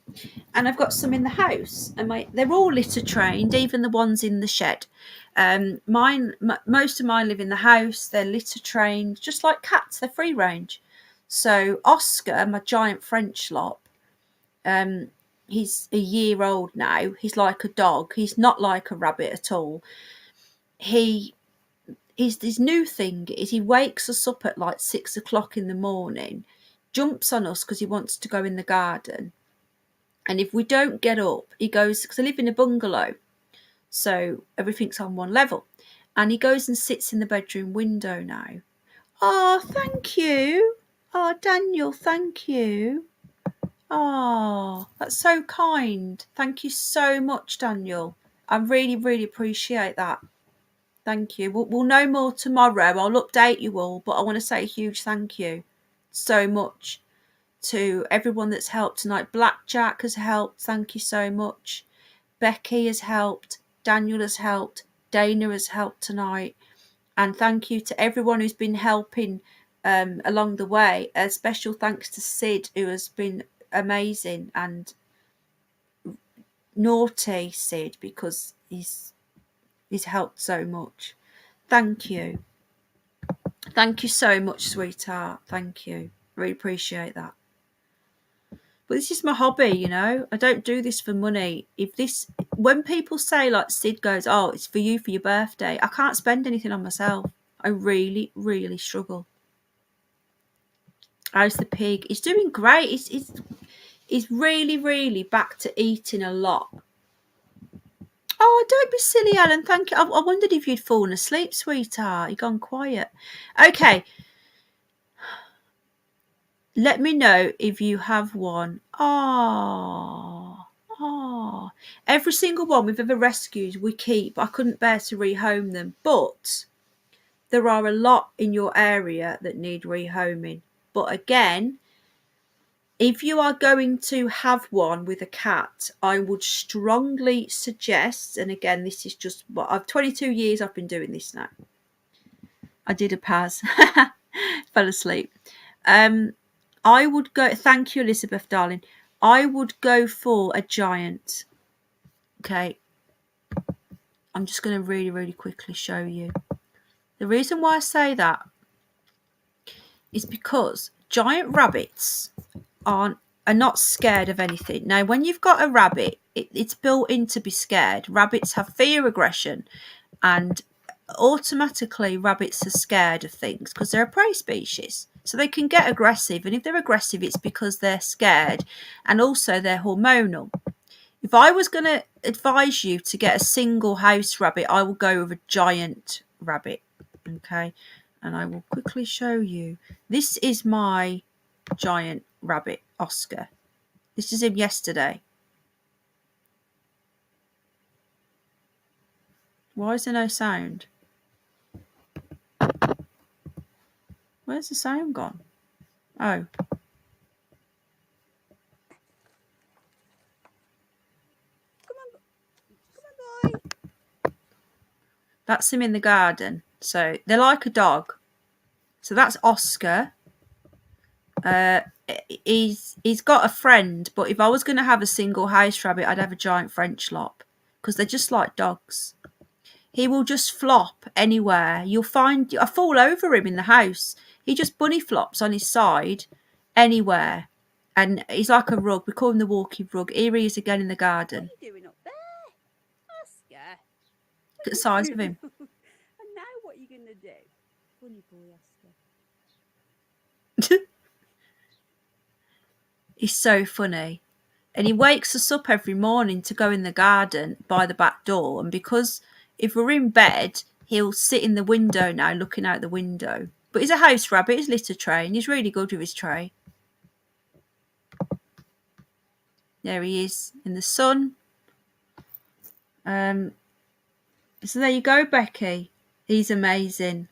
[SPEAKER 1] and I've got some in the house. And they're all litter trained, even the ones in the shed. Most of mine live in the house. They're litter trained, just like cats. They're free range. So Oscar, my giant French lop, he's a year old now. He's like a dog. He's not like a rabbit at all. His new thing is he wakes us up at like 6 o'clock in the morning, jumps on us because he wants to go in the garden. And if we don't get up, he goes, because I live in a bungalow, so everything's on one level. And he goes and sits in the bedroom window now. Oh, thank you. Oh, Daniel, thank you. Oh, that's so kind. Thank you so much, Daniel. I really, really appreciate that. Thank you. We'll know more tomorrow. I'll update you all, but I want to say a huge thank you so much to everyone that's helped tonight. Blackjack has helped. Thank you so much. Becky has helped. Daniel has helped. Dana has helped tonight. And thank you to everyone who's been helping along the way. A special thanks to Sid, who has been amazing, and naughty Sid, because he's helped so much. Thank you. Thank you so much, sweetheart. Thank you. Really appreciate that. But this is my hobby, you know. I don't do this for money. When people say, like Sid goes, oh, it's for you for your birthday, I can't spend anything on myself. I really, really struggle. How's the pig? He's doing great. He's really, really back to eating a lot. Oh, don't be silly, Alan. Thank you. I wondered if you'd fallen asleep, sweetheart. You've gone quiet. Okay. Let me know if you have one. Ah. Every single one we've ever rescued, we keep. I couldn't bear to rehome them, but there are a lot in your area that need rehoming. But again, if you are going to have one with a cat, I would strongly suggest, and again, this is just what I've 22 years I've been doing this now. I did a Paz, fell asleep. I would go, thank you, Elizabeth, darling. I would go for a giant. Okay. I'm just going to really, really quickly show you. The reason why I say that is because giant rabbits are not scared of anything. Now, when you've got a rabbit, it's built in to be scared. Rabbits have fear aggression, and automatically rabbits are scared of things because they're a prey species. So they can get aggressive, and if they're aggressive, it's because they're scared, and also they're hormonal. If I was going to advise you to get a single house rabbit, I will go with a giant rabbit. Okay, and I will quickly show you. This is my giant rabbit, Oscar. This is him yesterday. Why is there no sound? Where's the sound gone? Oh. Come on, boy. That's him in the garden. So they're like a dog. So that's Oscar. He's got a friend, but if I was going to have a single house rabbit, I'd have a giant French lop because they're just like dogs. He will just flop anywhere. You'll find I fall over him in the house. He just bunny flops on his side anywhere. And he's like a rug. We call him the walking rug. Here he is again in the garden.
[SPEAKER 13] What are you doing up there? Oscar?
[SPEAKER 1] Look at the size of him.
[SPEAKER 13] And now what are you going to do? Funny boy, Oscar.
[SPEAKER 1] He's so funny. And he wakes us up every morning to go in the garden by the back door. And because if we're in bed, he'll sit in the window now looking out the window. But he's a house rabbit, he's litter tray, and he's really good with his tray. There he is in the sun. So there you go, Becky. He's amazing.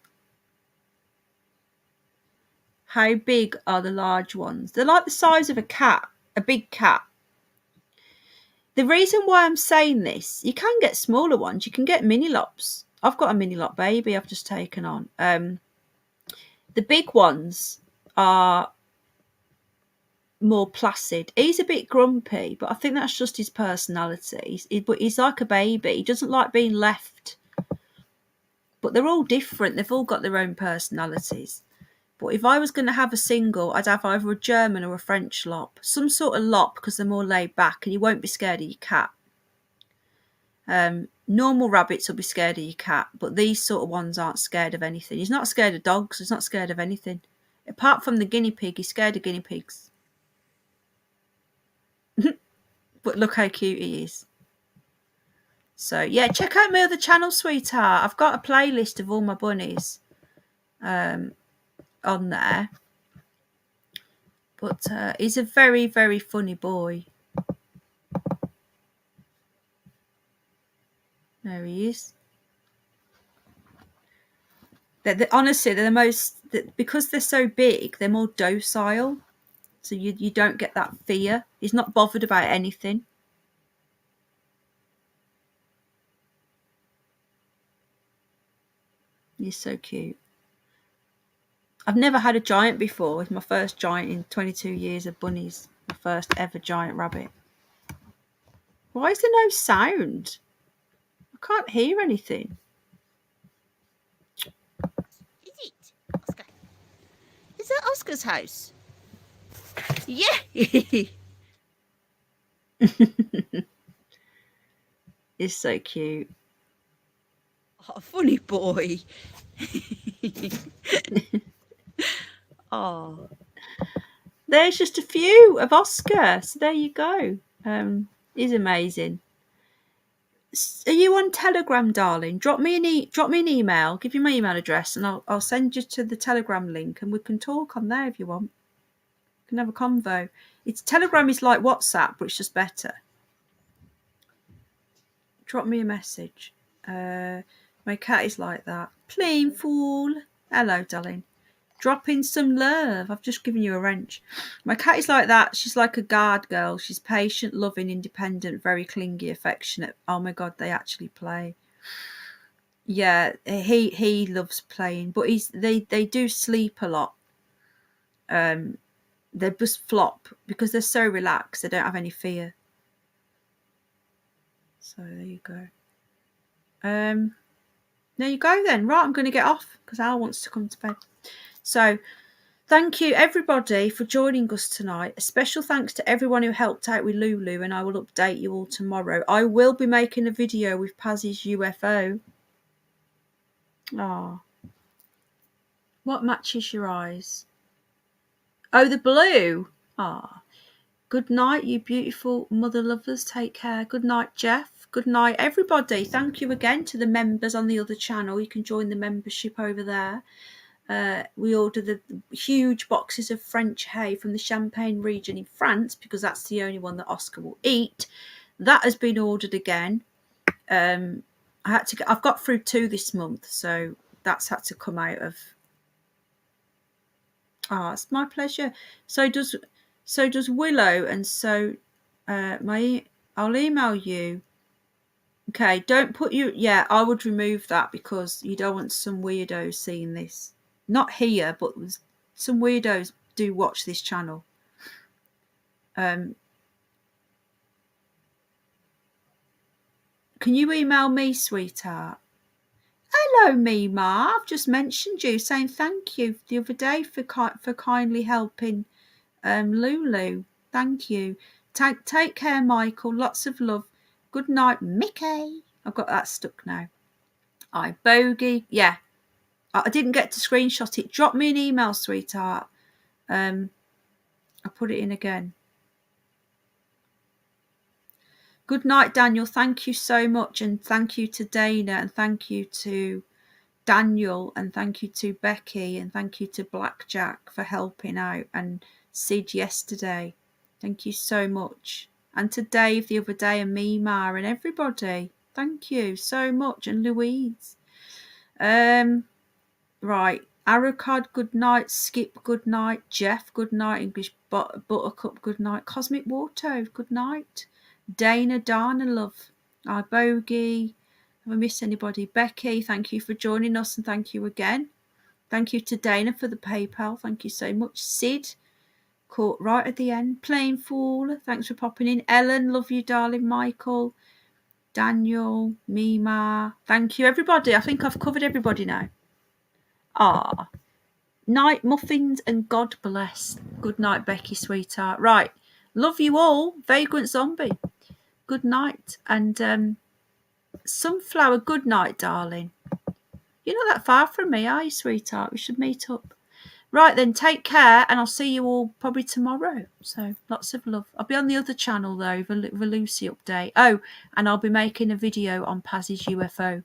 [SPEAKER 1] How big are the large ones? They're like the size of a cat, a big cat. The reason why I'm saying this, you can get smaller ones. You can get mini lops. I've got a mini lop baby I've just taken on. The big ones are more placid. He's a bit grumpy, but I think that's just his personality. But he's like a baby. He doesn't like being left. But they're all different. They've all got their own personalities. But if I was going to have a single, I'd have either a German or a French lop. Some sort of lop because they're more laid back and you won't be scared of your cat. Normal rabbits will be scared of your cat, but these sort of ones aren't scared of anything. He's not scared of dogs. He's not scared of anything. Apart from the guinea pig, he's scared of guinea pigs. But look how cute he is. So, yeah, check out my other channel, sweetheart. I've got a playlist of all my bunnies on there. But he's a very, very funny boy. There he is. Honestly, they're the most, because they're so big, they're more docile. So you don't get that fear. He's not bothered about anything. He's so cute. I've never had a giant before. It's my first giant in 22 years of bunnies. My first ever giant rabbit. Why is there no sound? I can't hear anything.
[SPEAKER 13] Is it, Oscar? Is that Oscar's house? Yeah.
[SPEAKER 1] He's so cute.
[SPEAKER 13] Oh, funny boy. Oh.
[SPEAKER 1] There's just a few of Oscar. So there you go. He's amazing. Are you on Telegram, darling? Drop me an email. Give you my email address, and I'll send you to the Telegram link, and we can talk on there if you want. can have a convo. It's Telegram is like WhatsApp, but it's just better. Drop me a message. My cat is like that. Plain fool. Hello, darling. Drop in some love. I've just given you a wrench. My cat is like that. She's like a guard girl. She's patient, loving, independent, very clingy, affectionate. Oh my God, they actually play. Yeah, he loves playing, but they do sleep a lot. They just flop because they're so relaxed. They don't have any fear. So there you go. There you go then. Right, I'm going to get off because Al wants to come to bed. So thank you everybody for joining us tonight. A special thanks to everyone who helped out with Lulu, and I will update you all tomorrow. I will be making a video with Pazzy's UFO. Ah, what matches your eyes? Oh, the blue. Ah. Good night, you beautiful mother lovers. Take care. Good night, Jeff. Good night, everybody. Thank you again to the members on the other channel. You can join the membership over there. We order the huge boxes of French hay from the Champagne region in France because that's the only one that Oscar will eat. That has been ordered again. I've got through 2 this month, so that's had to come out of. It's my pleasure. So does Willow, and so I'll email you. Okay, don't put you. Yeah, I would remove that because you don't want some weirdos seeing this. Not here, but some weirdos do watch this channel. Can you email me, sweetheart? Hello, Mima. I've just mentioned you, saying thank you the other day for kindly helping Lulu. Thank you. Take care, Michael. Lots of love. Good night, Mickey. I've got that stuck now. Bogey. Yeah. I didn't get to screenshot it. Drop me an email, sweetheart. I'll put it in again. Good night, Daniel. Thank you so much. And thank you to Dana. And thank you to Daniel. And thank you to Becky. And thank you to Blackjack for helping out. And Sid yesterday. Thank you so much. And to Dave the other day, and Mima, and everybody. Thank you so much. And Louise. Right. Arrowcard, good night. Skip, good night. Jeff, good night. English Buttercup, good night. Cosmic Water, good night. Dana, Dana, love. Bogey. Have I missed anybody? Becky, thank you for joining us, and thank you again. Thank you to Dana for the PayPal. Thank you so much. Sid, caught right at the end. Plain Fool, thanks for popping in. Ellen, love you, darling. Michael, Daniel, Mima, thank you, everybody. I think I've covered everybody now. Night, muffins, and God bless. Good night, Becky, sweetheart. Right, love you all. Vagrant Zombie, good night. And Sunflower, good night, darling. You're not that far from me, are you, sweetheart? We should meet up. Right then, take care, and I'll see you all probably tomorrow. So lots of love. I'll be on the other channel though, the Lucy update. Oh, and I'll be making a video on Pazzy's UFO.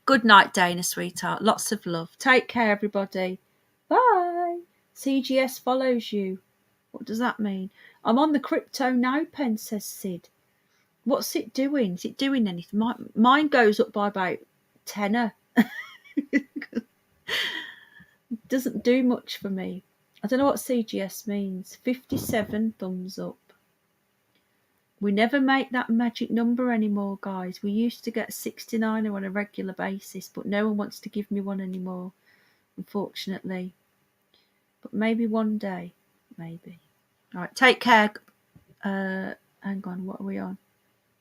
[SPEAKER 1] Good night, Dana, sweetheart. Lots of love. Take care, everybody. Bye. CGS follows you. What does that mean? I'm on the crypto now pen, says Sid. What's it doing? Is it doing anything? Mine goes up by about tenner. Doesn't do much for me. I don't know what CGS means. 57 thumbs up. We never make that magic number anymore, guys. We used to get 69 on a regular basis, but no one wants to give me one anymore, unfortunately. But maybe one day. Maybe. All right, take care. Hang on, what are we on?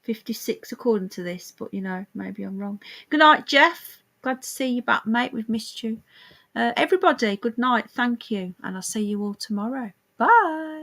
[SPEAKER 1] 56 according to this, but you know, maybe I'm wrong. Good night, Jeff. Glad to see you back, mate. We've missed you. Everybody, good night. Thank you. And I'll see you all tomorrow. Bye.